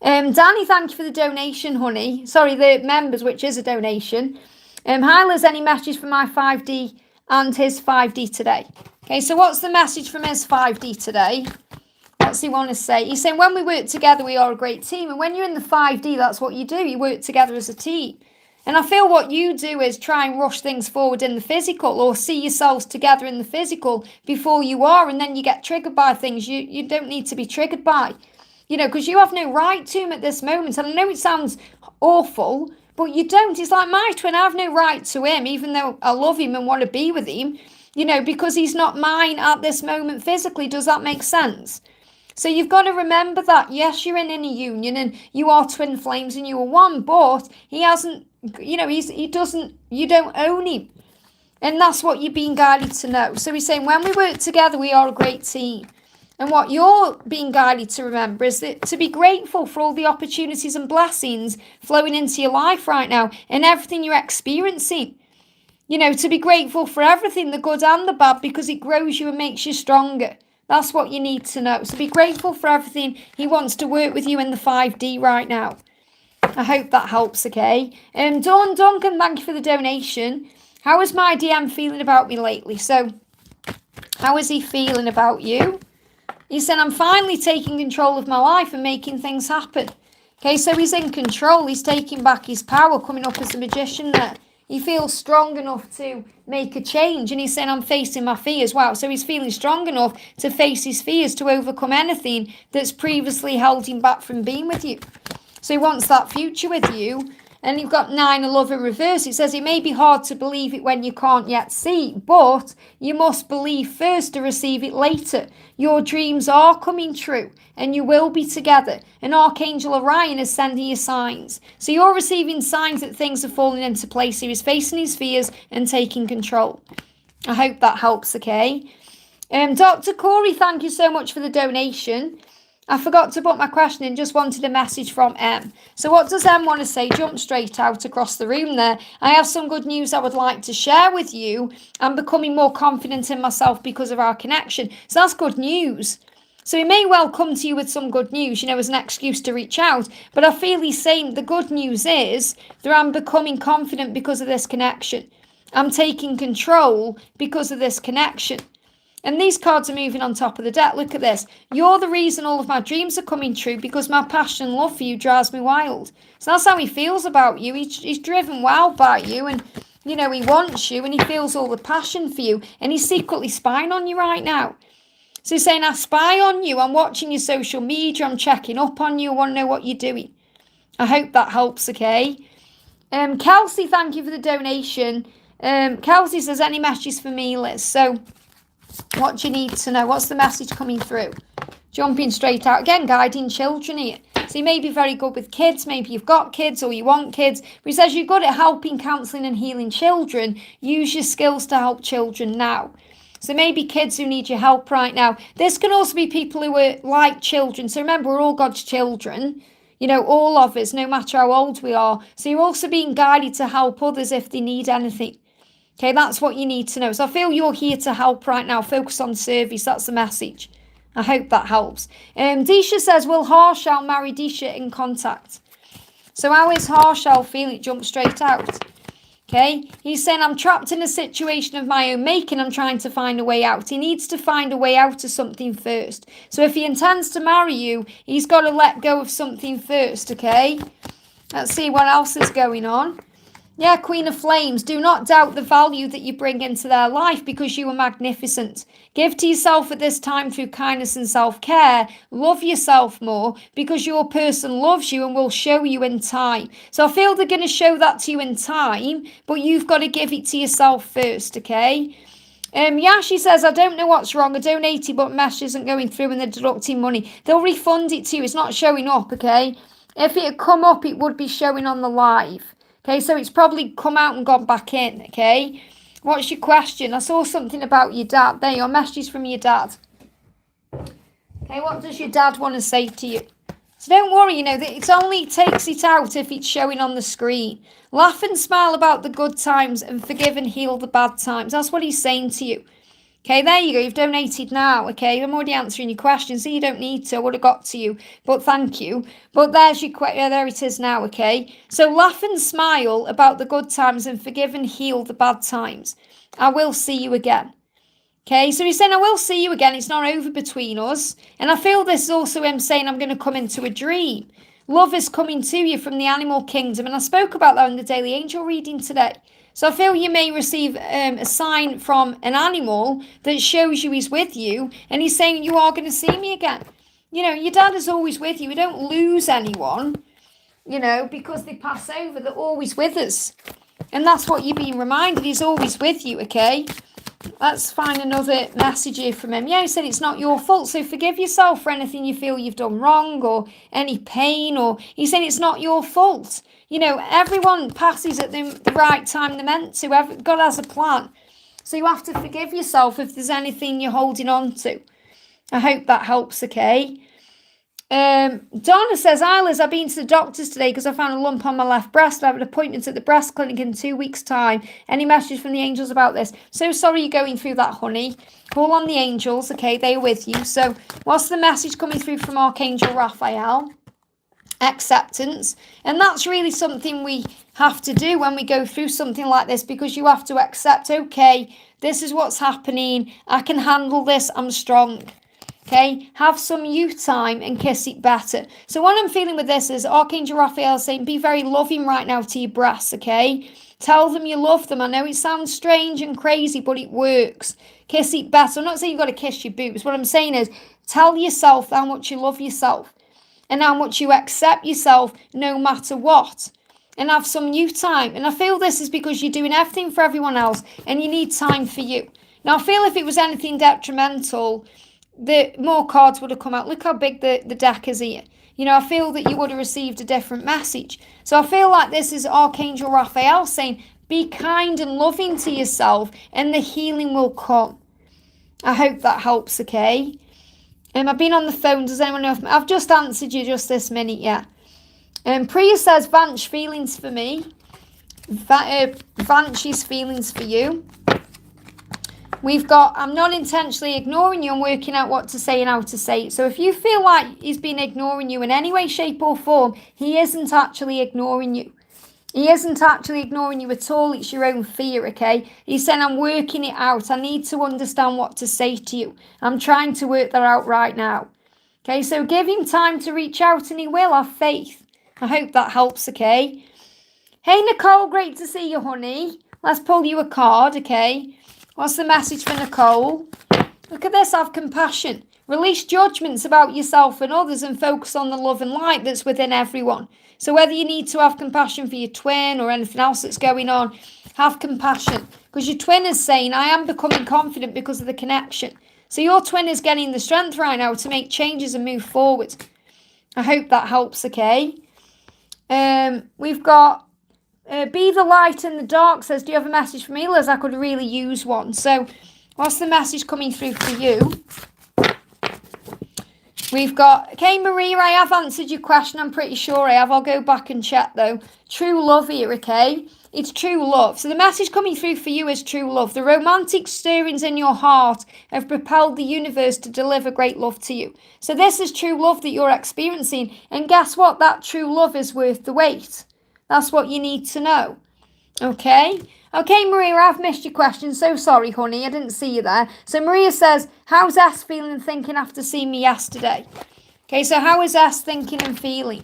Danny, thank you for the donation, honey. Sorry, the members, which is a donation. Hi, Liz, any message for my 5D and his 5D today? Okay, so what's the message from his 5D today? What's he want to say? He's saying, when we work together, we are a great team. And when you're in the 5D, that's what you do. You work together as a team. And I feel what you do is try and rush things forward in the physical, or see yourselves together in the physical before you are, and then you get triggered by things you don't need to be triggered by. Because you have no right to him at this moment. And I know it sounds awful, but you don't. It's like my twin. I have no right to him, even though I love him and want to be with him, because he's not mine at this moment physically. Does that make sense? So you've got to remember that. Yes, you're in a union and you are twin flames and you are one, but he hasn't, you don't own him. And that's what you're being guided to know. So he's saying, when we work together, we are a great team. And what you're being guided to remember is that to be grateful for all the opportunities and blessings flowing into your life right now and everything you're experiencing. You know, to be grateful for everything, the good and the bad, because it grows you and makes you stronger. That's what you need to know. So be grateful for everything. He wants to work with you in the 5D right now. I hope that helps, okay? Dawn Duncan, thank you for the donation. How is my DM feeling about me lately? So, how is he feeling about you? He said, I'm finally taking control of my life and making things happen. Okay, so he's in control. He's taking back his power, coming up as a magician there. He feels strong enough to make a change. And he's saying, I'm facing my fears. Wow, so he's feeling strong enough to face his fears, to overcome anything that's previously held him back from being with you. So he wants that future with you. And you've got 9 of love in reverse. It says it may be hard to believe it when you can't yet see, but you must believe first to receive it later. Your dreams are coming true and you will be together. And Archangel Orion is sending you signs. So you're receiving signs that things are falling into place. He is facing his fears and taking control. I hope that helps, okay? Dr. Corey, thank you so much for the donation. I forgot to put my question in, just wanted a message from M. So what does M want to say? Jump straight out across the room there. I have some good news I would like to share with you. I'm becoming more confident in myself because of our connection. So that's good news. So he may well come to you with some good news, you know, as an excuse to reach out. But I feel he's saying the good news is that I'm becoming confident because of this connection. I'm taking control because of this connection. And these cards are moving on top of the deck. Look at this. You're the reason all of my dreams are coming true because my passion and love for you drives me wild. So that's how he feels about you. He's driven wild by you and, you know, he wants you and he feels all the passion for you. And he's secretly spying on you right now. So he's saying, I spy on you. I'm watching your social media. I'm checking up on you. I want to know what you're doing. I hope that helps, okay? Kelsey, thank you for the donation. Kelsey says, any messages for me, Liz? So what do you need to know? What's the message coming through? Jumping straight out. Again, guiding children here. So you may be very good with kids. Maybe you've got kids or you want kids. But he says you're good at helping, counselling and healing children. Use your skills to help children now. So maybe kids who need your help right now. This can also be people who are like children. So remember, we're all God's children. You know, all of us, no matter how old we are. So you're also being guided to help others if they need anything. Okay, that's what you need to know. So I feel you're here to help right now. Focus on service. That's the message. I hope that helps. Disha says, will Harshal marry Disha in contact? So how is Harshal feeling? It jumped straight out. Okay, he's saying, I'm trapped in a situation of my own making. I'm trying to find a way out. He needs to find a way out of something first. So if he intends to marry you, he's got to let go of something first, okay? Let's see what else is going on. Yeah, Queen of Flames, do not doubt the value that you bring into their life because you are magnificent. Give to yourself at this time through kindness and self-care. Love yourself more because your person loves you and will show you in time. So I feel they're going to show that to you in time, but you've got to give it to yourself first, okay? Yashi says, I don't know what's wrong. I donated, but message isn't going through and they're deducting money. They'll refund it to you. It's not showing up, okay? If it had come up, it would be showing on the live. Okay, so it's probably come out and gone back in, okay? What's your question? I saw something about your dad. There, your message from your dad. Okay, what does your dad want to say to you? So don't worry, you know, that it only takes it out if it's showing on the screen. Laugh and smile about the good times and forgive and heal the bad times. That's what he's saying to you. Okay, there you go. You've donated now, okay? I'm already answering your questions, so you don't need to. I would have got to you, but thank you. But there's your there it is now, okay? So laugh and smile about the good times and forgive and heal the bad times. I will see you again. Okay, so he's saying, I will see you again. It's not over between us. And I feel this is also him saying, I'm going to come into a dream. Love is coming to you from the animal kingdom. And I spoke about that in the daily angel reading today. So I feel you may receive a sign from an animal that shows you he's with you. And he's saying, you are going to see me again. You know, your dad is always with you. We don't lose anyone, you know, because they pass over. They're always with us. And that's what you're being reminded. He's always with you, okay? Let's find another message here from him. Yeah, he said it's not your fault. So forgive yourself for anything you feel you've done wrong or any pain. Or he said it's not your fault. You know, everyone passes at the right time they're meant to. God has a plan. So you have to forgive yourself if there's anything you're holding on to. I hope that helps, okay? Donna says, hi Liz, I've been to the doctors today because I found a lump on my left breast. I have an appointment at the breast clinic in 2 weeks' time. Any message from the angels about this? So sorry you're going through that, honey. Call on the angels, okay? They're with you. So what's the message coming through from Archangel Raphael? Acceptance. And that's really something we have to do when we go through something like this, because you have to accept, okay, this is what's happening. I can handle this. I'm strong. Okay, have some you time and kiss it better. So what I'm feeling with this is Archangel Raphael saying, be very loving right now to your breasts, okay? Tell them you love them. I know it sounds strange and crazy, but it works. Kiss it better. I'm not saying you've got to kiss your boobs. What I'm saying is tell yourself how much you love yourself and how much you accept yourself no matter what. And have some you time. And I feel this is because you're doing everything for everyone else and you need time for you. Now, I feel if it was anything detrimental, the more cards would have come out. Look how big the deck is here. You know, I feel that you would have received a different message. So I feel like this is Archangel Raphael saying, be kind and loving to yourself and the healing will come. I hope that helps, okay? I've been on the phone. Does anyone know if I've just answered you just this minute, yeah? Priya says, Vanch, feelings for me. Vanch's feelings for you. We've got, I'm not intentionally ignoring you and working out what to say and how to say it. So if you feel like he's been ignoring you in any way, shape or form, he isn't actually ignoring you. He isn't actually ignoring you at all. It's your own fear, okay? He's saying, I'm working it out. I need to understand what to say to you. I'm trying to work that out right now. Okay, so give him time to reach out and he will. Have faith. I hope that helps, okay? Hey, Nicole, great to see you, honey. Let's pull you a card, okay? What's the message for Nicole? Look at this, have compassion. Release judgments about yourself and others and focus on the love and light that's within everyone. So whether you need to have compassion for your twin or anything else that's going on, have compassion. Because your twin is saying, I am becoming confident because of the connection. So your twin is getting the strength right now to make changes and move forward. I hope that helps, okay? We've got Be the Light in the Dark says, do you have a message for me, Liz? I could really use one. So what's the message coming through for you? We've got, okay, Maria, I have answered your question. I'm pretty sure I have. I'll go back and check, though. True love here, okay? It's true love. So the message coming through for you is true love. The romantic stirrings in your heart have propelled the universe to deliver great love to you. So this is true love that you're experiencing. And guess what? That true love is worth the wait. That's what you need to know. Okay? Okay, Maria, I've missed your question. So sorry, honey. I didn't see you there. So Maria says, how's S feeling and thinking after seeing me yesterday? Okay, so how is S thinking and feeling?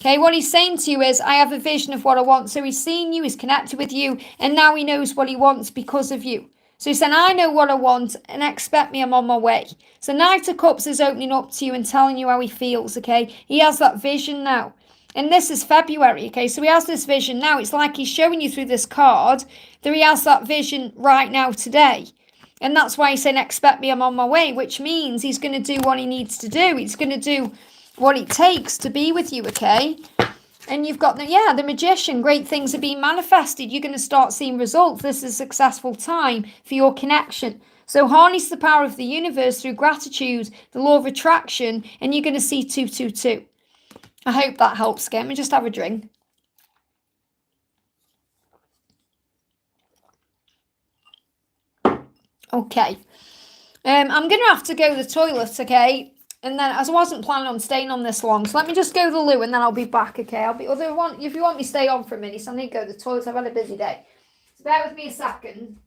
Okay, what he's saying to you is, I have a vision of what I want. So he's seen you, he's connected with you, and now he knows what he wants because of you. So he's saying, I know what I want, and expect me, I'm on my way. So Knight of Cups is opening up to you and telling you how he feels, okay? He has that vision now. And this is February, okay? So he has this vision now. It's like he's showing you through this card that he has that vision right now today. And that's why he's saying, expect me, I'm on my way, which means he's going to do what he needs to do. He's going to do what it takes to be with you, okay? And you've got the Magician. Great things are being manifested. You're going to start seeing results. This is a successful time for your connection. So harness the power of the universe through gratitude, the law of attraction, and you're going to see 222. I hope that helps. Let me just have a drink. Okay. I'm going to have to go to the toilet, okay? And then, as I wasn't planning on staying on this long, so let me just go to the loo and then I'll be back, okay? If you want me to stay on for a minute, so I need to go to the toilet. I've had a busy day. So bear with me a second.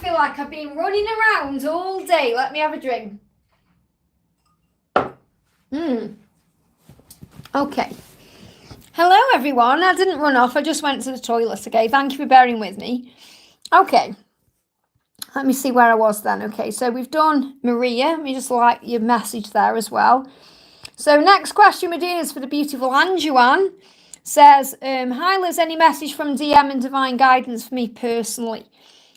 feel like I've been running around all day. Let me have a drink. Okay. Hello, everyone. I didn't run off. I just went to the toilet, okay? Thank you for bearing with me. Okay. Let me see where I was then. Okay, so we've done Maria. Let me just like your message there as well. So next question we're doing is for the beautiful Anjuan. Says, hi Liz, any message from DM and divine guidance for me personally?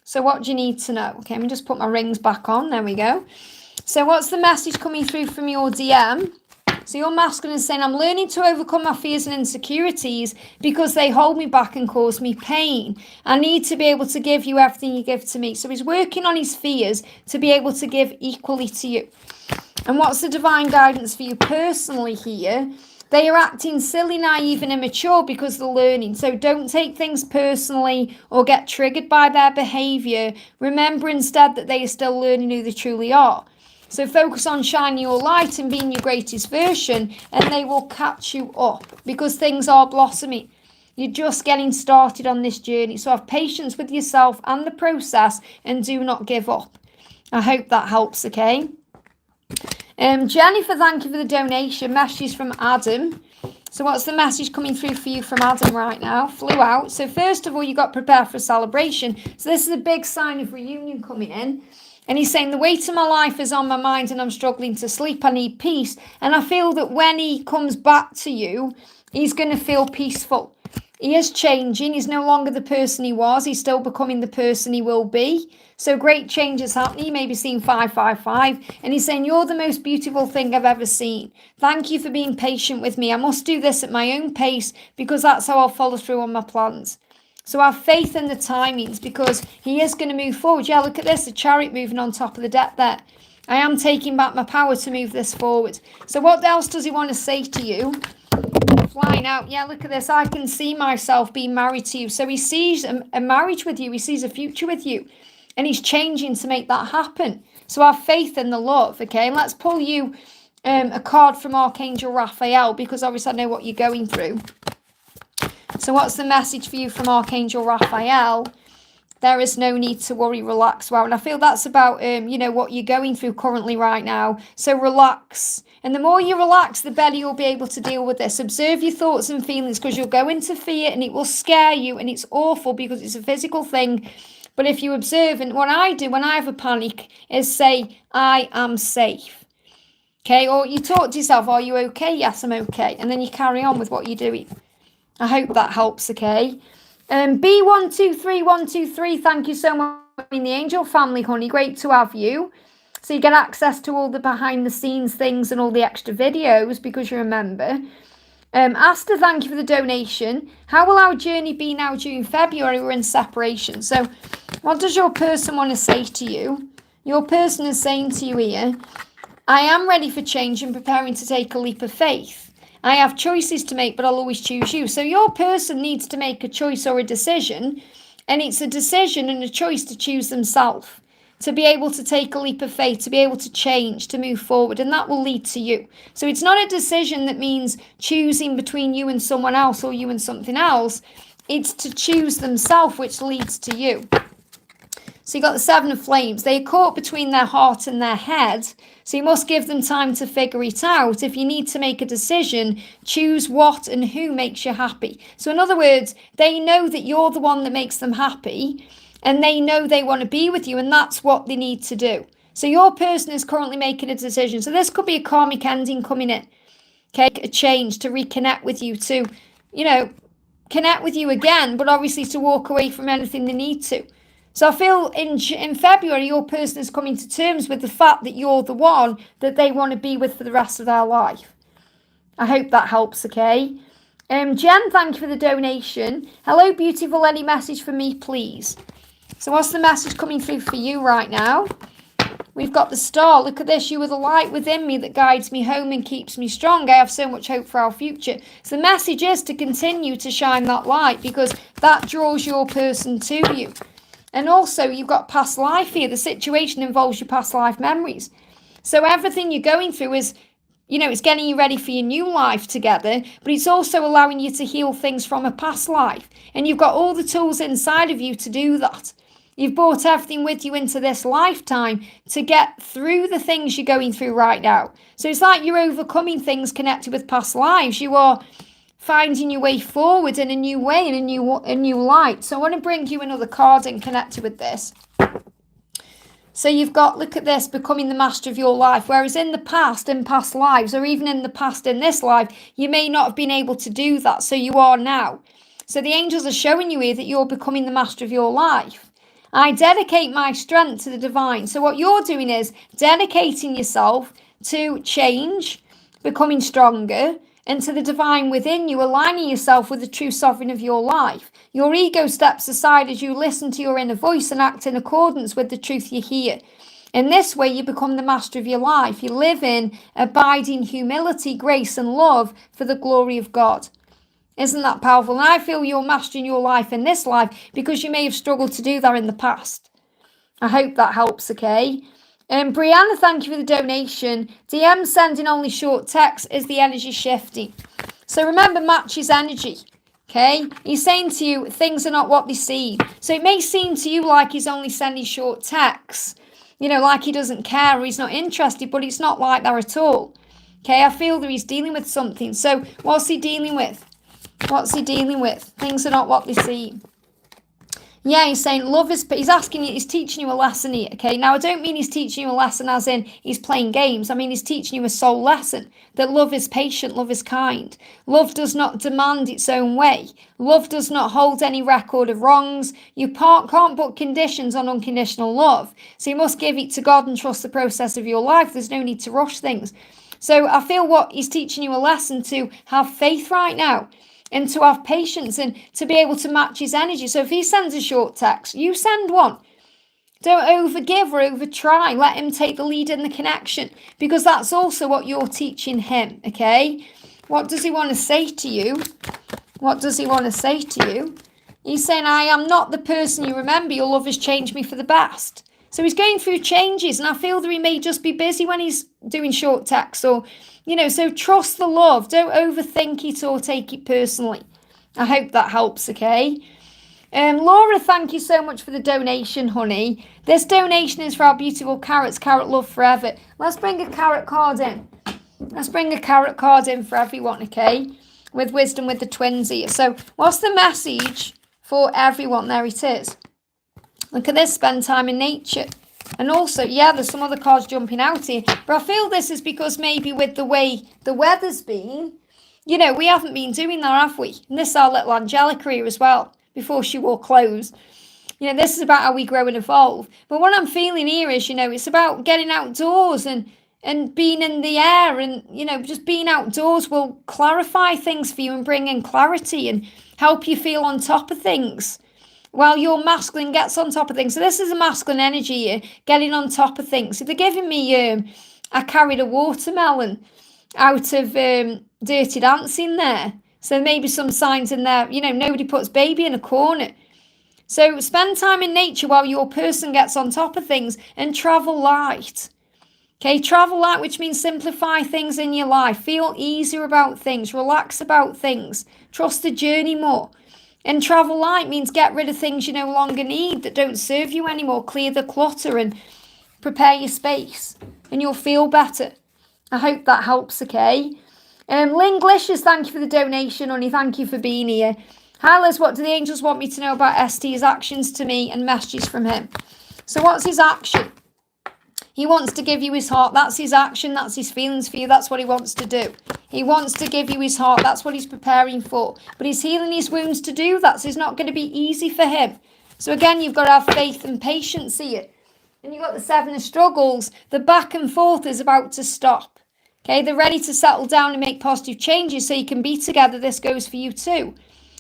So what do you need to know? Okay, let me just put my rings back on. There we go. So what's the message coming through from your DM? So your masculine is saying, I'm learning to overcome my fears and insecurities because they hold me back and cause me pain. I need to be able to give you everything you give to me. So he's working on his fears to be able to give equally to you. And what's the divine guidance for you personally here? They are acting silly, naive and immature because they're learning. So don't take things personally or get triggered by their behaviour. Remember instead that they are still learning who they truly are. So focus on shining your light and being your greatest version, and they will catch you up because things are blossoming. You're just getting started on this journey. So have patience with yourself and the process and do not give up. I hope that helps, okay? Jennifer, thank you for the donation. Messages from Adam. So what's the message coming through for you from Adam right now? Flew out. So first of all, you got prepared for a celebration. So this is a big sign of reunion coming in. And he's saying the weight of my life is on my mind and I'm struggling to sleep. I need peace. And I feel that when he comes back to you, he's going to feel peaceful. He is changing. He's no longer the person he was. He's still becoming the person he will be. So great change is happening. You may be seeing 555. And he's saying, you're the most beautiful thing I've ever seen. Thank you for being patient with me. I must do this at my own pace because that's how I'll follow through on my plans. So have faith in the timings because he is going to move forward. Yeah, look at this. The chariot moving on top of the deck there. I am taking back my power to move this forward. So what else does he want to say to you? Flying out. Yeah, look at this. I can see myself being married to you. So he sees a marriage with you. He sees a future with you. And he's changing to make that happen. So have faith in the love, okay? And let's pull you a card from Archangel Raphael because obviously I know what you're going through. So what's the message for you from Archangel Raphael? There is no need to worry, relax. Wow, and I feel that's about, what you're going through currently right now. So relax. And the more you relax, the better you'll be able to deal with this. Observe your thoughts and feelings because you'll go into fear and it will scare you and it's awful because it's a physical thing. But if you observe, and what I do when I have a panic is say, I am safe. Okay, or you talk to yourself, are you okay? Yes, I'm okay. And then you carry on with what you're doing. I hope that helps, okay? B123123, thank you so much for being the Angel family, honey. Great to have you. So you get access to all the behind the scenes things and all the extra videos because you're a member. Asta, thank you for the donation. How will our journey be now during February? We're in separation. So what does your person want to say to you? Your person is saying to you here, I am ready for change and preparing to take a leap of faith. I have choices to make, but I'll always choose you. So your person needs to make a choice or a decision, and it's a decision and a choice to choose themselves, to be able to take a leap of faith, to be able to change, to move forward, and that will lead to you. So it's not a decision that means choosing between you and someone else or you and something else. It's to choose themselves, which leads to you. So you got the Seven of Flames. They are caught between their heart and their head. So you must give them time to figure it out. If you need to make a decision, choose what and who makes you happy. So in other words, they know that you're the one that makes them happy and they know they want to be with you and that's what they need to do. So your person is currently making a decision. So this could be a karmic ending coming in. Okay, a change to reconnect with you, to, connect with you again, but obviously to walk away from anything they need to. So I feel in February, your person is coming to terms with the fact that you're the one that they want to be with for the rest of their life. I hope that helps, okay? Jen, thank you for the donation. Hello, beautiful. Any message for me, please? So what's the message coming through for you right now? We've got the star. Look at this. You are the light within me that guides me home and keeps me strong. I have so much hope for our future. So the message is to continue to shine that light because that draws your person to you. And also, you've got past life here. The situation involves your past life memories. So everything you're going through is, it's getting you ready for your new life together, but it's also allowing you to heal things from a past life. And you've got all the tools inside of you to do that. You've brought everything with you into this lifetime to get through the things you're going through right now. So it's like you're overcoming things connected with past lives. You are finding your way forward in a new way, in a new light. So I want to bring you another card in connected with this. So you've got, look at this, becoming the master of your life. Whereas in the past, in past lives, or even in the past in this life, you may not have been able to do that. So you are now. So the angels are showing you here that you're becoming the master of your life. I dedicate my strength to the divine. So what you're doing is dedicating yourself to change, becoming stronger, and to the divine within you, aligning yourself with the true sovereign of your life. Your ego steps aside as you listen to your inner voice and act in accordance with the truth you hear. In this way, you become the master of your life. You live in abiding humility, grace, and love for the glory of God. Isn't that powerful? And I feel you're mastering your life in this life because you may have struggled to do that in the past. I hope that helps, okay? Brianna, thank you for the donation. DM sending only short text is the energy shifting. So remember, match his energy, okay? He's saying to you, things are not what they seem. So it may seem to you like he's only sending short texts, like he doesn't care or he's not interested, but it's not like that at all, okay? I feel that he's dealing with something. So what's he dealing with? What's he dealing with? Things are not what they seem. Yeah, he's saying love is, he's asking you, he's teaching you a lesson here, okay? Now, I don't mean he's teaching you a lesson as in he's playing games. I mean, he's teaching you a soul lesson, that love is patient, love is kind. Love does not demand its own way. Love does not hold any record of wrongs. You can't put conditions on unconditional love. So you must give it to God and trust the process of your life. There's no need to rush things. So I feel what he's teaching you a lesson to have faith right now, and to have patience and to be able to match his energy. So if he sends a short text, you send one. Don't overgive or overtry. Let him take the lead in the connection, because that's also what you're teaching him, okay? What does he want to say to you? What does he want to say to you? He's saying, I am not the person you remember. Your love has changed me for the best. So he's going through changes, and I feel that he may just be busy when he's doing short texts or, so trust the love. Don't overthink it or take it personally. I hope that helps, okay? Laura, thank you so much for the donation, honey. This donation is for our beautiful carrots, Carrot Love Forever. Let's bring a carrot card in. Let's bring a carrot card in for everyone, okay? With wisdom with the twins here. So what's the message for everyone? There it is. Look at this, spend time in nature. And also, yeah, there's some other cards jumping out here. But I feel this is because maybe with the way the weather's been, we haven't been doing that, have we? And this is our little Angelica here as well, before she wore clothes. This is about how we grow and evolve. But what I'm feeling here is, it's about getting outdoors and being in the air. And, just being outdoors will clarify things for you and bring in clarity and help you feel on top of things, while your masculine gets on top of things. So this is a masculine energy here, getting on top of things. So they're giving me, I carried a watermelon out of Dirty Dancing there. So maybe some signs in there, nobody puts baby in a corner. So spend time in nature while your person gets on top of things, and travel light. Okay, travel light, which means simplify things in your life. Feel easier about things, relax about things, trust the journey more. And travel light means get rid of things you no longer need that don't serve you anymore. Clear the clutter and prepare your space, and you'll feel better. I hope that helps, okay? Linglicious, thank you for the donation, honey. Thank you for being here. Hi, Liz, what do the angels want me to know about ST's actions to me and messages from him? So what's his action? He wants to give you his heart. That's his action. That's his feelings for you. That's what he wants to do. He wants to give you his heart. That's what he's preparing for. But he's healing his wounds to do that. So it's not going to be easy for him. So again, you've got to have faith and patience here. And you've got the Seven of Struggles. The back and forth is about to stop. Okay, they're ready to settle down and make positive changes so you can be together. This goes for you too.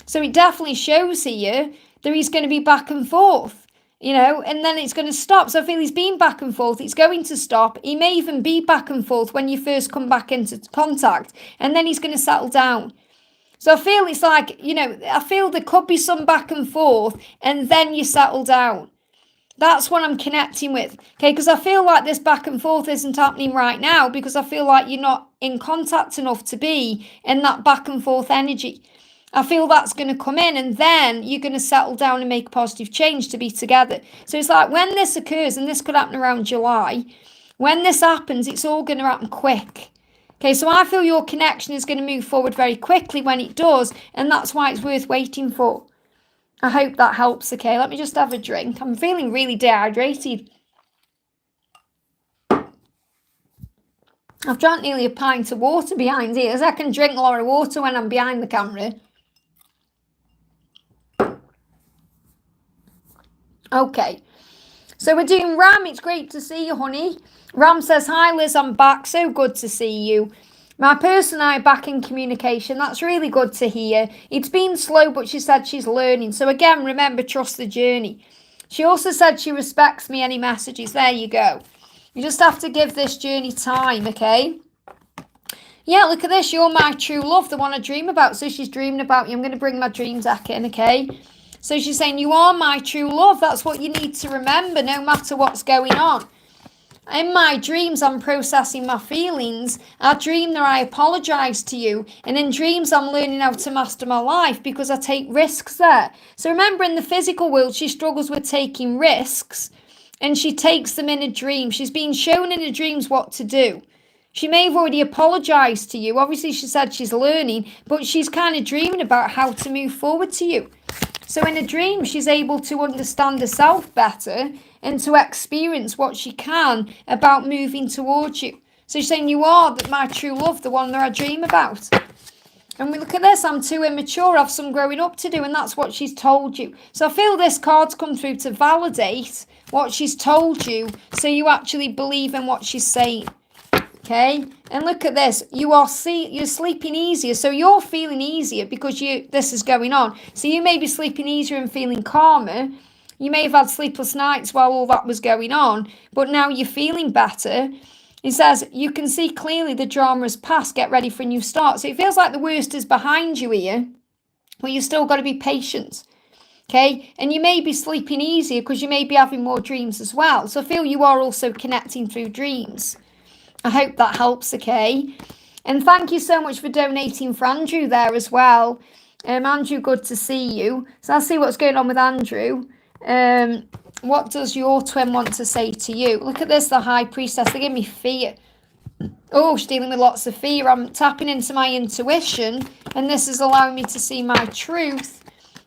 So it definitely shows here that he's going to be back and forth. And then it's going to stop. So I feel he's been back and forth. It's going to stop. He may even be back and forth when you first come back into contact. And then he's going to settle down. So I feel it's like, I feel there could be some back and forth and then you settle down. That's what I'm connecting with. Okay, because I feel like this back and forth isn't happening right now because I feel like you're not in contact enough to be in that back and forth energy. I feel that's going to come in, and then you're going to settle down and make positive change to be together. So it's like when this occurs, and this could happen around July, when this happens, it's all going to happen quick. Okay, so I feel your connection is going to move forward very quickly when it does, and that's why it's worth waiting for. I hope that helps, okay? Let me just have a drink. I'm feeling really dehydrated. I've drank nearly a pint of water behind here, as I can drink a lot of water when I'm behind the camera. Okay, so we're doing Ram. It's great to see you, honey. Ram says, hi, Liz, I'm back. So good to see you. My person and I are back in communication. That's really good to hear. It's been slow, but she said she's learning. So again, remember, trust the journey. She also said she respects me, any messages. There you go. You just have to give this journey time, okay? Yeah, look at this. You're my true love, the one I dream about. So she's dreaming about you. I'm going to bring my dreams back in, okay? So she's saying, you are my true love. That's what you need to remember, no matter what's going on. In my dreams, I'm processing my feelings. I dream that I apologise to you. And in dreams, I'm learning how to master my life because I take risks there. So remember, in the physical world, she struggles with taking risks. And she takes them in a dream. She's being shown in her dreams what to do. She may have already apologised to you. Obviously, she said she's learning. But she's kind of dreaming about how to move forward to you. So in a dream, she's able to understand herself better and to experience what she can about moving towards you. So she's saying, you are my true love, the one that I dream about. And we look at this, I'm too immature, I have some growing up to do, and that's what she's told you. So I feel this card's come through to validate what she's told you, so you actually believe in what she's saying. Okay, and look at this. You're sleeping easier, so you're feeling easier because this is going on. So you may be sleeping easier and feeling calmer. You may have had sleepless nights while all that was going on, but now you're feeling better. It says you can see clearly the drama has passed. Get ready for a new start. So it feels like the worst is behind you here, but you've still got to be patient. Okay, and you may be sleeping easier because you may be having more dreams as well. So I feel you are also connecting through dreams. I hope that helps, okay? And thank you so much for donating for Andrew there as well. Andrew, good to see you. So I'll see what's going on with Andrew. What does your twin want to say to you? Look at this, the High Priestess. They give me fear. Oh, she's dealing with lots of fear. I'm tapping into my intuition, and this is allowing me to see my truth.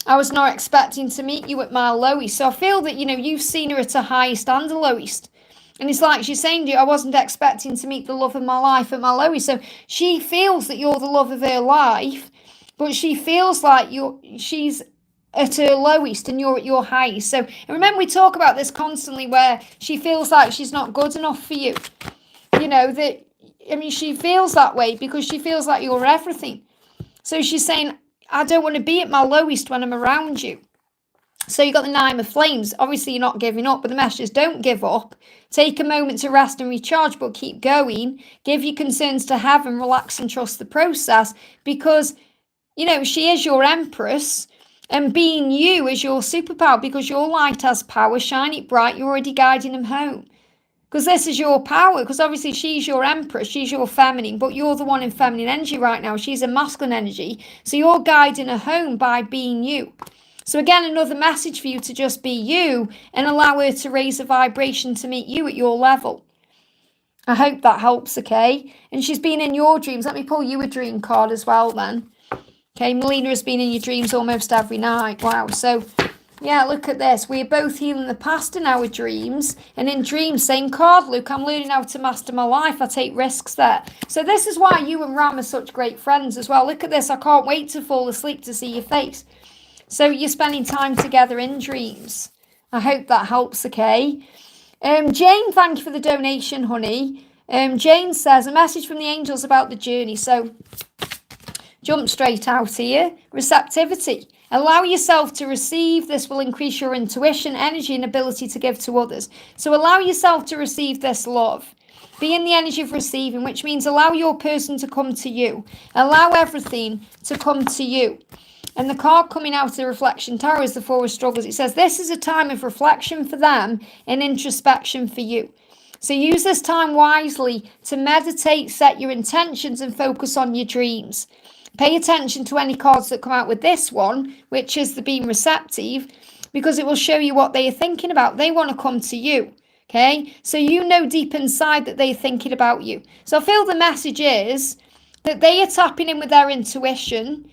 I was not expecting to meet you at my lowest. So I feel that, you've seen her at her highest and the lowest. And it's like she's saying to you, I wasn't expecting to meet the love of my life at my lowest. So she feels that you're the love of her life, but she feels like she's at her lowest and you're at your highest. So, and remember, we talk about this constantly where she feels like she's not good enough for you. She feels that way because she feels like you're everything. So she's saying, I don't want to be at my lowest when I'm around you. So you got the Nine of Flames. Obviously, you're not giving up, but the message is don't give up. Take a moment to rest and recharge, but keep going. Give your concerns to heaven, relax and trust the process because, she is your empress and being you is your superpower because your light has power. Shine it bright. You're already guiding them home because this is your power because obviously she's your empress. She's your feminine, but you're the one in feminine energy right now. She's a masculine energy. So you're guiding her home by being you. So again, another message for you to just be you and allow her to raise a vibration to meet you at your level. I hope that helps, okay? And she's been in your dreams. Let me pull you a dream card as well then. Okay, Melina has been in your dreams almost every night. Wow. So, yeah, look at this. We're both healing the past in our dreams. And in dreams, same card, Luke. I'm learning how to master my life. I take risks there. So this is why you and Ram are such great friends as well. Look at this. I can't wait to fall asleep to see your face. So you're spending time together in dreams. I hope that helps, okay? Jane, thank you for the donation, honey. Jane says, a message from the angels about the journey. So jump straight out here. Receptivity. Allow yourself to receive. This will increase your intuition, energy, and ability to give to others. So allow yourself to receive this love. Be in the energy of receiving, which means allow your person to come to you. Allow everything to come to you. And the card coming out of the reflection tower is the Four of Struggles. It says this is a time of reflection for them and introspection for you. So use this time wisely to meditate, set your intentions and focus on your dreams. Pay attention to any cards that come out with this one, which is the being receptive, because it will show you what they are thinking about. They want to come to you. Okay, so you know deep inside that they're thinking about you. So I feel the message is that they are tapping in with their intuition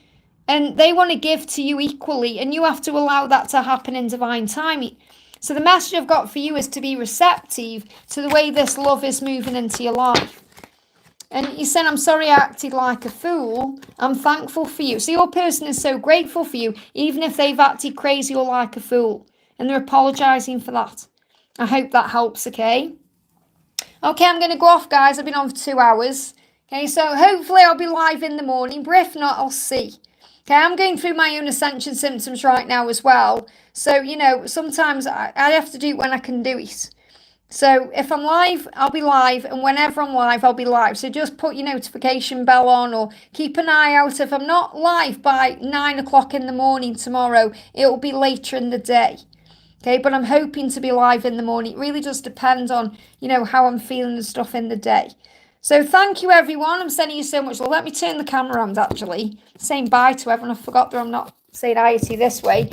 and they want to give to you equally, and you have to allow that to happen in divine timing. So the message I've got for you is to be receptive to the way this love is moving into your life. And you said, I'm sorry I acted like a fool. I'm thankful for you. So your person is so grateful for you, even if they've acted crazy or like a fool. And they're apologising for that. I hope that helps, okay? Okay, I'm going to go off, guys. I've been on for 2 hours. Okay, so hopefully I'll be live in the morning, but if not, I'll see. Okay, I'm going through my own ascension symptoms right now as well. So, you know, sometimes I have to do it when I can do it. So if I'm live, I'll be live, and whenever I'm live, I'll be live. So just put your notification bell on or keep an eye out. If I'm not live by 9 o'clock in the morning tomorrow, it'll be later in the day. Okay, but I'm hoping to be live in the morning. It really just depends on, you know, how I'm feeling and stuff in the day. So thank you, everyone. I'm sending you so much love. Let me turn the camera around, actually. Saying bye to everyone. I forgot that I'm not saying hi to you this way.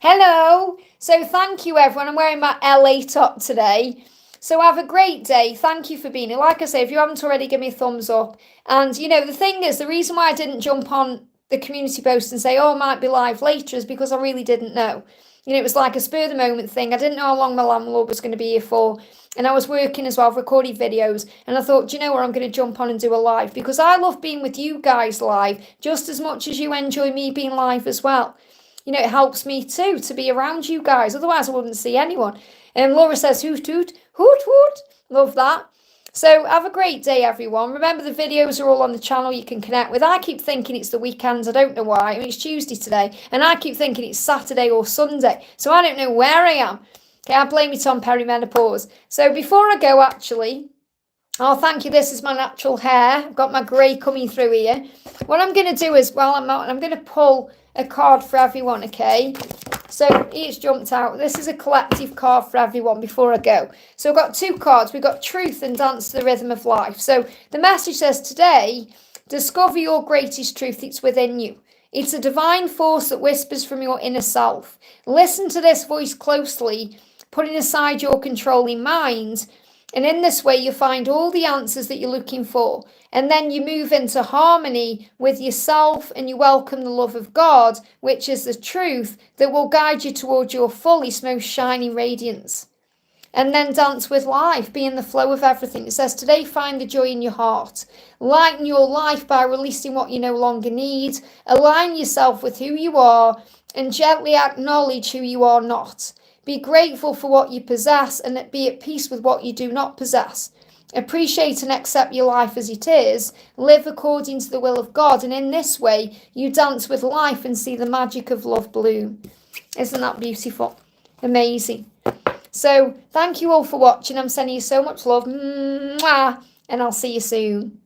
Hello. So thank you, everyone. I'm wearing my LA top today. So have a great day. Thank you for being here. Like I say, if you haven't already, give me a thumbs up. And, you know, the thing is, the reason why I didn't jump on the community post and say, oh, I might be live later is because I really didn't know. You know, it was like a spur of the moment thing. I didn't know how long my landlord was going to be here for. And I was working as well, I've recorded videos. And I thought, do you know what, I'm going to jump on and do a live. Because I love being with you guys live just as much as you enjoy me being live as well. You know, it helps me too to be around you guys. Otherwise, I wouldn't see anyone. And Laura says, hoot, hoot, hoot, hoot. Love that. So have a great day, everyone. Remember, the videos are all on the channel you can connect with. I keep thinking it's the weekends. I don't know why. I mean, it's Tuesday today. And I keep thinking it's Saturday or Sunday. So I don't know where I am. Okay, I blame it on perimenopause. So before I go, actually, oh, thank you. This is my natural hair. I've got my grey coming through here. What I'm going to do is, well, I'm going to pull a card for everyone, okay? So it's jumped out. This is a collective card for everyone before I go. So I've got 2 cards. We've got truth and dance to the rhythm of life. So the message says today, discover your greatest truth. It's within you. It's a divine force that whispers from your inner self. Listen to this voice closely, putting aside your controlling mind. And in this way, you find all the answers that you're looking for. And then you move into harmony with yourself and you welcome the love of God, which is the truth that will guide you towards your fullest, most shining radiance. And then dance with life, be in the flow of everything. It says, today find the joy in your heart. Lighten your life by releasing what you no longer need. Align yourself with who you are and gently acknowledge who you are not. Be grateful for what you possess and be at peace with what you do not possess. Appreciate and accept your life as it is. Live according to the will of God. And in this way, you dance with life and see the magic of love bloom. Isn't that beautiful? Amazing. So thank you all for watching. I'm sending you so much love. Mwah, and I'll see you soon.